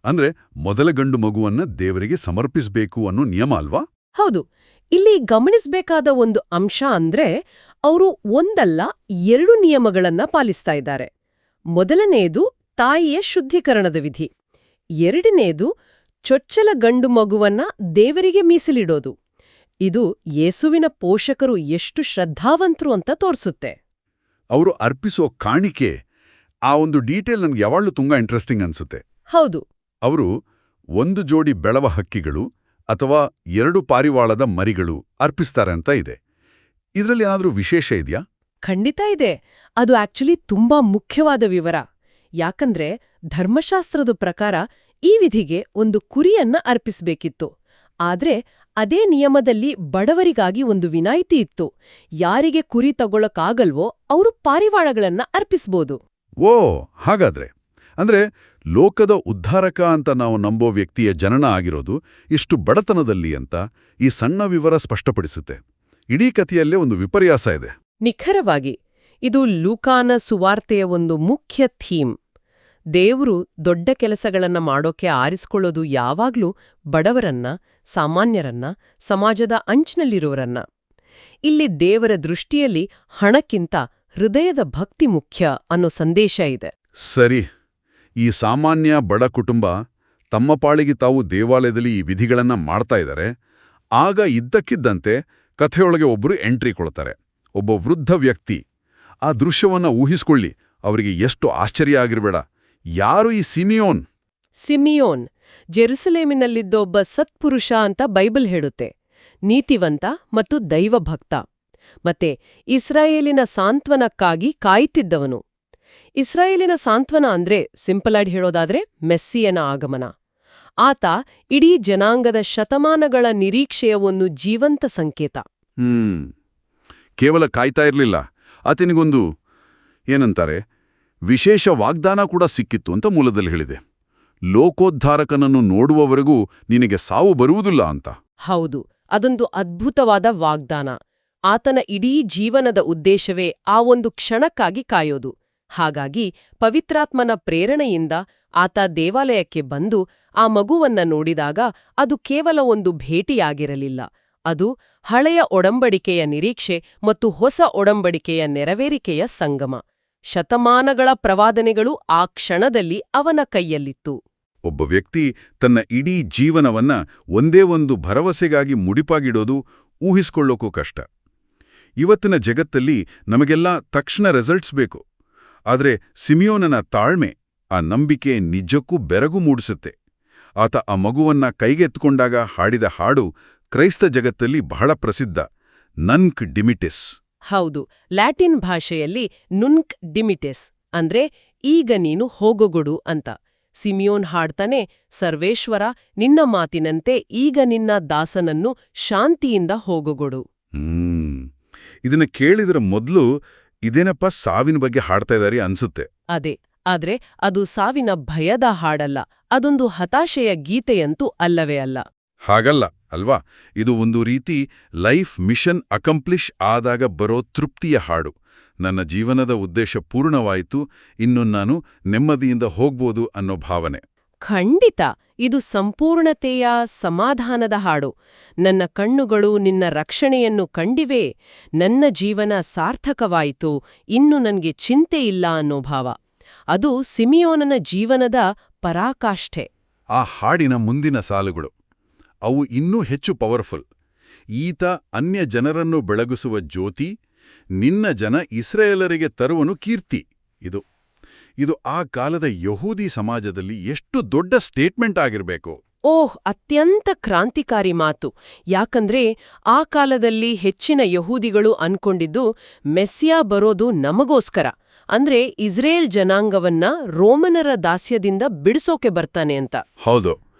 ಅಂದ್ರೆ ಮೊದಲ ಗಂಡು ಮಗುವನ್ನ ದೇವರಿಗೆ ಸಮರ್ಪಿಸಬೇಕು ಅನ್ನೋ ನಿಯಮ ಅಲ್ವಾ? ಹೌದು. ಇಲ್ಲಿ ಗಮನಿಸಬೇಕಾದ ಒಂದು ಅಂಶ ಅಂದ್ರೆ ಅವರು ಒಂದಲ್ಲ 2 ನಿಯಮಗಳನ್ನ ಪಾಲಿಸ್ತಾ ಇದ್ದಾರೆ. ಮೊದಲನೆಯದು ತಾಯಿಯ ಶುದ್ಧೀಕರಣದ ವಿಧಿ, ಎರಡನೆಯದು ಚೊಚ್ಚಲ ಗಂಡು ಮಗುವನ್ನ ದೇವರಿಗೆ ಮೀಸಲಿಡೋದು. ಇದು ಯೇಸುವಿನ ಪೋಷಕರು ಎಷ್ಟು ಶ್ರದ್ಧಾವಂತರು ಅಂತ ತೋರಿಸುತ್ತೆ. ಅವರು ಅರ್ಪಿಸೋ ಕಾಣಿಕೆ, ಆ ಒಂದು ಡೀಟೇಲ್ ನನಗೆ ಯಾವಾಗಲೂ ತುಂಬಾ ಇಂಟ್ರೆಸ್ಟಿಂಗ್ ಅನ್ಸುತ್ತೆ. ಹೌದು, ಅವರು 1 ಜೋಡಿ ಬೆಳವ ಹಕ್ಕಿಗಳು ಅಥವಾ 2 ಪಾರಿವಾಳದ ಮರಿಗಳು ಅರ್ಪಿಸ್ತಾರೆ ಅಂತ ಇದೆ. ಇದರಲ್ಲಿ ಏನಾದರೂ ವಿಶೇಷ ಇದೆಯಾ? ಖಂಡಿತ ಇದೆ. ಅದು ಆಕ್ಚುಲಿ ತುಂಬಾ ಮುಖ್ಯವಾದ ವಿವರ. ಯಾಕಂದ್ರೆ ಧರ್ಮಶಾಸ್ತ್ರದ ಪ್ರಕಾರ ಈ ವಿಧಿಗೆ ಒಂದು ಕುರಿಯನ್ನ ಅರ್ಪಿಸ್ಬೇಕಿತ್ತು. ಆದ್ರೆ ಅದೇ ನಿಯಮದಲ್ಲಿ ಬಡವರಿಗಾಗಿ ಒಂದು ವಿನಾಯಿತಿ ಇತ್ತು. ಯಾರಿಗೆ ಕುರಿ ತಗೊಳಕ್ಕಾಗಲ್ವೋ ಅವರು ಪಾರಿವಾಳಗಳನ್ನ ಅರ್ಪಿಸ್ಬೋದು. ಓ, ಹಾಗಾದ್ರೆ ಅಂದ್ರೆ ಲೋಕದ ಉದ್ಧಾರಕ ಅಂತ ನಾವು ನಂಬೋ ವ್ಯಕ್ತಿಯ ಜನನ ಆಗಿರೋದು ಇಷ್ಟು ಬಡತನದಲ್ಲಿ ಅಂತ ಈ ಸಣ್ಣ ವಿವರ ಸ್ಪಷ್ಟಪಡಿಸುತ್ತೆ. ಇಡೀ ಕಥೆಯಲ್ಲೇ ಒಂದು ವಿಪರ್ಯಾಸ ಇದೆ. ನಿಖರವಾಗಿ ಇದು ಲೂಕಾನ ಸುವಾರ್ತೆಯ ಒಂದು ಮುಖ್ಯ ಥೀಮ್. ದೇವರು ದೊಡ್ಡ ಕೆಲಸಗಳನ್ನ ಮಾಡೋಕೆ ಆರಿಸ್ಕೊಳ್ಳೋದು ಯಾವಾಗ್ಲೂ ಬಡವರನ್ನ, ಸಾಮಾನ್ಯರನ್ನ, ಸಮಾಜದ ಅಂಚಿನಲ್ಲಿರೋರನ್ನ. ಇಲ್ಲಿ ದೇವರ ದೃಷ್ಟಿಯಲ್ಲಿ ಹಣಕ್ಕಿಂತ ಹೃದಯದ ಭಕ್ತಿ ಮುಖ್ಯ ಅನ್ನೋ ಸಂದೇಶ ಇದೆ. ಸರಿ, ಈ ಸಾಮಾನ್ಯ ಬಡ ಕುಟುಂಬ ತಮ್ಮ ಪಾಳಿಗೆ ತಾವು ದೇವಾಲಯದಲ್ಲಿ ಈ ವಿಧಿಗಳನ್ನ ಮಾಡ್ತಾ ಇದ್ದಾರೆ. ಆಗ ಇದ್ದಕ್ಕಿದ್ದಂತೆ ಕಥೆಯೊಳಗೆ ಒಬ್ಬರು ಎಂಟ್ರಿ ಕೊಡ್ತಾರೆ, ಒಬ್ಬ ವೃದ್ಧ ವ್ಯಕ್ತಿ. ಆ ದೃಶ್ಯವನ್ನ ಊಹಿಸ್ಕೊಳ್ಳಿ, ಅವರಿಗೆ ಎಷ್ಟು ಆಶ್ಚರ್ಯ ಆಗಿರಬೇಡ. ಯಾರು ಈ ಸಿಮಿಯೋನ್? ಸಿಮಿಯೋನ್ ಜೆರುಸಲೇಮಿನಲ್ಲಿದ್ದ ಒಬ್ಬ ಸತ್ಪುರುಷ ಅಂತ ಬೈಬಲ್ ಹೇಳುತ್ತೆ. ನೀತಿವಂತ ಮತ್ತು ದೈವಭಕ್ತ, ಮತ್ತೆ ಇಸ್ರಾಯೇಲಿನ ಸಾಂತ್ವನಕ್ಕಾಗಿ ಕಾಯ್ತಿದ್ದವನು. ಇಸ್ರಾಯೇಲಿನ ಸಾಂತ್ವನ ಅಂದ್ರೆ ಸಿಂಪಲ್ ಆಗಿ ಹೇಳೋದಾದ್ರೆ ಮೆಸ್ಸಿಯನ ಆಗಮನ. ಆತ ಇಡೀ ಜನಾಂಗದ ಶತಮಾನಗಳ ನಿರೀಕ್ಷೆಯ ಒಂದು ಜೀವಂತ ಸಂಕೇತ. ಕೇವಲ ಕಾಯ್ತಾ ಇರಲಿಲ್ಲ, ಆತನಿಗೊಂದು ಏನಂತಾರೆ ವಿಶೇಷ ವಾಗ್ದಾನ ಕೂಡ ಸಿಕ್ಕಿತ್ತು ಅಂತ ಮೂಲದಲ್ಲಿ ಹೇಳಿದೆ. ಲೋಕೋದ್ಧಾರಕನನ್ನು ನೋಡುವವರೆಗೂ ನಿನಗೆ ಸಾವು ಬರುವುದಿಲ್ಲ ಅಂತ. ಹೌದು, ಅದೊಂದು ಅದ್ಭುತವಾದ ವಾಗ್ದಾನ. ಆತನ ಇಡೀ ಜೀವನದ ಉದ್ದೇಶವೇ ಆ ಒಂದು ಕ್ಷಣಕ್ಕಾಗಿ ಕಾಯೋದು. ಹಾಗಾಗಿ ಪವಿತ್ರಾತ್ಮನ ಪ್ರೇರಣೆಯಿಂದ ಆತ ದೇವಾಲಯಕ್ಕೆ ಬಂದು ಆ ಮಗುವನ್ನ ನೋಡಿದಾಗ ಅದು ಕೇವಲ ಒಂದು ಭೇಟಿಯಾಗಿರಲಿಲ್ಲ. ಅದು ಹಳೆಯ ಒಡಂಬಡಿಕೆಯ ನಿರೀಕ್ಷೆ ಮತ್ತು ಹೊಸ ಒಡಂಬಡಿಕೆಯ ನೆರವೇರಿಕೆಯ ಸಂಗಮ. ಶತಮಾನಗಳ ಪ್ರವಾದನೆಗಳು ಆ ಕ್ಷಣದಲ್ಲಿ ಅವನ ಕೈಯಲ್ಲಿತ್ತು. ಒಬ್ಬ ವ್ಯಕ್ತಿ ತನ್ನ ಇಡೀ ಜೀವನವನ್ನ ಒಂದೇ ಒಂದು ಭರವಸೆಗಾಗಿ ಮುಡಿಪಾಗಿಡೋದು ಊಹಿಸ್ಕೊಳ್ಳೋಕ್ಕೂ ಕಷ್ಟ. ಇವತ್ತಿನ ಜಗತ್ತಲ್ಲಿ ನಮಗೆಲ್ಲ ತಕ್ಷಣ ರಿಸಲ್ಟ್ಸ್ ಬೇಕು. ಆದರೆ ಸಿಮಿಯೋನನ ತಾಳ್ಮೆ, ಆ ನಂಬಿಕೆ ನಿಜಕ್ಕೂ ಬೆರಗು ಮೂಡಿಸುತ್ತೆ. ಆತ ಆ ಮಗುವನ್ನ ಕೈಗೆತ್ಕೊಂಡಾಗ ಹಾಡಿದ ಹಾಡು ಕ್ರೈಸ್ತ ಜಗತ್ತಲ್ಲಿ ಬಹಳ ಪ್ರಸಿದ್ಧ, ನನ್ಕ್ ಡಿಮಿಟಿಸ್. ಹೌದು, ಲ್ಯಾಟಿನ್ ಭಾಷೆಯಲ್ಲಿ ನುನ್ಕ್ ಡಿಮಿಟಿಸ್ ಅಂದ್ರೆ ಈಗ ನೀನು ಹೋಗೊಗೊಡು ಅಂತ. ಸಿಮಿಯೋನ್ ಹಾಡ್ತಾನೆ, ಸರ್ವೇಶ್ವರ, ನಿನ್ನ ಮಾತಿನಂತೆ ಈಗ ನಿನ್ನ ದಾಸನನ್ನು ಶಾಂತಿಯಿಂದ ಹೋಗೊಗೊಡು. ಇದನ್ನ ಕೇಳಿದ್ರ ಮೊದಲು ಇದೇನಪ್ಪ ಸಾವಿನ ಬಗ್ಗೆ ಹಾಡ್ತಾ ಇದಾರೆ ಅನ್ಸುತ್ತೆ. ಅದೇ, ಆದ್ರೆ ಅದು ಸಾವಿನ ಭಯದ ಹಾಡಲ್ಲ, ಅದೊಂದು ಹತಾಶೆಯ ಗೀತೆಯಂತೂ ಅಲ್ಲವೇ ಅಲ್ಲ. ಹಾಗಲ್ಲ ಅಲ್ವಾ? ಇದು ಒಂದು ರೀತಿ ಲೈಫ್ ಮಿಷನ್ ಅಕಂಪ್ಲಿಷ್ ಆದಾಗ ಬರೋ ತೃಪ್ತಿಯ ಹಾಡು. ನನ್ನ ಜೀವನದ ಉದ್ದೇಶ ಪೂರ್ಣವಾಯಿತು, ಇನ್ನು ನಾನು ನೆಮ್ಮದಿಯಿಂದ ಹೋಗ್ಬೋದು ಅನ್ನೋ ಭಾವನೆ. ಖಂಡಿತ, ಇದು ಸಂಪೂರ್ಣತೆಯ ಸಮಾಧಾನದ ಹಾಡು. ನನ್ನ ಕಣ್ಣುಗಳು ನಿನ್ನ ರಕ್ಷಣೆಯನ್ನು ಕಂಡಿವೆ, ನನ್ನ ಜೀವನ ಸಾರ್ಥಕವಾಯಿತು, ಇನ್ನು ನನ್ಗೆ ಚಿಂತೆ ಇಲ್ಲ ಅನ್ನೋ ಭಾವ. ಅದು ಸಿಮಿಯೋನನ ಜೀವನದ ಪರಾಕಾಷ್ಠೆ. ಆ ಹಾಡಿನ ಮುಂದಿನ ಸಾಲುಗಳು ಅವು ಇನ್ನೂ ಹೆಚ್ಚು ಪವರ್ಫುಲ್. ಈತ ಅನ್ಯ ಜನರನ್ನು ಬೆಳಗಿಸುವ ಜ್ಯೋತಿ, ನಿನ್ನ ಜನ ಇಸ್ರಾಯೇಲರಿಗೆ ತರುವನು ಕೀರ್ತಿ. ಇದು ಆ ಕಾಲದ ಯಹೂದಿ ಸಮಾಜದಲ್ಲಿ ಎಷ್ಟು ದೊಡ್ಡ ಸ್ಟೇಟ್ಮೆಂಟ್ ಆಗಿರಬೇಕು. ಓಹ್, ಅತ್ಯಂತ ಕ್ರಾಂತಿಕಾರಿ ಮಾತು. ಯಾಕಂದ್ರೆ ಆ ಕಾಲದಲ್ಲಿ ಹೆಚ್ಚಿನ ಯಹೂದಿಗಳು ಅನ್ಕೊಂಡಿದ್ದು ಮೆಸ್ಸಿಯಾ ಬರೋದು ನಮಗೋಸ್ಕರ, ಅಂದ್ರೆ ಇಸ್ರೇಲ್ ಜನಾಂಗವನ್ನ ರೋಮನರ ದಾಸ್ಯದಿಂದ ಬಿಡಿಸೋಕೆ ಬರ್ತಾನೆ ಅಂತ. ಹೌದು,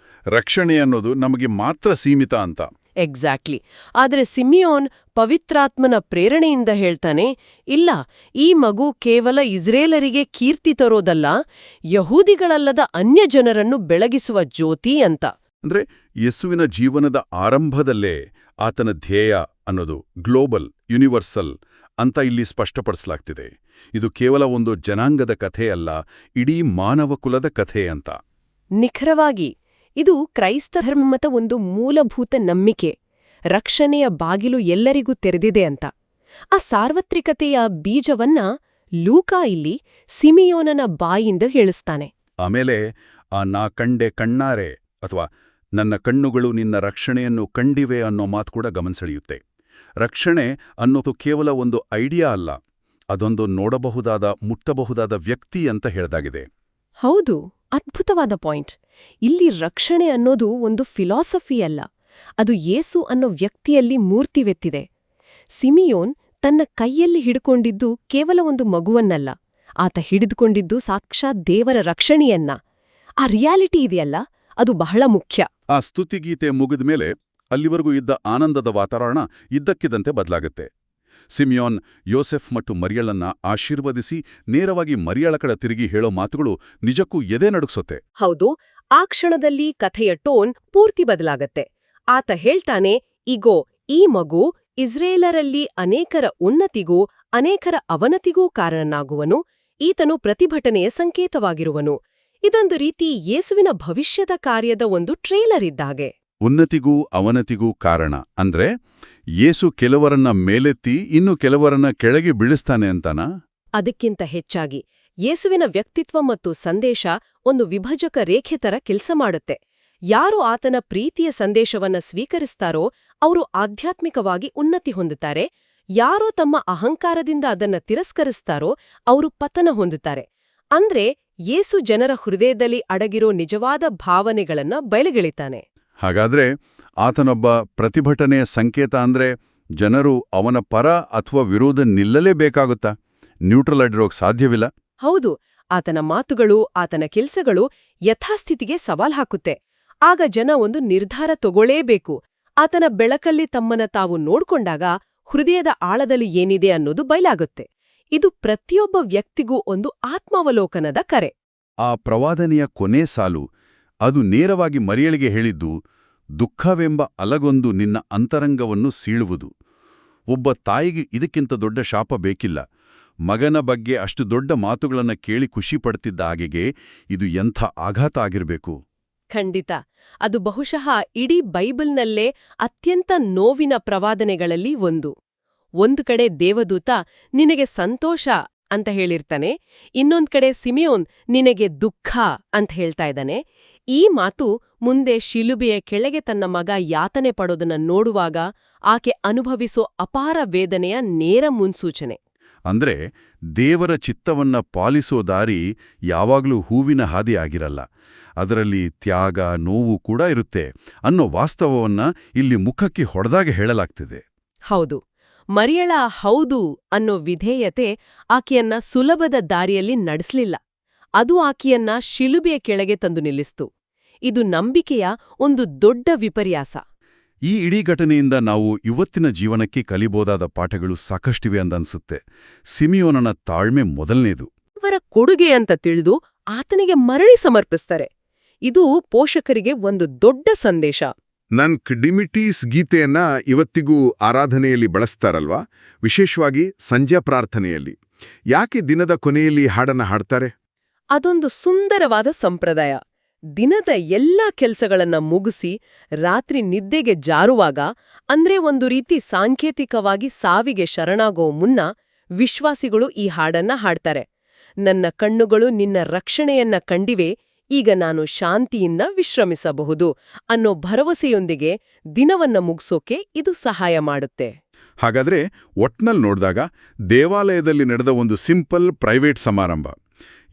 ರಕ್ಷಣೆ ಅನ್ನೋದು ನಮಗೆ ಮಾತ್ರ ಸೀಮಿತ ಅಂತ. ಎಕ್ಸಾಕ್ಟ್ಲಿ. ಆದ್ರೆ ಸಿಮಿಯೋನ್ ಪವಿತ್ರಾತ್ಮನ ಪ್ರೇರಣೆಯಿಂದ ಹೇಳ್ತಾನೆ, ಇಲ್ಲ, ಈ ಮಗು ಕೇವಲ ಇಸ್ರೇಲರಿಗೆ ಕೀರ್ತಿ ತರೋದಲ್ಲ, ಯಹೂದಿಗಳಲ್ಲದ ಅನ್ಯ ಜನರನ್ನು ಬೆಳಗಿಸುವ ಜ್ಯೋತಿ ಅಂತ. ಅಂದ್ರೆ ಯೇಸುವಿನ ಜೀವನದ ಆರಂಭದಲ್ಲೇ ಆತನ ಧ್ಯೇಯ ಅನ್ನೋದು ಗ್ಲೋಬಲ್, ಯೂನಿವರ್ಸಲ್ ಅಂತ ಇಲ್ಲಿ ಸ್ಪಷ್ಟಪಡಿಸಲಾಗ್ತಿದೆ. ಇದು ಕೇವಲ ಒಂದು ಜನಾಂಗದ ಕಥೆಯಲ್ಲ, ಇಡೀ ಮಾನವ ಕುಲದ ಕಥೆ ಅಂತ. ನಿಖರವಾಗಿ ಇದು ಕ್ರೈಸ್ತ ಧರ್ಮದ ಒಂದು ಮೂಲಭೂತ ನಂಬಿಕೆ. ರಕ್ಷಣೆಯ ಬಾಗಿಲು ಎಲ್ಲರಿಗೂ ತೆರೆದಿದೆ ಅಂತ. ಆ ಸಾರ್ವತ್ರಿಕತೆಯ ಬೀಜವನ್ನ ಲೂಕಾ ಇಲ್ಲಿ ಸಿಮಿಯೋನನ ಬಾಯಿಂದ ಹೇಳಿಸ್ತಾನೆ. ಆಮೇಲೆ ನಾ ಕಂಡೆ ಕಣ್ಣಾರೆ ಅಥವಾ ನನ್ನ ಕಣ್ಣುಗಳು ನಿನ್ನ ರಕ್ಷಣೆಯನ್ನು ಕಂಡಿವೆ ಅನ್ನೋ ಮಾತು ಕೂಡ ಗಮನಸೆಳೆಯುತ್ತೆ. ರಕ್ಷಣೆ ಅನ್ನೋದು ಕೇವಲ ಒಂದು ಐಡಿಯಾ ಅಲ್ಲ, ಅದೊಂದು ನೋಡಬಹುದಾದ ಮುಟ್ಟಬಹುದಾದ ವ್ಯಕ್ತಿ ಅಂತ ಹೇಳ್ದಾಗಿದೆ. ಹೌದು, ಅದ್ಭುತವಾದ ಪಾಯಿಂಟ್. ಇಲ್ಲಿ ರಕ್ಷಣೆ ಅನ್ನೋದು ಒಂದು ಫಿಲಾಸಫಿ ಅಲ್ಲ, ಅದು ಯೇಸು ಅನ್ನೋ ವ್ಯಕ್ತಿಯಲ್ಲಿ ಮೂರ್ತಿವೆತ್ತಿದೆ. ಸಿಮಿಯೋನ್ ತನ್ನ ಕೈಯಲ್ಲಿ ಹಿಡ್ಕೊಂಡಿದ್ದು ಕೇವಲ ಒಂದು ಮಗುವನ್ನಲ್ಲ, ಆತ ಹಿಡಿದುಕೊಂಡಿದ್ದು ಸಾಕ್ಷಾತ್ ದೇವರ ರಕ್ಷಣೆಯನ್ನ. ಆ ರಿಯಾಲಿಟಿ ಇದೆಯಲ್ಲ, ಅದು ಬಹಳ ಮುಖ್ಯ. ಆ ಸ್ತುತಿಗೀತೆ ಮುಗಿದ ಮೇಲೆ ಅಲ್ಲಿವರೆಗೂ ಇದ್ದ ಆನಂದದ ವಾತಾವರಣ ಇದ್ದಕ್ಕಿದ್ದಂತೆ ಬದಲಾಗುತ್ತೆ. ಸಿಮಿಯೋನ್ ಯೋಸೆಫ್ ಮತ್ತು ಮರಿಯಳನ್ನ ಆಶೀರ್ವದಿಸಿ ನೇರವಾಗಿ ಮರಿಯಳ ಕಡೆ ತಿರುಗಿ ಹೇಳೋ ಮಾತುಗಳು ನಿಜಕ್ಕೂ ಎದೆ ನಡುಗ್ಸೊತ್ತೆ. ಹೌದು, ಆ ಕ್ಷಣದಲ್ಲಿ ಕಥೆಯ ಟೋನ್ ಪೂರ್ತಿ ಬದಲಾಗತ್ತೆ. ಆತ ಹೇಳ್ತಾನೆ, ಇಗೋ ಈ ಮಗು ಇಸ್ರೇಲರಲ್ಲಿ ಅನೇಕರ ಉನ್ನತಿಗೂ ಅನೇಕರ ಅವನತಿಗೂ ಕಾರಣನಾಗುವನು, ಈತನು ಪ್ರತಿಭಟನೆಯ ಸಂಕೇತವಾಗಿರುವನು. ಇದೊಂದು ರೀತಿ ಯೇಸುವಿನ ಭವಿಷ್ಯದ ಕಾರ್ಯದ ಒಂದು ಟ್ರೇಲರ್ ಇದ್ದಾಗೆ. ಉನ್ನತಿಗೂ ಅವನತಿಗೂ ಕಾರಣ ಅಂದ್ರೆ ಯೇಸು ಕೆಲವರನ್ನ ಮೇಲೆತ್ತಿ ಇನ್ನು ಕೆಲವರನ್ನ ಕೆಳಗೆ ಬೀಳಿಸ್ತಾನೆ ಅಂತಾನಾ? ಅದಕ್ಕಿಂತ ಹೆಚ್ಚಾಗಿ ಯೇಸುವಿನ ವ್ಯಕ್ತಿತ್ವ ಮತ್ತು ಸಂದೇಶ ಒಂದು ವಿಭಜಕ ರೇಖೆ ತರ ಕೆಲಸ ಮಾಡುತ್ತೆ. ಯಾರು ಆತನ ಪ್ರೀತಿಯ ಸಂದೇಶವನ್ನ ಸ್ವೀಕರಿಸ್ತಾರೋ ಅವರು ಆಧ್ಯಾತ್ಮಿಕವಾಗಿ ಉನ್ನತಿ ಹೊಂದುತ್ತಾರೆ, ಯಾರೋ ತಮ್ಮ ಅಹಂಕಾರದಿಂದ ಅದನ್ನ ತಿರಸ್ಕರಿಸ್ತಾರೋ ಅವರು ಪತನ ಹೊಂದುತ್ತಾರೆ. ಅಂದ್ರೆ ಯೇಸು ಜನರ ಹೃದಯದಲ್ಲಿ ಅಡಗಿರೋ ನಿಜವಾದ ಭಾವನೆಗಳನ್ನ ಬಯಲುಗೆಳಿತಾನೆ. ಹಾಗಾದ್ರೆ ಆತನೊಬ್ಬ ಪ್ರತಿಭಟನೆಯ ಸಂಕೇತ ಅಂದ್ರೆ ಜನರು ಅವನ ಪರ ಅಥವಾ ವಿರೋಧ ನಿಲ್ಲಲೇಬೇಕಾಗುತ್ತಾ? ನ್ಯೂಟ್ರಲ್ ಆಗಿರೋಕ್ ಸಾಧ್ಯವಿಲ್ಲ. ಹೌದು, ಆತನ ಮಾತುಗಳು, ಆತನ ಕೆಲ್ಸಗಳು ಯಥಾಸ್ಥಿತಿಗೆ ಸವಾಲ್ ಹಾಕುತ್ತೆ. ಆಗ ಜನ ಒಂದು ನಿರ್ಧಾರ ತಗೊಳ್ಳೇಬೇಕು. ಆತನ ಬೆಳಕಲ್ಲಿ ತಮ್ಮನ್ನ ತಾವು ನೋಡ್ಕೊಂಡಾಗ ಹೃದಯದ ಆಳದಲ್ಲಿ ಏನಿದೆ ಅನ್ನೋದು ಬಯಲಾಗುತ್ತೆ. ಇದು ಪ್ರತಿಯೊಬ್ಬ ವ್ಯಕ್ತಿಗೂ ಒಂದು ಆತ್ಮಾವಲೋಕನದ ಕರೆ. ಆ ಪ್ರವಾದನೆಯ ಕೊನೆ ಸಾಲು, ಅದು ನೇರವಾಗಿ ಮರಿಯಳಿಗೆ ಹೇಳಿದ್ದು, ದುಃಖವೆಂಬ ಅಲಗೊಂದು ನಿನ್ನ ಅಂತರಂಗವನ್ನು ಸೀಳುವುದು. ಒಬ್ಬ ತಾಯಿಗೆ ಇದಕ್ಕಿಂತ ದೊಡ್ಡ ಶಾಪ ಬೇಕಿಲ್ಲ. ಮಗನ ಬಗ್ಗೆ ಅಷ್ಟು ದೊಡ್ಡ ಮಾತುಗಳನ್ನ ಕೇಳಿ ಖುಷಿ ಪಡ್ತಿದ್ದ ಆಗೆಗೆ ಇದು ಎಂಥ ಆಘಾತ ಆಗಿರಬೇಕು. ಖಂಡಿತ. ಅದು ಬಹುಶಃ ಇಡೀ ಬೈಬಲ್ನಲ್ಲೇ ಅತ್ಯಂತ ನೋವಿನ ಪ್ರವಾದನೆಗಳಲ್ಲಿ ಒಂದು. ಒಂದು ಕಡೆ ದೇವದೂತ ನಿನಗೆ ಸಂತೋಷ ಅಂತ ಹೇಳಿರ್ತಾನೆ, ಇನ್ನೊಂದ್ ಕಡೆ ಸಿಮಿಯೋನ್ ನಿನಗೆ ದುಃಖ ಅಂತ ಹೇಳ್ತಾ ಇದ್ದಾನೆ. ಈ ಮಾತು ಮುಂದೆ ಶಿಲುಬೆಯ ಕೆಳಗೆ ತನ್ನ ಮಗ ಯಾತನೆ ಪಡೋದನ್ನ ನೋಡುವಾಗ ಆಕೆ ಅನುಭವಿಸೋ ಅಪಾರ ವೇದನೆಯ ನೇರ ಮುನ್ಸೂಚನೆ. ಅಂದ್ರೆ ದೇವರ ಚಿತ್ತವನ್ನ ಪಾಲಿಸೋ ದಾರಿ ಯಾವಾಗ್ಲೂ ಹೂವಿನ ಹಾದಿ ಆಗಿರಲ್ಲ, ಅದರಲ್ಲಿ ತ್ಯಾಗ, ನೋವು ಕೂಡ ಇರುತ್ತೆ ಅನ್ನೋ ವಾಸ್ತವವನ್ನ ಇಲ್ಲಿ ಮುಖಕ್ಕೆ ಹೊಡೆದಾಗೆ ಹೇಳಲಾಗ್ತಿದೆ. ಹೌದು, ಮರಿಯಳ ಹೌದು ಅನ್ನೋ ವಿಧೇಯತೆ ಆಕೆಯನ್ನ ಸುಲಭದ ದಾರಿಯಲ್ಲಿ ನಡೆಸಲಿಲ್ಲ. ಅದು ಆಕೆಯನ್ನ ಶಿಲುಬೆಯ ಕೆಳಗೆ ತಂದು ನಿಲ್ಲಿಸ್ತು. ಇದು ನಂಬಿಕೆಯ ಒಂದು ದೊಡ್ಡ ವಿಪರ್ಯಾಸ. ಈ ಇಡೀ ಘಟನೆಯಿಂದ ನಾವು ಇವತ್ತಿನ ಜೀವನಕ್ಕೆ ಕಲಿಬೋದಾದ ಪಾಠಗಳು ಸಾಕಷ್ಟಿವೆ ಅಂದನ್ಸುತ್ತೆ. ಸಿಮಿಯೋನನ ತಾಳ್ಮೆ ಮೊದಲನೇದು. ಅವರ ಕೊಡುಗೆ ಅಂತ ತಿಳಿದು ಆತನಿಗೆ ಮರಳಿ ಸಮರ್ಪಿಸ್ತಾರೆ. ಇದು ಪೋಷಕರಿಗೆ ಒಂದು ದೊಡ್ಡ ಸಂದೇಶ. ನನ್ ಡಿಮಿಟೀಸ್ ಗೀತೆಯನ್ನ ಇವತ್ತಿಗೂ ಆರಾಧನೆಯಲ್ಲಿ ಬಳಸ್ತಾರಲ್ವಾ, ವಿಶೇಷವಾಗಿ ಸಂಧ್ಯಾ ಪ್ರಾರ್ಥನೆಯಲ್ಲಿ. ಯಾಕೆ ದಿನದ ಕೊನೆಯಲ್ಲಿ ಹಾಡನ್ನ ಹಾಡ್ತಾರೆ? ಅದೊಂದು ಸುಂದರವಾದ ಸಂಪ್ರದಾಯ. ದಿನದ ಎಲ್ಲಾ ಕೆಲ್ಸಗಳನ್ನ ಮುಗಿಸಿ ರಾತ್ರಿ ನಿದ್ದೆಗೆ ಜಾರುವಾಗ, ಅಂದ್ರೆ ಒಂದು ರೀತಿ ಸಾಂಕೇತಿಕವಾಗಿ ಸಾವಿಗೆ ಶರಣಾಗೋ ಮುನ್ನ, ವಿಶ್ವಾಸಿಗಳು ಈ ಹಾಡನ್ನ ಹಾಡ್ತಾರೆ. ನನ್ನ ಕಣ್ಣುಗಳು ನಿನ್ನ ರಕ್ಷಣೆಯನ್ನ ಕಂಡಿವೆ, ಈಗ ನಾನು ಶಾಂತಿಯಿಂದ ವಿಶ್ರಮಿಸಬಹುದು ಅನ್ನೋ ಭರವಸೆಯೊಂದಿಗೆ ದಿನವನ್ನ ಮುಗ್ಸೋಕೆ ಇದು ಸಹಾಯ ಮಾಡುತ್ತೆ. ಹಾಗಾದ್ರೆ ಒಟ್ನಲ್ಲಿ ನೋಡ್ದಾಗ ದೇವಾಲಯದಲ್ಲಿ ನಡೆದ ಒಂದು ಸಿಂಪಲ್ ಪ್ರೈವೇಟ್ ಸಮಾರಂಭ,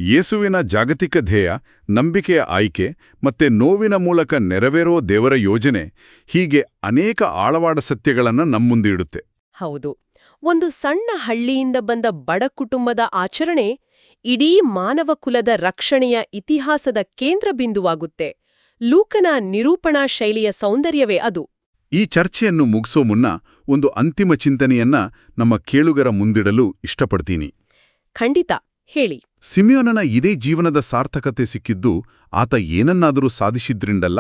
ಯೇಸುವಿನ ಜಾಗತಿಕ ಧ್ಯೇಯ, ನಂಬಿಕೆಯ ಆಯ್ಕೆ ಮತ್ತೆ ನೋವಿನ ಮೂಲಕ ನೆರವೇರೋ ದೇವರ ಯೋಜನೆ, ಹೀಗೆ ಅನೇಕ ಆಳವಾದ ಸತ್ಯಗಳನ್ನ ನಮ್ಮುಂದಿಡುತ್ತೆ. ಹೌದು, ಒಂದು ಸಣ್ಣ ಹಳ್ಳಿಯಿಂದ ಬಂದ ಬಡ ಕುಟುಂಬದ ಆಚರಣೆ ಇಡೀ ಮಾನವ ಕುಲದ ರಕ್ಷಣೆಯ ಇತಿಹಾಸದ ಕೇಂದ್ರ ಬಿಂದುವಾಗುತ್ತೆ. ಲೂಕನ ನಿರೂಪಣಾ ಶೈಲಿಯ ಸೌಂದರ್ಯವೇ ಅದು. ಈ ಚರ್ಚೆಯನ್ನು ಮುಗಿಸೋ ಮುನ್ನ ಒಂದು ಅಂತಿಮ ಚಿಂತನೆಯನ್ನ ನಮ್ಮ ಕೇಳುಗರ ಮುಂದಿಡಲು ಇಷ್ಟಪಡ್ತೀನಿ. ಖಂಡಿತ, ಹೇಳಿ. ಸಿಮಿಯೋನನ ಇದೇ ಜೀವನದ ಸಾರ್ಥಕತೆ ಸಿಕ್ಕಿದ್ದು ಆತ ಏನನ್ನಾದರೂ ಸಾಧಿಸಿದ್ರಿಂದಲ್ಲ,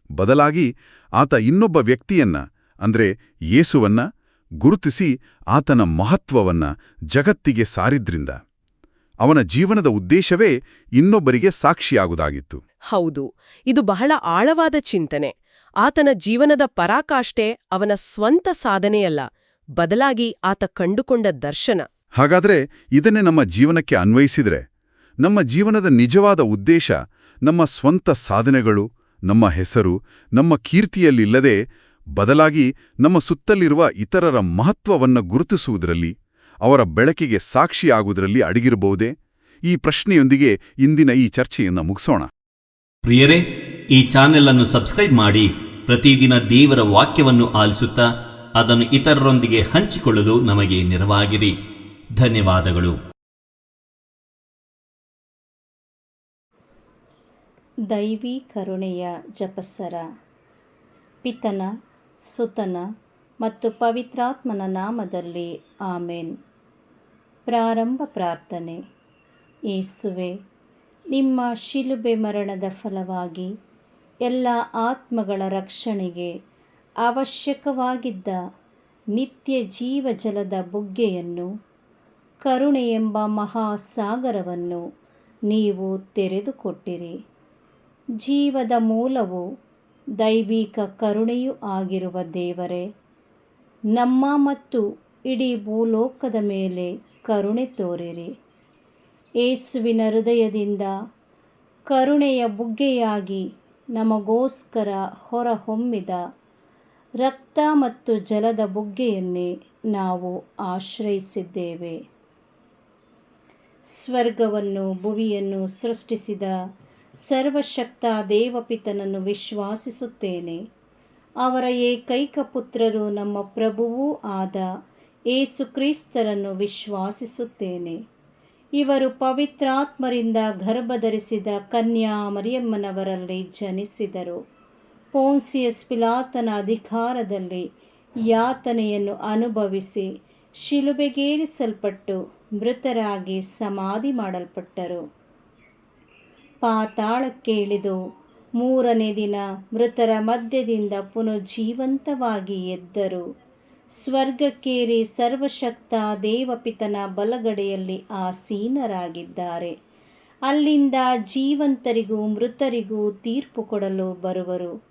ಬದಲಾಗಿ ಆತ ಇನ್ನೊಬ್ಬ ವ್ಯಕ್ತಿಯನ್ನ, ಅಂದ್ರೆ ಯೇಸುವನ್ನ ಗುರುತಿಸಿ ಆತನ ಮಹತ್ವವನ್ನ ಜಗತ್ತಿಗೆ ಸಾರಿದ್ರಿಂದ. ಅವನ ಜೀವನದ ಉದ್ದೇಶವೇ ಇನ್ನೊಬ್ಬರಿಗೆ ಸಾಕ್ಷಿಯಾಗುವುದಾಗಿತ್ತು. ಹೌದು, ಇದು ಬಹಳ ಆಳವಾದ ಚಿಂತನೆ. ಆತನ ಜೀವನದ ಪರಾಕಾಷ್ಠೆ ಅವನ ಸ್ವಂತ ಸಾಧನೆಯಲ್ಲ, ಬದಲಾಗಿ ಆತ ಕಂಡುಕೊಂಡ ದರ್ಶನ. ಹಾಗಾದ್ರೆ ಇದನ್ನೇ ನಮ್ಮ ಜೀವನಕ್ಕೆ ಅನ್ವಯಿಸಿದ್ರೆ, ನಮ್ಮ ಜೀವನದ ನಿಜವಾದ ಉದ್ದೇಶ ನಮ್ಮ ಸ್ವಂತ ಸಾಧನೆಗಳು, ನಮ್ಮ ಹೆಸರು, ನಮ್ಮ ಕೀರ್ತಿಯಲ್ಲಿಲ್ಲದೆ ಬದಲಾಗಿ ನಮ್ಮ ಸುತ್ತಲಿರುವ ಇತರರ ಮಹತ್ವವನ್ನು ಗುರುತಿಸುವುದರಲ್ಲಿ, ಅವರ ಬೆಳಕಿಗೆ ಸಾಕ್ಷಿಯಾಗುವುದರಲ್ಲಿ ಅಡಗಿರಬಹುದೇ? ಈ ಪ್ರಶ್ನೆಯೊಂದಿಗೆ ಇಂದಿನ ಈ ಚರ್ಚೆಯನ್ನು ಮುಗಿಸೋಣ. ಪ್ರಿಯರೇ, ಈ ಚಾನೆಲ್ ಅನ್ನು ಸಬ್ಸ್ಕ್ರೈಬ್ ಮಾಡಿ ಪ್ರತಿದಿನ ದೇವರ ವಾಕ್ಯವನ್ನು ಆಲಿಸುತ್ತಾ ಅದನ್ನು ಇತರರೊಂದಿಗೆ ಹಂಚಿಕೊಳ್ಳಲು ನಮಗೆ ನೆರವಾಗಿರಿ. ಧನ್ಯವಾದಗಳು. ದೈವಿ ಕರುಣೆಯ ಜಪಸರ. ಪಿತನ, ಸುತನ ಮತ್ತು ಪವಿತ್ರಾತ್ಮನ ನಾಮದಲ್ಲಿ ಆಮೇನ್. ಪ್ರಾರಂಭ ಪ್ರಾರ್ಥನೆ. ಯೇಸುವೆ, ನಿಮ್ಮ ಶಿಲುಬೆ ಮರಣದ ಫಲವಾಗಿ ಎಲ್ಲ ಆತ್ಮಗಳ ರಕ್ಷಣೆಗೆ ಅವಶ್ಯಕವಾಗಿದ್ದ ನಿತ್ಯ ಜೀವಜಲದ ಬುಗ್ಗೆಯನ್ನು, ಕರುಣೆ ಎಂಬ ಮಹಾಸಾಗರವನ್ನು ನೀವು ತೆರೆದುಕೊಟ್ಟಿರಿ. ಜೀವದ ಮೂಲವೂ ದೈವಿಕ ಕರುಣೆಯೂ ಆಗಿರುವ ದೇವರೇ, ನಮ್ಮ ಮತ್ತು ಇಡೀ ಭೂಲೋಕದ ಮೇಲೆ ಕರುಣೆ ತೋರಿರಿ. ಯೇಸುವಿನ ಹೃದಯದಿಂದ ಕರುಣೆಯ ಬುಗ್ಗೆಯಾಗಿ ನಮಗೋಸ್ಕರ ಹೊರಹೊಮ್ಮಿದ ರಕ್ತ ಮತ್ತು ಜಲದ ಬುಗ್ಗೆಯನ್ನೇ ನಾವು ಆಶ್ರಯಿಸಿದ್ದೇವೆ. ಸ್ವರ್ಗವನ್ನು ಭುವಿಯನ್ನು ಸೃಷ್ಟಿಸಿದ ಸರ್ವಶಕ್ತ ದೇವಪಿತನನ್ನು ವಿಶ್ವಾಸಿಸುತ್ತೇನೆ. ಅವರ ಏಕೈಕ ಪುತ್ರರು ನಮ್ಮ ಪ್ರಭುವೂ ಆದ ಯೇಸು ಕ್ರಿಸ್ತರನ್ನು ವಿಶ್ವಾಸಿಸುತ್ತೇನೆ. ಇವರು ಪವಿತ್ರಾತ್ಮರಿಂದ ಗರ್ಭಧರಿಸಿದ ಕನ್ಯಾ ಮರಿಯಮ್ಮನವರಲ್ಲಿ ಜನಿಸಿದರು. ಪೋನ್ಸಿಯಸ್ ಪಿಲಾತನ ಅಧಿಕಾರದಲ್ಲಿ ಯಾತನೆಯನ್ನು ಅನುಭವಿಸಿ ಶಿಲುಬೆಗೇರಿಸಲ್ಪಟ್ಟು ಮೃತರಾಗಿ ಸಮಾಧಿ ಮಾಡಲ್ಪಟ್ಟರು. ಪಾತಾಳಕ್ಕೆ ಇಳಿದು ಮೂರನೇ ದಿನ ಮೃತರ ಮಧ್ಯದಿಂದ ಪುನಃಜೀವಂತವಾಗಿ ಎದ್ದರು. ಸ್ವರ್ಗಕ್ಕೇರಿ ಸರ್ವಶಕ್ತ ದೇವಪಿತನ ಬಲಗಡೆಯಲ್ಲಿ ಆಸೀನರಾಗಿದ್ದಾರೆ. ಅಲ್ಲಿಂದ ಜೀವಂತರಿಗೂ ಮೃತರಿಗೂ ತೀರ್ಪು ಕೊಡಲು ಬರುವರು.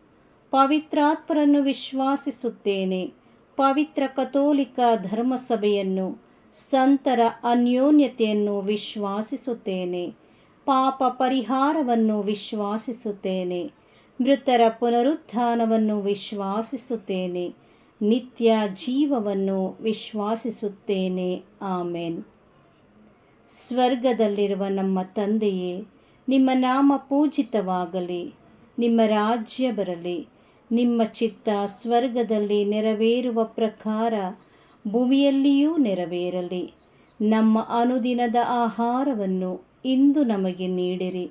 ಪವಿತ್ರಾತ್ಮರನ್ನು ವಿಶ್ವಾಸಿಸುತ್ತೇನೆ. ಪವಿತ್ರ ಕಥೋಲಿಕ ಧರ್ಮಸಭೆಯನ್ನು, ಸಂತರ ಅನ್ಯೋನ್ಯತೆಯನ್ನು ವಿಶ್ವಾಸಿಸುತ್ತೇನೆ. ಪಾಪ ಪರಿಹಾರವನ್ನು ವಿಶ್ವಾಸಿಸುತ್ತೇನೆ. ಮೃತರ ಪುನರುತ್ಥಾನವನ್ನು ವಿಶ್ವಾಸಿಸುತ್ತೇನೆ. ನಿತ್ಯ ಜೀವವನ್ನು ವಿಶ್ವಾಸಿಸುತ್ತೇನೆ. ಆಮೇನ್. ಸ್ವರ್ಗದಲ್ಲಿರುವ ನಮ್ಮ ತಂದೆಯೇ, ನಿಮ್ಮ ನಾಮ ಪೂಜಿತವಾಗಲಿ. ನಿಮ್ಮ ರಾಜ್ಯ ಬರಲಿ. ನಿಮ್ಮ ಚಿತ್ತ ಸ್ವರ್ಗದಲ್ಲಿ ನೆರವೇರುವ ಪ್ರಕಾರ ಭೂಮಿಯಲ್ಲಿಯೂ ನೆರವೇರಲಿ. ನಮ್ಮ ಅನುದಿನದ ಆಹಾರವನ್ನು ಇಂದು ನಮಗೆ ನೀಡಿರಿ.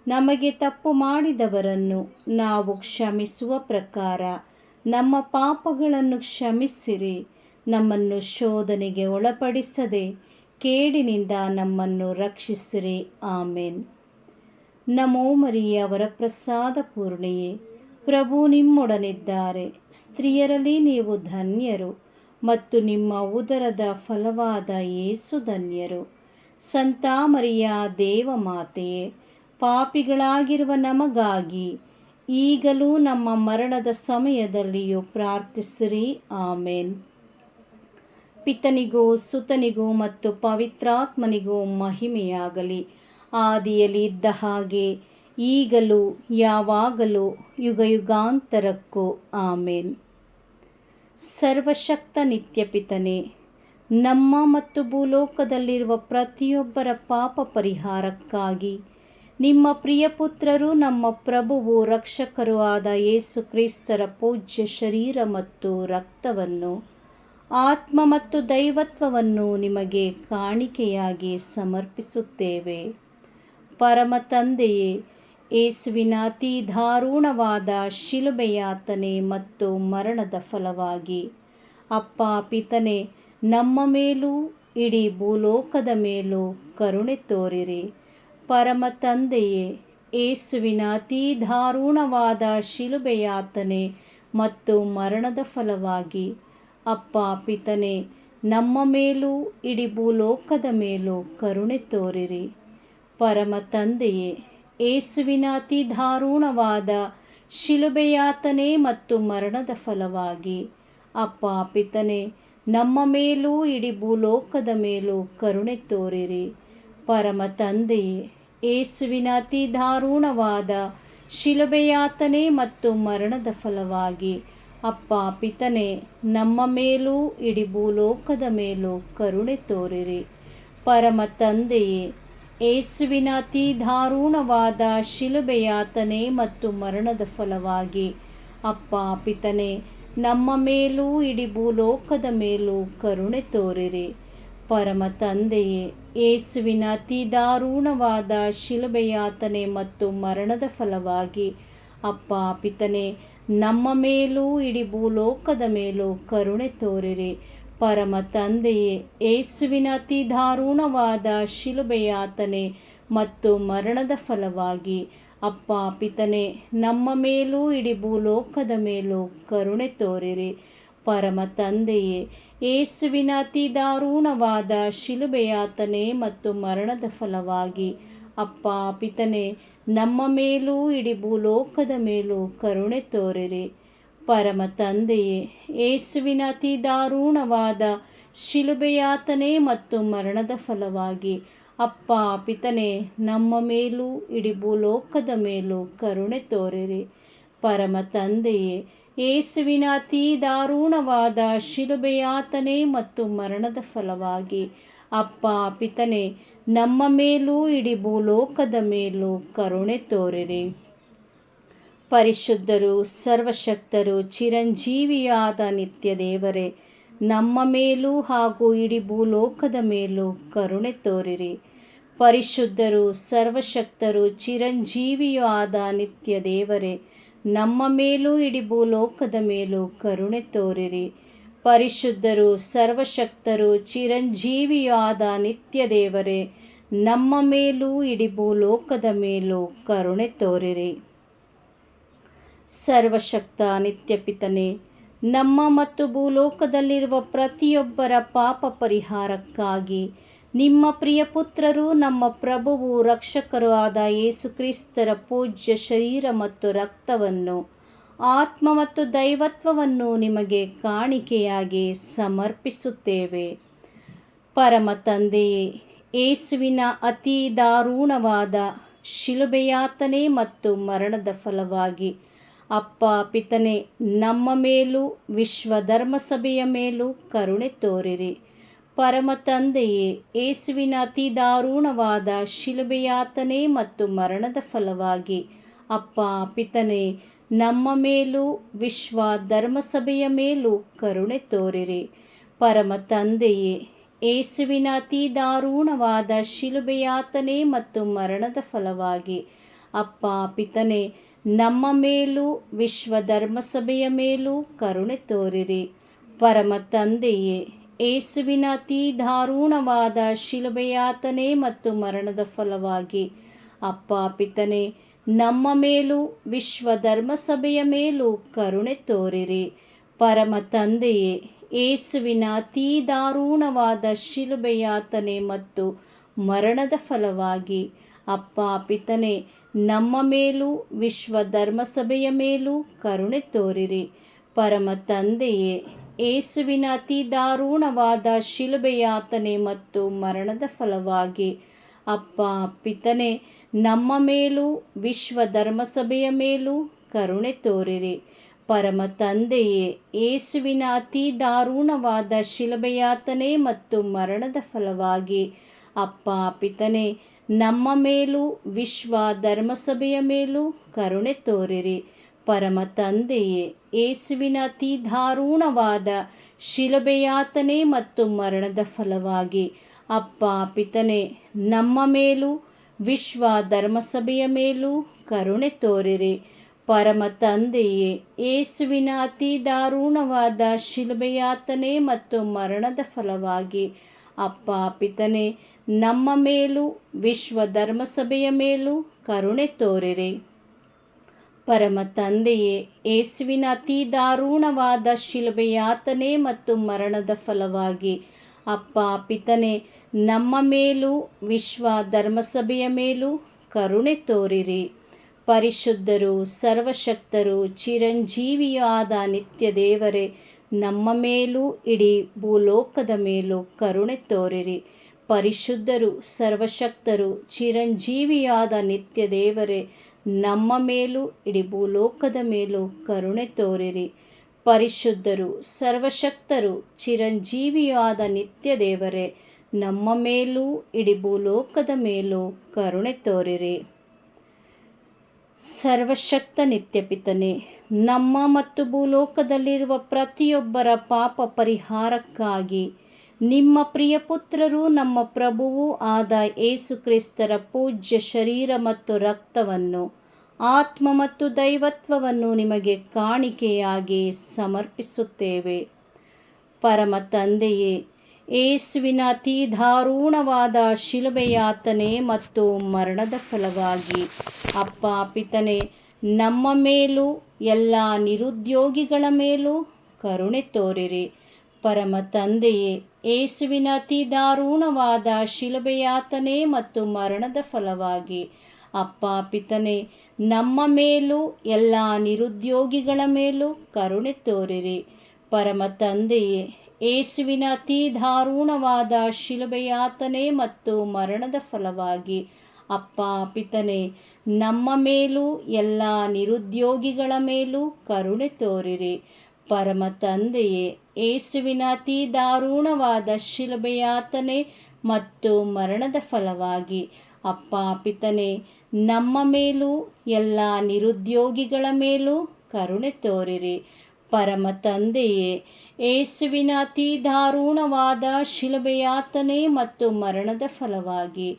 ನಮಗೆ ತಪ್ಪು ಮಾಡಿದವರನ್ನು ನಾವು ಕ್ಷಮಿಸುವ ಪ್ರಕಾರ ನಮ್ಮ ಪಾಪಗಳನ್ನು ಕ್ಷಮಿಸಿರಿ. ನಮ್ಮನ್ನು ಶೋಧನೆಗೆ ಒಳಪಡಿಸದೆ ಕೇಡಿನಿಂದ ನಮ್ಮನ್ನು ರಕ್ಷಿಸಿರಿ. ಆಮೇನ್. ನಮೋ ಮರಿಯ ವರಪ್ರಸಾದ ಪೂರ್ಣೆಯೇ, ಪ್ರಭು ನಿಮ್ಮೊಡನಿದ್ದಾರೆ. ಸ್ತ್ರೀಯರಲ್ಲಿ ನೀವು ಧನ್ಯರು ಮತ್ತು ನಿಮ್ಮ ಉದರದ ಫಲವಾದ ಯೇಸು ಧನ್ಯರು. ಸಂತ ಮರಿಯ ದೇವಮಾತೆಯೇ, ಪಾಪಿಗಳಾಗಿರುವ ನಮಗಾಗಿ ಈಗಲೂ ನಮ್ಮ ಮರಣದ ಸಮಯದಲ್ಲಿಯೂ ಪ್ರಾರ್ಥಿಸಿರಿ. ಆಮೇನ್. ಪಿತನಿಗೂ ಸುತನಿಗೂ ಮತ್ತು ಪವಿತ್ರಾತ್ಮನಿಗೂ ಮಹಿಮೆಯಾಗಲಿ. ಆದಿಯಲ್ಲಿ ಇದ್ದ ಹಾಗೆ ಈಗಲೂ ಯಾವಾಗಲೂ ಯುಗಯುಗಾಂತರಕ್ಕೂ ಆಮೇನ್. ಸರ್ವಶಕ್ತ ನಿತ್ಯ ಪಿತನೇ, ನಮ್ಮ ಮತ್ತು ಭೂಲೋಕದಲ್ಲಿರುವ ಪ್ರತಿಯೊಬ್ಬರ ಪಾಪ ಪರಿಹಾರಕ್ಕಾಗಿ ನಿಮ್ಮ ಪ್ರಿಯಪುತ್ರರು, ನಮ್ಮ ಪ್ರಭುವು ರಕ್ಷಕರೂ ಆದ ಯೇಸು ಕ್ರಿಸ್ತರ ಪೂಜ್ಯ ಶರೀರ ಮತ್ತು ರಕ್ತವನ್ನು, ಆತ್ಮ ಮತ್ತು ದೈವತ್ವವನ್ನು ನಿಮಗೆ ಕಾಣಿಕೆಯಾಗಿ ಸಮರ್ಪಿಸುತ್ತೇವೆ. ಪರಮ ತಂದೆಯೇ, ಯೇಸುವಿನ ಅತಿ ದಾರುಣವಾದ ಶಿಲುಬೆಯಾತನೆ ಮತ್ತು ಮರಣದ ಫಲವಾಗಿ ಅಪ್ಪ ಪಿತನೇ, ನಮ್ಮ ಮೇಲೂ ಇಡೀ ಭೂಲೋಕದ ಮೇಲೂ ಕರುಣೆ ತೋರಿರಿ. ಪರಮ ತಂದೆಯೇ, ಯೇಸುವಿನ ಅತಿ ದಾರುಣವಾದ ಶಿಲುಬೆಯಾತನೆ ಮತ್ತು ಮರಣದ ಫಲವಾಗಿ ಅಪ್ಪ ಪಿತನೇ, ನಮ್ಮ ಮೇಲೂ ಇಡೀ ಭೂಲೋಕದ ಮೇಲೂ ಕರುಣೆ ತೋರಿರಿ. ಪರಮ ತಂದೆಯೇ, ಯೇಸುವಿನ ಅತಿ ದಾರುಣವಾದ ಶಿಲುಬೆಯಾತನೆ ಮತ್ತು ಮರಣದ ಫಲವಾಗಿ ಅಪ್ಪ ಪಿತನೆ ನಮ್ಮ ಮೇಲೂ ಇಡೀ ಭೂಲೋಕದ ಮೇಲೂ ಕರುಣೆ ತೋರಿರಿ. ಪರಮ ತಂದೆಯೇ, ಯೇಸುವಿನ ಅತಿ ದಾರುಣವಾದ ಶಿಲುಬೆಯಾತನೆ ಮತ್ತು ಮರಣದ ಫಲವಾಗಿ ಅಪ್ಪ ಪಿತನೆ ನಮ್ಮ ಮೇಲೂ ಇಡೀ ಭೂಲೋಕದ ಮೇಲೂ ಕರುಣೆ ತೋರಿರಿ. ಪರಮ ತಂದೆಯೇ, ಯೇಸುವಿನ ಅತಿ ದಾರುಣವಾದ ಶಿಲುಬೆಯಾತನೆ ಮತ್ತು ಮರಣದ ಫಲವಾಗಿ ಅಪ್ಪ ಪಿತನೆ ನಮ್ಮ ಮೇಲೂ ಇಡೀ ಭೂಲೋಕದ ಮೇಲೂ ಕರುಣೆ ತೋರಿರಿ. ಪರಮ ತಂದೆಯೇ, ಯೇಸುವಿನ ಅತಿ ದಾರುಣವಾದ ಶಿಲುಬೆಯಾತನೆ ಮತ್ತು ಮರಣದ ಫಲವಾಗಿ ಅಪ್ಪ ಪಿತನೆ ನಮ್ಮ ಮೇಲೂ ಇಡೀ ಭೂಲೋಕದ ಮೇಲೂ ಕರುಣೆ ತೋರಿರಿ. ಪರಮ ತಂದೆಯೇ, ಯೇಸುವಿನ ಅತಿ ದಾರುಣವಾದ ಶಿಲುಬೆಯಾತನೆ ಮತ್ತು ಮರಣದ ಫಲವಾಗಿ ಅಪ್ಪ ಪಿತನೆ ನಮ್ಮ ಮೇಲೂ ಇಡೀ ಭೂಲೋಕದ ಮೇಲೂ ಕರುಣೆ ತೋರಿರಿ. ಪರಮ ತಂದೆಯೇ, ಯೇಸುವಿನ ಅತಿ ದಾರುಣವಾದ ಶಿಲುಬೆಯಾತನೆ ಮತ್ತು ಮರಣದ ಫಲವಾಗಿ ಅಪ್ಪ ಪಿತನೆ ನಮ್ಮ ಮೇಲೂ ಇಡೀ ಭೂಲೋಕದ ಮೇಲೂ ಕರುಣೆ ತೋರಿರಿ. ಪರಮ ತಂದೆಯೇ, ಯೇಸುವಿನ ಅತಿ ದಾರುಣವಾದ ಶಿಲುಬೆಯಾತನೆ ಮತ್ತು ಮರಣದ ಫಲವಾಗಿ ಅಪ್ಪ ಪಿತನೆ ನಮ್ಮ ಮೇಲೂ ಇಡೀ ಭೂಲೋಕದ ಮೇಲೂ ಕರುಣೆ ತೋರಿರಿ. ಪರಮ ತಂದೆಯೇ, ಯೇಸುವಿನ ಅತಿ ದಾರುಣವಾದ ಶಿಲುಬೆಯಾತನೆ ಮತ್ತು ಮರಣದ ಫಲವಾಗಿ ಅಪ್ಪ ಪಿತನೆ ನಮ್ಮ ಮೇಲೂ ಇಡೀ ಭೂಲೋಕದ ಮೇಲೂ ಕರುಣೆ ತೋರಿರಿ. ಪರಿಶುದ್ಧರು, ಸರ್ವಶಕ್ತರು, ಚಿರಂಜೀವಿಯಾದ ನಿತ್ಯ ದೇವರೇ, ನಮ್ಮ ಮೇಲೂ ಹಾಗೂ ಇಡೀ ಭೂಲೋಕದ ಮೇಲೂ ಕರುಣೆ ತೋರಿರಿ. ಪರಿಶುದ್ಧರು, ಸರ್ವಶಕ್ತರು, ಚಿರಂಜೀವಿಯೂ ಆದ ನಿತ್ಯ ದೇವರೇ, ನಮ್ಮ ಮೇಲೂ ಇಡೀ ಭೂಲೋಕದ ಮೇಲೂ ಕರುಣೆ ತೋರಿರಿ. ಪರಿಶುದ್ಧರು, ಸರ್ವಶಕ್ತರು, ಚಿರಂಜೀವಿಯೂ ಆದ ನಿತ್ಯ ದೇವರೇ, ನಮ್ಮ ಮೇಲೂ ಇಡೀ ಭೂಲೋಕದ ಮೇಲೂ ಕರುಣೆ ತೋರಿರಿ. ಸರ್ವಶಕ್ತ ನಿತ್ಯ ಪಿತನೇ, ನಮ್ಮ ಮತ್ತು ಭೂಲೋಕದಲ್ಲಿರುವ ಪ್ರತಿಯೊಬ್ಬರ ಪಾಪ ಪರಿಹಾರಕ್ಕಾಗಿ ನಿಮ್ಮ ಪ್ರಿಯಪುತ್ರರು ನಮ್ಮ ಪ್ರಭುವು ರಕ್ಷಕರೂ ಆದ ಯೇಸುಕ್ರಿಸ್ತರ ಪೂಜ್ಯ ಶರೀರ ಮತ್ತು ರಕ್ತವನ್ನು, ಆತ್ಮ ಮತ್ತು ದೈವತ್ವವನ್ನು ನಿಮಗೆ ಕಾಣಿಕೆಯಾಗಿ ಸಮರ್ಪಿಸುತ್ತೇವೆ. ಪರಮ ತಂದೆಯೇ, ಯೇಸುವಿನ ಅತಿ ದಾರುಣವಾದ ಶಿಲುಬೆಯಾತನೆ ಮತ್ತು ಮರಣದ ಫಲವಾಗಿ ಅಪ್ಪ ಪಿತನೆ ನಮ್ಮ ಮೇಲೂ ವಿಶ್ವ ಧರ್ಮಸಭೆಯ ಮೇಲೂ ಕರುಣೆ ತೋರಿರಿ. ಪರಮ ತಂದೆಯೇ, ಯೇಸುವಿನ ಅತಿ ದಾರುಣವಾದ ಶಿಲುಬೆಯಾತನೆ ಮತ್ತು ಮರಣದ ಫಲವಾಗಿ ಅಪ್ಪ ಪಿತನೆ ನಮ್ಮ ಮೇಲೂ ವಿಶ್ವ ಧರ್ಮಸಭೆಯ ಮೇಲೂ ಕರುಣೆ ತೋರಿರಿ. ಪರಮ ತಂದೆಯೇ, ಯೇಸುವಿನ ಅತಿ ದಾರುಣವಾದ ಶಿಲುಬೆಯಾತನೆ ಮತ್ತು ಮರಣದ ಫಲವಾಗಿ ಅಪ್ಪ ಪಿತನೆ ನಮ್ಮ ಮೇಲೂ ವಿಶ್ವ ಧರ್ಮಸಭೆಯ ಮೇಲೂ ಕರುಣೆ ತೋರಿರಿ. ಪರಮ ತಂದೆಯೇ, ಯೇಸುವಿನ ಅತಿ ದಾರುಣವಾದ ಶಿಲುಬೆಯಾತನೆ ಮತ್ತು ಮರಣದ ಫಲವಾಗಿ ಅಪ್ಪ ಪಿತನೆ ನಮ್ಮ ಮೇಲೂ ವಿಶ್ವ ಧರ್ಮಸಭೆಯ ಮೇಲೂ ಕರುಣೆ ತೋರಿರಿ. ಪರಮ ತಂದೆಯೇ, ಯೇಸುವಿನ ಅತಿ ದಾರುಣವಾದ ಶಿಲುಬೆಯಾತನೆ ಮತ್ತು ಮರಣದ ಫಲವಾಗಿ ಅಪ್ಪ ಪಿತನೆ ನಮ್ಮ ಮೇಲೂ ವಿಶ್ವ ಧರ್ಮಸಭೆಯ ಮೇಲೂ ಕರುಣೆ ತೋರಿರಿ. ಪರಮ ತಂದೆಯೇ, ಯೇಸುವಿನ ಅತಿ ದಾರುಣವಾದ ಶಿಲುಬೆಯಾತನೆ ಮತ್ತು ಮರಣದ ಫಲವಾಗಿ ಅಪ್ಪ ಪಿತನೆ ನಮ್ಮ ಮೇಲೂ ವಿಶ್ವ ಧರ್ಮಸಭೆಯ ಮೇಲೂ ಕರುಣೆ ತೋರಿರಿ. ಪರಮ ತಂದೆಯೇ, ಯೇಸುವಿನ ಅತಿ ದಾರುಣವಾದ ಶಿಲುಬೆಯಾತನೆ ಮತ್ತು ಮರಣದ ಫಲವಾಗಿ ಅಪ್ಪ ಪಿತನೆ ನಮ್ಮ ಮೇಲೂ ವಿಶ್ವ ಧರ್ಮಸಭೆಯ ಮೇಲೂ ಕರುಣೆ ತೋರಿರಿ. ಪರಮ ತಂದೆಯೇ, ಯೇಸುವಿನ ಅತಿ ದಾರುಣವಾದ ಶಿಲುಬೆಯಾತನೆ ಮತ್ತು ಮರಣದ ಫಲವಾಗಿ ಅಪ್ಪ ಪಿತನೆ ನಮ್ಮ ಮೇಲೂ ವಿಶ್ವ ಧರ್ಮಸಭೆಯ ಮೇಲೂ ಕರುಣೆ ತೋರಿರಿ. ಪರಮ ತಂದೆಯೇ, ಯೇಸುವಿನ ಅತಿ ದಾರುಣವಾದ ಶಿಲುಬೆಯಾತನೆ ಮತ್ತು ಮರಣದ ಫಲವಾಗಿ ಅಪ್ಪ ಪಿತನೆ ನಮ್ಮ ಮೇಲೂ ವಿಶ್ವ ಧರ್ಮಸಭೆಯ ಮೇಲೂ ಕರುಣೆ ತೋರಿರಿ. ಪರಮ ತಂದೆಯೇ, ಯೇಸುವಿನ ಅತಿ ದಾರುಣವಾದ ಶಿಲುಬೆಯಾತನೆ ಮತ್ತು ಮರಣದ ಫಲವಾಗಿ ಅಪ್ಪ ಪಿತನೆ ನಮ್ಮ ಮೇಲೂ ವಿಶ್ವ ಧರ್ಮಸಭೆಯ ಮೇಲೂ ಕರುಣೆ ತೋರಿರಿ. ಪರಿಶುದ್ಧರು, ಸರ್ವಶಕ್ತರು, ಚಿರಂಜೀವಿಯೂ ಆದ ನಿತ್ಯ ದೇವರೇ, ನಮ್ಮ ಮೇಲೂ ಇಡೀ ಭೂಲೋಕದ ಮೇಲೂ ಕರುಣೆ ತೋರಿರಿ. ಪರಿಶುದ್ಧರು, ಸರ್ವಶಕ್ತರು, ಚಿರಂಜೀವಿಯೂ ಆದ ನಿತ್ಯ ದೇವರೇ, ನಮ್ಮ ಮೇಲೂ ಇಡೀ ಭೂಲೋಕದ ಮೇಲೂ ಕರುಣೆ ತೋರಿರಿ. ಪರಿಶುದ್ಧರು, ಸರ್ವಶಕ್ತರು, ಚಿರಂಜೀವಿಯೂ ಆದ ನಿತ್ಯ ದೇವರೇ, ನಮ್ಮ ಮೇಲೂ ಇಡೀ ಭೂಲೋಕದ ಮೇಲೂ ಕರುಣೆ ತೋರಿರಿ. ಸರ್ವಶಕ್ತ ನಿತ್ಯಪಿತನೇ, ನಮ್ಮ ಮತ್ತು ಭೂಲೋಕದಲ್ಲಿರುವ ಪ್ರತಿಯೊಬ್ಬರ ಪಾಪ ಪರಿಹಾರಕ್ಕಾಗಿ ನಿಮ್ಮ ಪ್ರಿಯಪುತ್ರರು ನಮ್ಮ ಪ್ರಭುವೂ ಆದ ಯೇಸು ಕ್ರಿಸ್ತರ ಪೂಜ್ಯ ಶರೀರ ಮತ್ತು ರಕ್ತವನ್ನು, ಆತ್ಮ ಮತ್ತು ದೈವತ್ವವನ್ನು ನಿಮಗೆ ಕಾಣಿಕೆಯಾಗಿ ಸಮರ್ಪಿಸುತ್ತೇವೆ. ಪರಮ ತಂದೆಯೇ, ಯೇಸುವಿನ ಅತಿ ದಾರುಣವಾದ ಶಿಲುಬೆಯಾತನೆ ಮತ್ತು ಮರಣದ ಫಲವಾಗಿ ಅಪ್ಪ ಪಿತನೇ, ನಮ್ಮ ಮೇಲೂ ಎಲ್ಲ ನಿರುದ್ಯೋಗಿಗಳ ಮೇಲೂ ಕರುಣೆ ತೋರಿರಿ. ಪರಮ ತಂದೆಯೇ, ಯೇಸುವಿನ ಅತಿ ದಾರುಣವಾದ ಶಿಲುಬೆಯಾತನೆ ಮತ್ತು ಮರಣದ ಫಲವಾಗಿ ಅಪ್ಪ ಪಿತನೇ, ನಮ್ಮ ಮೇಲೂ ಎಲ್ಲ ನಿರುದ್ಯೋಗಿಗಳ ಮೇಲೂ ಕರುಣೆ ತೋರಿರಿ. ಪರಮ ತಂದೆಯೇ, ಯೇಸುವಿನ ಅತಿ ದಾರುಣವಾದ ಶಿಲುಬೆಯಾತನೆ ಮತ್ತು ಮರಣದ ಫಲವಾಗಿ ಅಪ್ಪ ಪಿತನೇ, ನಮ್ಮ ಮೇಲೂ ಎಲ್ಲ ನಿರುದ್ಯೋಗಿಗಳ ಮೇಲೂ ಕರುಣೆ ತೋರಿರಿ. ಪರಮ ತಂದೆಯೇ, ಯೇಸುವಿನ ಅತಿ ದಾರುಣವಾದ ಶಿಲುಬೆಯಾತನೆ ಮತ್ತು ಮರಣದ ಫಲವಾಗಿ ಅಪ್ಪ ಪಿತನೇ, ನಮ್ಮ ಮೇಲೂ ಎಲ್ಲ ನಿರುದ್ಯೋಗಿಗಳ ಮೇಲೂ ಕರುಣೆ ತೋರಿರಿ. ಪರಮ ತಂದೆಯೇ, ಯೇಸುವಿನ ಅತಿ ದಾರುಣವಾದ ಶಿಲುಬೆಯಾತನೆ ಮತ್ತು ಮರಣದ ಫಲವಾಗಿ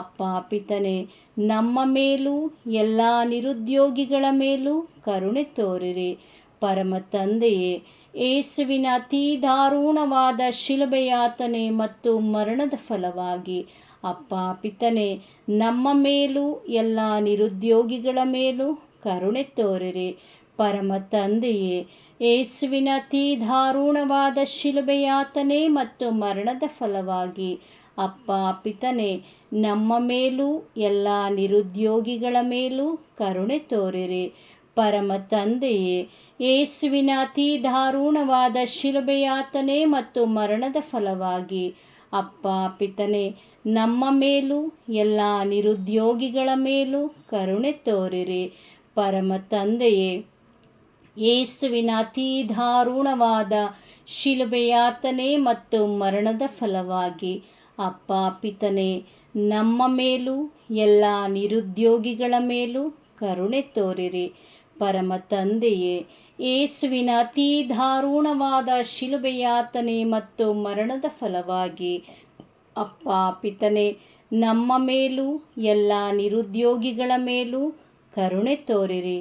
ಅಪ್ಪ ಪಿತನೇ, ನಮ್ಮ ಮೇಲೂ ಎಲ್ಲ ನಿರುದ್ಯೋಗಿಗಳ ಮೇಲೂ ಕರುಣೆ ತೋರಿರಿ. ಪರಮ ತಂದೆಯೇ, ಯೇಸುವಿನ ಅತಿ ದಾರುಣವಾದ ಶಿಲುಬೆಯಾತನೆ ಮತ್ತು ಮರಣದ ಫಲವಾಗಿ ಅಪ್ಪ ಪಿತನೇ, ನಮ್ಮ ಮೇಲೂ ಎಲ್ಲ ನಿರುದ್ಯೋಗಿಗಳ ಮೇಲೂ ಕರುಣೆ ತೋರಿರಿ. ಪರಮ ತಂದೆಯೇ, ಯೇಸುವಿನ ಅತಿ ದಾರುಣವಾದ ಶಿಲುಬೆಯಾತನೆ ಮತ್ತು ಮರಣದ ಫಲವಾಗಿ ಅಪ್ಪ ಪಿತನೇ, ನಮ್ಮ ಮೇಲೂ ಎಲ್ಲ ನಿರುದ್ಯೋಗಿಗಳ ಮೇಲೂ ಕರುಣೆ ತೋರಿರಿ. ಪರಮ ತಂದೆಯೇ, ಯೇಸುವಿನ ಅತಿ ದಾರುಣವಾದ ಶಿಲುಬೆಯಾತನೆ ಮತ್ತು ಮರಣದ ಫಲವಾಗಿ ಅಪ್ಪ ಪಿತನೇ, ನಮ್ಮ ಮೇಲೂ ಎಲ್ಲ ನಿರುದ್ಯೋಗಿಗಳ ಮೇಲೂ ಕರುಣೆ ತೋರಿರಿ. ಪರಮ ತಂದೆಯೇ, ಯೇಸುವಿನ ಅತಿ ದಾರುಣವಾದ ಶಿಲುಬೆಯಾತನೆ ಮತ್ತು ಮರಣದ ಫಲವಾಗಿ ಅಪ್ಪ ಪಿತನೇ, ನಮ್ಮ ಮೇಲೂ ಎಲ್ಲ ನಿರುದ್ಯೋಗಿಗಳ ಮೇಲೂ ಕರುಣೆ ತೋರಿರಿ. ಪರಮ ತಂದೆಯೇ, ಯೇಸುವಿನ ಅತಿ ದಾರುಣವಾದ ಶಿಲುಬೆಯಾತನೆ ಮತ್ತು ಮರಣದ ಫಲವಾಗಿ ಅಪ್ಪ ಪಿತನೇ, ನಮ್ಮ ಮೇಲೂ ಎಲ್ಲ ನಿರುದ್ಯೋಗಿಗಳ ಮೇಲೂ ಕರುಣೆ ತೋರಿರಿ.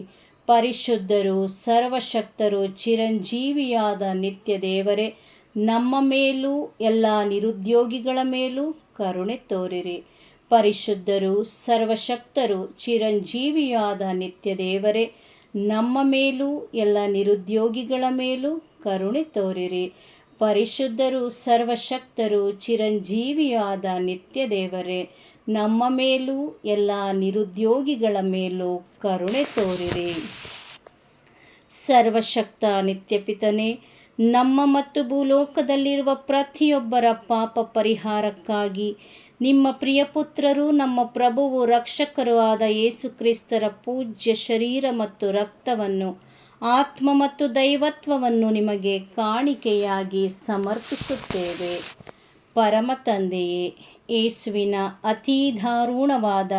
ಪರಿಶುದ್ಧರು, ಸರ್ವಶಕ್ತರು, ಚಿರಂಜೀವಿಯಾದ ನಿತ್ಯ ದೇವರೇ, ನಮ್ಮ ಮೇಲೂ ಎಲ್ಲ ನಿರುದ್ಯೋಗಿಗಳ ಮೇಲೂ ಕರುಣೆ ತೋರಿರಿ. ಪರಿಶುದ್ಧರು, ಸರ್ವಶಕ್ತರು, ಚಿರಂಜೀವಿಯಾದ ನಿತ್ಯ ದೇವರೇ, ನಮ್ಮ ಮೇಲೂ ಎಲ್ಲ ನಿರುದ್ಯೋಗಿಗಳ ಮೇಲೂ ಕರುಣೆ ತೋರಿರಿ. ಪರಿಶುದ್ಧರು, ಸರ್ವಶಕ್ತರು, ಚಿರಂಜೀವಿಯಾದ ನಿತ್ಯ ದೇವರೇ, ನಮ್ಮ ಮೇಲೂ ಎಲ್ಲ ನಿರುದ್ಯೋಗಿಗಳ ಮೇಲೂ ಕರುಣೆ ತೋರಿರಿ. ಸರ್ವಶಕ್ತ ನಿತ್ಯಪಿತನೇ, ನಮ್ಮ ಮತ್ತು ಭೂಲೋಕದಲ್ಲಿರುವ ಪ್ರತಿಯೊಬ್ಬರ ಪಾಪ ಪರಿಹಾರಕ್ಕಾಗಿ ನಿಮ್ಮ ಪ್ರಿಯಪುತ್ರರು ನಮ್ಮ ಪ್ರಭುವು ರಕ್ಷಕರೂ ಆದ ಯೇಸು ಕ್ರಿಸ್ತರ ಪೂಜ್ಯ ಶರೀರ ಮತ್ತು ರಕ್ತವನ್ನು, ಆತ್ಮ ಮತ್ತು ದೈವತ್ವವನ್ನು ನಿಮಗೆ ಕಾಣಿಕೆಯಾಗಿ ಸಮರ್ಪಿಸುತ್ತೇವೆ. ಪರಮ ತಂದೆಯೇ, ಯೇಸುವಿನ ಅತಿ ದಾರುಣವಾದ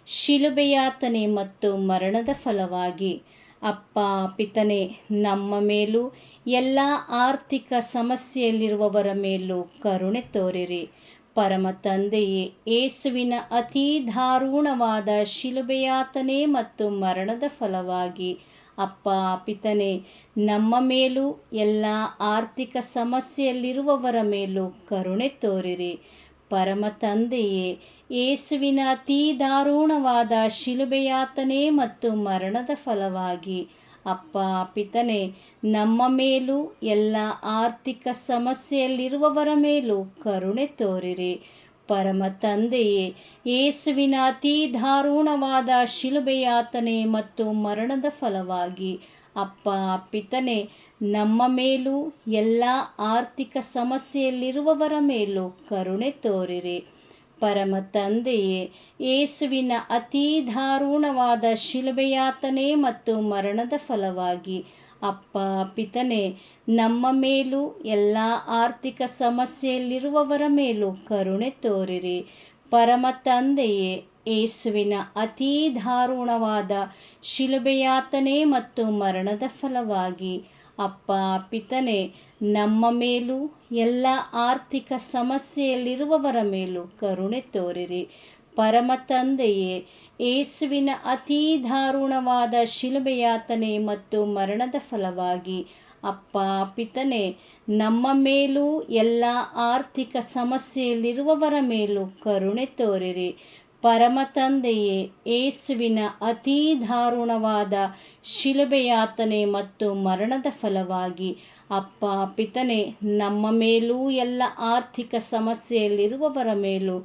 ಶಿಲುಬೆಯಾತನೆ ಮತ್ತು ಮರಣದ ಫಲವಾಗಿ ಅಪ್ಪ ಪಿತನೇ, ನಮ್ಮ ಮೇಲೂ ಎಲ್ಲ ಆರ್ಥಿಕ ಸಮಸ್ಯೆಯಲ್ಲಿರುವವರ ಮೇಲೂ ಕರುಣೆ ತೋರಿರಿ. ಪರಮ ತಂದೆಯೇ, ಯೇಸುವಿನ ಅತಿ ದಾರುಣವಾದ ಶಿಲುಬೆಯಾತನೆ ಮತ್ತು ಮರಣದ ಫಲವಾಗಿ ಅಪ್ಪ ಪಿತನೇ, ನಮ್ಮ ಮೇಲೂ ಎಲ್ಲ ಆರ್ಥಿಕ ಸಮಸ್ಯೆಯಲ್ಲಿರುವವರ ಮೇಲೂ ಕರುಣೆ ತೋರಿರಿ. ಪರಮ ತಂದೆಯೇ, ಯೇಸುವಿನ ಅತಿ ದಾರುಣವಾದ ಶಿಲುಬೆಯಾತನೆ ಮತ್ತು ಮರಣದ ಫಲವಾಗಿ ಅಪ್ಪ ಪಿತನೇ, ನಮ್ಮ ಮೇಲೂ ಎಲ್ಲ ಆರ್ಥಿಕ ಸಮಸ್ಯೆಯಲ್ಲಿರುವವರ ಮೇಲೂ ಕರುಣೆ ತೋರಿರಿ. ಪರಮ ತಂದೆಯೇ, ಯೇಸುವಿನ ಅತೀ ದಾರುಣವಾದ ಶಿಲುಬೆಯಾತನೆ ಮತ್ತು ಮರಣದ ಫಲವಾಗಿ ಅಪ್ಪ ಪಿತನೆ, ನಮ್ಮ ಮೇಲೂ ಎಲ್ಲ ಆರ್ಥಿಕ ಸಮಸ್ಯೆಯಲ್ಲಿರುವವರ ಮೇಲೂ ಕರುಣೆ ತೋರಿರಿ. ಪರಮ ತಂದೆಯೇ, ಯೇಸುವಿನ ಅತೀ ದಾರುಣವಾದ ಶಿಲುಬೆಯಾತನೆ ಮತ್ತು ಮರಣದ ಫಲವಾಗಿ ಅಪ್ಪ ಪಿತನೆ, ನಮ್ಮ ಮೇಲೂ ಎಲ್ಲ ಆರ್ಥಿಕ ಸಮಸ್ಯೆಯಲ್ಲಿರುವವರ ಮೇಲೂ ಕರುಣೆ ತೋರಿರಿ. ಪರಮ ತಂದೆಯೇ, ಯೇಸುವಿನ ಅತೀ ದಾರುಣವಾದ ಶಿಲುಬೆಯಾತನೆ ಮತ್ತು ಮರಣದ ಫಲವಾಗಿ ಅಪ್ಪ ಪಿತನೆ, ನಮ್ಮ ಮೇಲೂ ಎಲ್ಲ ಆರ್ಥಿಕ ಸಮಸ್ಯೆಯಲ್ಲಿರುವವರ ಮೇಲೂ ಕರುಣೆ ತೋರಿರಿ. ಪರಮ ತಂದೆಯೇ, ಯೇಸುವಿನ ಅತೀ ದಾರುಣವಾದ ಶಿಲುಬೆಯಾತನೆ ಮತ್ತು ಮರಣದ ಫಲವಾಗಿ ಅಪ್ಪ ಪಿತನೆ, ನಮ್ಮ ಮೇಲೂ ಎಲ್ಲ ಆರ್ಥಿಕ ಸಮಸ್ಯೆಯಲ್ಲಿರುವವರ ಮೇಲೂ ಕರುಣೆ ತೋರಿರಿ. ಪರಮ ತಂದೆಯೇ, ಯೇಸುವಿನ ಅತೀ ದಾರುಣವಾದ ಶಿಲುಬೆಯಾತನೆ ಮತ್ತು ಮರಣದ ಫಲವಾಗಿ ಅಪ್ಪ ಪಿತನೆ, ನಮ್ಮ ಮೇಲೂ ಎಲ್ಲ ಆರ್ಥಿಕ ಸಮಸ್ಯೆಯಲ್ಲಿರುವವರ ಮೇಲೂ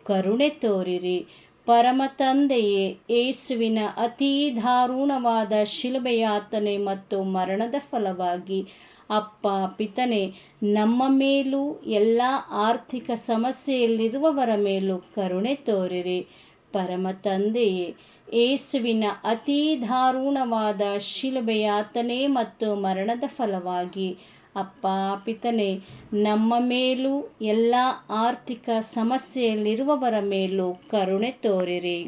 ಕರುಣೆ ತೋರಿರಿ. ಪರಮ ತಂದೆಯೇ, ಯೇಸುವಿನ ಅತೀ ದಾರುಣವಾದ ಶಿಲುಬೆಯಾತನೆ ಮತ್ತು ಮರಣದ ಫಲವಾಗಿ ಅಪ್ಪ ಪಿತನೆ, ನಮ್ಮ ಮೇಲೂ ಎಲ್ಲ ಆರ್ಥಿಕ ಸಮಸ್ಯೆಯಲ್ಲಿರುವವರ ಮೇಲೂ ಕರುಣೆ ತೋರಿರಿ. ಪರಮ ತಂದೆಯೇ, ಯೇಸುವಿನ ಅತೀ ದಾರುಣವಾದ ಶಿಲುಬೆಯಾತನೆ ಮತ್ತು ಮರಣದ ಫಲವಾಗಿ ಅಪ್ಪ ಪಿತನೆ, ನಮ್ಮ ಮೇಲೂ ಎಲ್ಲ ಆರ್ಥಿಕ ಸಮಸ್ಯೆಯಲ್ಲಿರುವವರ ಮೇಲೂ ಕರುಣೆ ತೋರಿರಿ.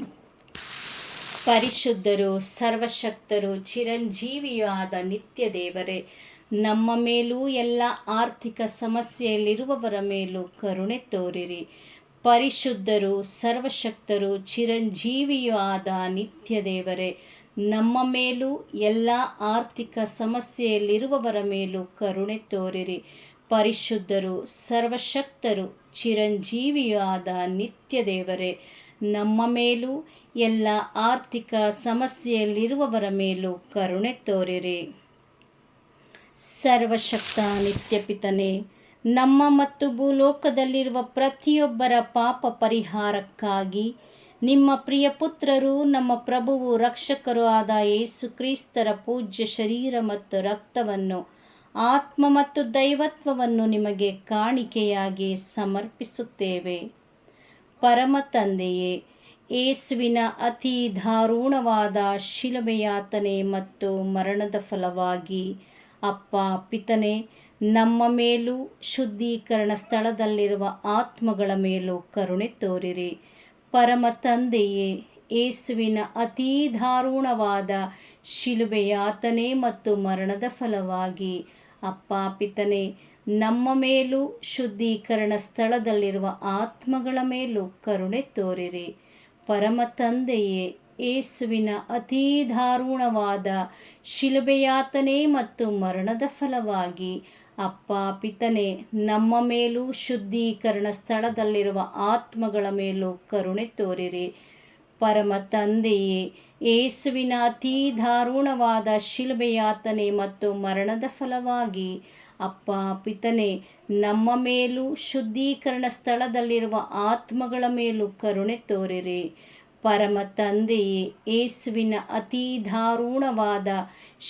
ಪರಿಶುದ್ಧರು, ಸರ್ವಶಕ್ತರು, ಚಿರಂಜೀವಿಯೂ ಆದ ನಿತ್ಯ ದೇವರೇ, ನಮ್ಮ ಮೇಲೂ ಎಲ್ಲ ಆರ್ಥಿಕ ಸಮಸ್ಯೆಯಲ್ಲಿರುವವರ ಮೇಲೂ ಕರುಣೆ ತೋರಿರಿ. ಪರಿಶುದ್ಧರು, ಸರ್ವಶಕ್ತರು, ಚಿರಂಜೀವಿಯೂ ಆದ ನಿತ್ಯ ದೇವರೇ, ನಮ್ಮ ಮೇಲೂ ಎಲ್ಲ ಆರ್ಥಿಕ ಸಮಸ್ಯೆಯಲ್ಲಿರುವವರ ಮೇಲೂ ಕರುಣೆ ತೋರಿರಿ. ಪರಿಶುದ್ಧರು, ಸರ್ವಶಕ್ತರು, ಚಿರಂಜೀವಿಯೂ ಆದ ನಿತ್ಯ ದೇವರೇ, ನಮ್ಮ ಮೇಲೂ ಎಲ್ಲ ಆರ್ಥಿಕ ಸಮಸ್ಯೆಯಲ್ಲಿರುವವರ ಮೇಲೂ ಕರುಣೆ ತೋರಿರಿ. ಸರ್ವಶಕ್ತ ನಿತ್ಯ ಪಿತನೇ, ನಮ್ಮ ಮತ್ತು ಭೂಲೋಕದಲ್ಲಿರುವ ಪ್ರತಿಯೊಬ್ಬರ ಪಾಪ ಪರಿಹಾರಕ್ಕಾಗಿ ನಿಮ್ಮ ಪ್ರಿಯ ಪುತ್ರರು, ನಮ್ಮ ಪ್ರಭುವು ರಕ್ಷಕರೂ ಆದ ಯೇಸು ಕ್ರಿಸ್ತರ ಪೂಜ್ಯ ಶರೀರ ಮತ್ತು ರಕ್ತವನ್ನು, ಆತ್ಮ ಮತ್ತು ದೈವತ್ವವನ್ನು ನಿಮಗೆ ಕಾಣಿಕೆಯಾಗಿ ಸಮರ್ಪಿಸುತ್ತೇವೆ. ಪರಮ ತಂದೆಯೇ, ಯೇಸುವಿನ ಅತೀ ದಾರುಣವಾದ ಶಿಲುಬೆಯಾತನೆ ಮತ್ತು ಮರಣದ ಫಲವಾಗಿ ಅಪ್ಪ ಪಿತನೆ, ನಮ್ಮ ಮೇಲೂ ಶುದ್ಧೀಕರಣ ಸ್ಥಳದಲ್ಲಿರುವ ಆತ್ಮಗಳ ಮೇಲೂ ಕರುಣೆ ತೋರಿರಿ. ಪರಮ ತಂದೆಯೇ, ಯೇಸುವಿನ ಅತೀ ದಾರುಣವಾದ ಶಿಲುಬೆಯಾತನೆ ಮತ್ತು ಮರಣದ ಫಲವಾಗಿ ಅಪ್ಪ ಪಿತನೆ, ನಮ್ಮ ಮೇಲೂ ಶುದ್ಧೀಕರಣ ಸ್ಥಳದಲ್ಲಿರುವ ಆತ್ಮಗಳ ಮೇಲೂ ಕರುಣೆ ತೋರಿರಿ. ಪರಮ ತಂದೆಯೇ, ಯೇಸುವಿನ ಅತೀ ದಾರುಣವಾದ ಶಿಲುಬೆಯಾತನೆ ಮತ್ತು ಮರಣದ ಫಲವಾಗಿ ಅಪ್ಪ ಪಿತನೆ, ನಮ್ಮ ಮೇಲೂ ಶುದ್ಧೀಕರಣ ಸ್ಥಳದಲ್ಲಿರುವ ಆತ್ಮಗಳ ಮೇಲೂ ಕರುಣೆ ತೋರಿರಿ. ಪರಮ ತಂದೆಯೇ, ಯೇಸುವಿನ ಅತೀ ದಾರುಣವಾದ ಶಿಲುಬೆಯಾತನೆ ಮತ್ತು ಮರಣದ ಫಲವಾಗಿ ಅಪ್ಪ ಪಿತನೆ, ನಮ್ಮ ಮೇಲೂ ಶುದ್ಧೀಕರಣ ಸ್ಥಳದಲ್ಲಿರುವ ಆತ್ಮಗಳ ಮೇಲೂ ಕರುಣೆ ತೋರಿರಿ. ಪರಮ ತಂದೆಯೇ, ಯೇಸುವಿನ ಅತೀ ದಾರುಣವಾದ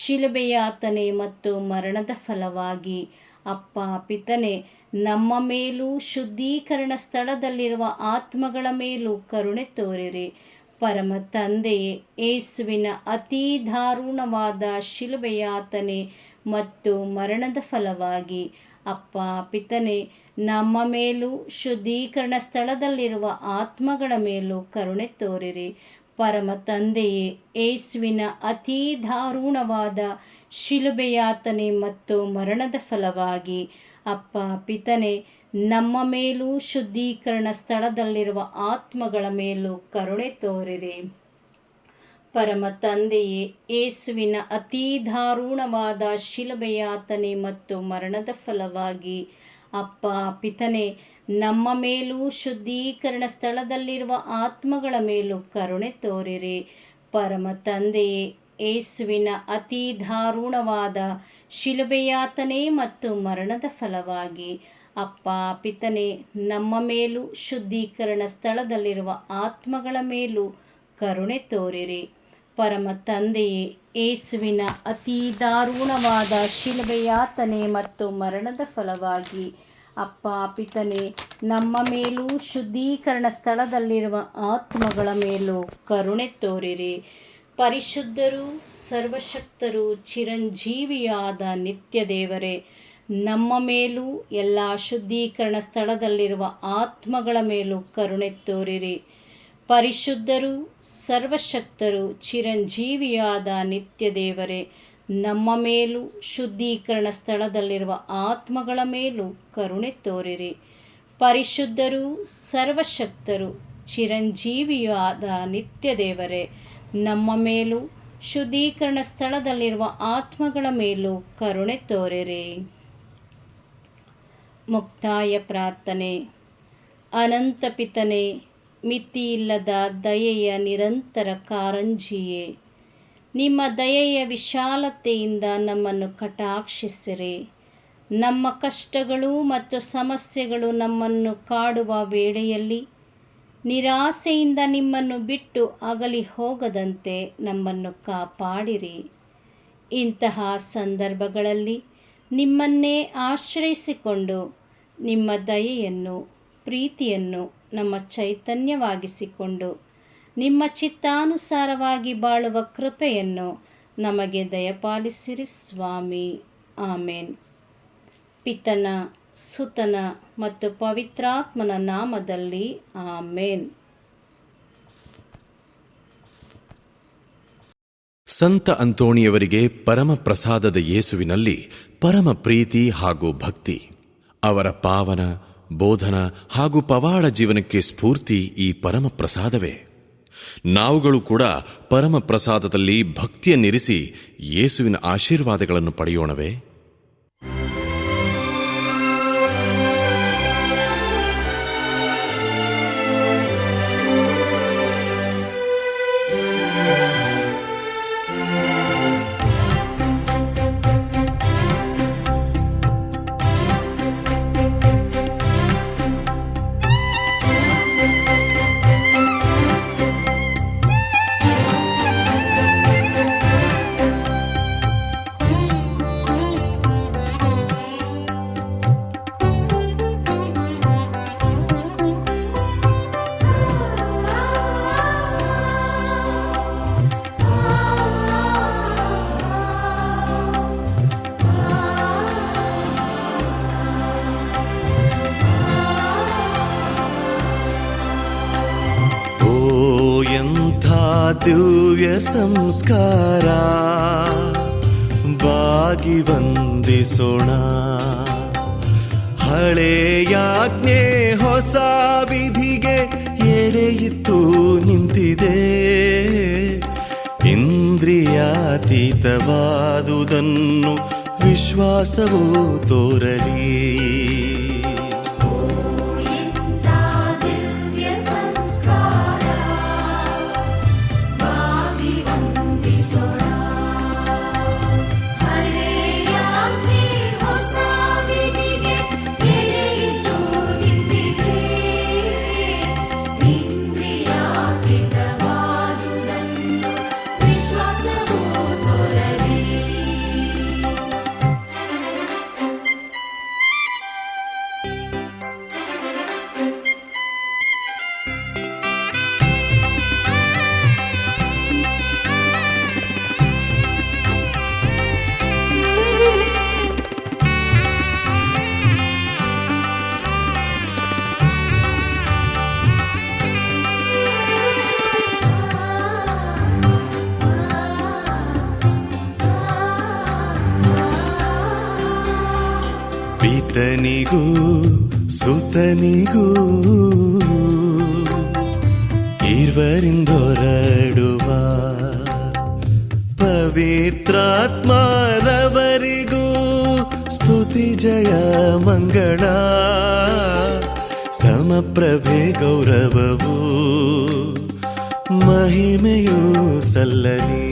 ಶಿಲುಬೆಯಾತನೆ ಮತ್ತು ಮರಣದ ಫಲವಾಗಿ ಅಪ್ಪ ಪಿತನೆ, ನಮ್ಮ ಮೇಲೂ ಶುದ್ಧೀಕರಣ ಸ್ಥಳದಲ್ಲಿರುವ ಆತ್ಮಗಳ ಮೇಲೂ ಕರುಣೆ ತೋರಿರಿ. ಪರಮ ತಂದೆಯೇ, ಯೇಸುವಿನ ಅತೀ ದಾರುಣವಾದ ಶಿಲುಬೆಯಾತನೆ ಮತ್ತು ಮರಣದ ಫಲವಾಗಿ ಅಪ್ಪ ಪಿತನೆ, ನಮ್ಮ ಮೇಲೂ ಶುದ್ಧೀಕರಣ ಸ್ಥಳದಲ್ಲಿರುವ ಆತ್ಮಗಳ ಮೇಲೂ ಕರುಣೆ ತೋರಿರಿ. ಪರಮ ತಂದೆಯೇ, ಯೇಸುವಿನ ಅತೀ ದಾರುಣವಾದ ಶಿಲುಬೆಯಾತನೆ ಮತ್ತು ಮರಣದ ಫಲವಾಗಿ ಅಪ್ಪ ಪಿತನೆ, ನಮ್ಮ ಮೇಲೂ ಶುದ್ಧೀಕರಣ ಸ್ಥಳದಲ್ಲಿರುವ ಆತ್ಮಗಳ ಮೇಲೂ ಕರುಣೆ ತೋರಿರಿ. ಪರಮ ತಂದೆಯೇ, ಯೇಸುವಿನ ಅತೀ ದಾರುಣವಾದ ಶಿಲುಬೆಯಾತನೆ ಮತ್ತು ಮರಣದ ಫಲವಾಗಿ ಅಪ್ಪ ಪಿತನೆ, ನಮ್ಮ ಮೇಲೂ ಶುದ್ಧೀಕರಣ ಸ್ಥಳದಲ್ಲಿರುವ ಆತ್ಮಗಳ ಮೇಲೂ ಕರುಣೆ ತೋರಿರಿ. ಪರಮ ತಂದೆಯೇ, ಯೇಸುವಿನ ಅತಿ ದಾರುಣವಾದ ಶಿಲುಬೆಯಾತನೆ ಮತ್ತು ಮರಣದ ಫಲವಾಗಿ ಅಪ್ಪ ಪಿತನೇ, ನಮ್ಮ ಮೇಲೂ ಶುದ್ಧೀಕರಣ ಸ್ಥಳದಲ್ಲಿರುವ ಆತ್ಮಗಳ ಮೇಲೂ ಕರುಣೆ ತೋರಿರಿ. ಪರಮ ತಂದೆಯೇ, ಯೇಸುವಿನ ಅತಿ ದಾರುಣವಾದ ಶಿಲುಬೆಯಾತನೆ ಮತ್ತು ಮರಣದ ಫಲವಾಗಿ ಅಪ್ಪ ಪಿತನೇ, ನಮ್ಮ ಮೇಲೂ ಶುದ್ಧೀಕರಣ ಸ್ಥಳದಲ್ಲಿರುವ ಆತ್ಮಗಳ ಮೇಲೂ ಕರುಣೆ ತೋರಿರಿ. ಪರಿಶುದ್ಧರೂ ಸರ್ವಶಕ್ತರೂ ಚಿರಂಜೀವಿಯಾದ ನಿತ್ಯ ದೇವರೇ, ನಮ್ಮ ಮೇಲೂ ಎಲ್ಲ ಶುದ್ಧೀಕರಣ ಸ್ಥಳದಲ್ಲಿರುವ ಆತ್ಮಗಳ ಮೇಲೂ ಕರುಣೆ ತೋರಿರಿ. ಪರಿಶುದ್ಧರೂ ಸರ್ವಶಕ್ತರೂ ಚಿರಂಜೀವಿಯಾದ ನಿತ್ಯ ದೇವರೇ, ನಮ್ಮ ಮೇಲೂ ಶುದ್ಧೀಕರಣ ಸ್ಥಳದಲ್ಲಿರುವ ಆತ್ಮಗಳ ಮೇಲೂ ಕರುಣೆ ತೋರಿರಿ. ಪರಿಶುದ್ಧರೂ ಸರ್ವಶಕ್ತರೂ ಚಿರಂಜೀವಿಯಾದ ನಿತ್ಯ ದೇವರೇ, ನಮ್ಮ ಮೇಲೂ ಶುದ್ಧೀಕರಣ ಸ್ಥಳದಲ್ಲಿರುವ ಆತ್ಮಗಳ ಮೇಲೂ ಕರುಣೆ ತೋರಿರಿ. ಮುಕ್ತಾಯ ಪ್ರಾರ್ಥನೆ. ಅನಂತ ಪಿತನೇ, ಮಿತಿಯಿಲ್ಲದ ದಯೆಯ ನಿರಂತರ ಕಾರಂಜಿಯೇ, ನಿಮ್ಮ ದಯೆಯ ವಿಶಾಲತೆಯಿಂದ ನಮ್ಮನ್ನು ಕಟಾಕ್ಷಿಸಿರಿ. ನಮ್ಮ ಕಷ್ಟಗಳು ಮತ್ತು ಸಮಸ್ಯೆಗಳು ನಮ್ಮನ್ನು ಕಾಡುವ ವೇಳೆಯಲ್ಲಿ ನಿರಾಸೆಯಿಂದ ನಿಮ್ಮನ್ನು ಬಿಟ್ಟು ಅಗಲಿ ಹೋಗದಂತೆ ನಮ್ಮನ್ನು ಕಾಪಾಡಿರಿ. ಇಂತಹ ಸಂದರ್ಭಗಳಲ್ಲಿ ನಿಮ್ಮನ್ನೇ ಆಶ್ರಯಿಸಿಕೊಂಡು ನಿಮ್ಮ ದಯೆಯನ್ನು, ಪ್ರೀತಿಯನ್ನು ನಮ್ಮ ಚೈತನ್ಯವಾಗಿಸಿಕೊಂಡು ನಿಮ್ಮ ಚಿತ್ತಾನುಸಾರವಾಗಿ ಬಾಳುವ ಕೃಪೆಯನ್ನು ನಮಗೆ ದಯಪಾಲಿಸಿರಿ ಸ್ವಾಮಿ. ಆಮೇನ್. ಪಿತನ, ಸುತನ ಮತ್ತು ಪವಿತ್ರಾತ್ಮನ ನಾಮದಲ್ಲಿ ಆಮೇನ್. ಸಂತ ಅಂತೋಣಿಯವರಿಗೆ ಪರಮ ಪ್ರಸಾದದ ಯೇಸುವಿನಲ್ಲಿ ಪರಮ ಪ್ರೀತಿ ಹಾಗೂ ಭಕ್ತಿ. ಅವರ ಪಾವನ ಬೋಧನ ಹಾಗೂ ಪವಾಡ ಜೀವನಕ್ಕೆ ಸ್ಫೂರ್ತಿ ಈ ಪರಮ ಪ್ರಸಾದವೇ. ನಾವುಗಳು ಕೂಡ ಪರಮ ಪ್ರಸಾದದಲ್ಲಿ ಭಕ್ತಿಯನ್ನಿರಿಸಿ ಯೇಸುವಿನ ಆಶೀರ್ವಾದಗಳನ್ನು ಪಡೆಯೋಣವೇ? ದಿವ್ಯ ಸಂಸ್ಕಾರ ಬಾಗಿ ವಂದಿಸೋಣ. ಹಳೆಯಾಜ್ಞೆ ಹೊಸ ವಿಧಿಗೆ ಎಡೆಯಿತ್ತು ನಿಂತಿದೆ. ಇಂದ್ರಿಯಾತೀತವಾದುದನ್ನು ವಿಶ್ವಾಸವೂ ತೋರಲಿ. ಪಿತನಿಗೂ ಸುತನಿಗೂ ಇರ್ವರಿಂದೊರಡುವ ಪವಿತ್ರಾತ್ಮರವರಿಗೂ ಸ್ತುತಿ ಜಯ ಮಂಗಳ ಸಮಪ್ರಭೆ ಗೌರವವು ಮಹಿಮೆಯೂ ಸಲ್ಲಲಿ.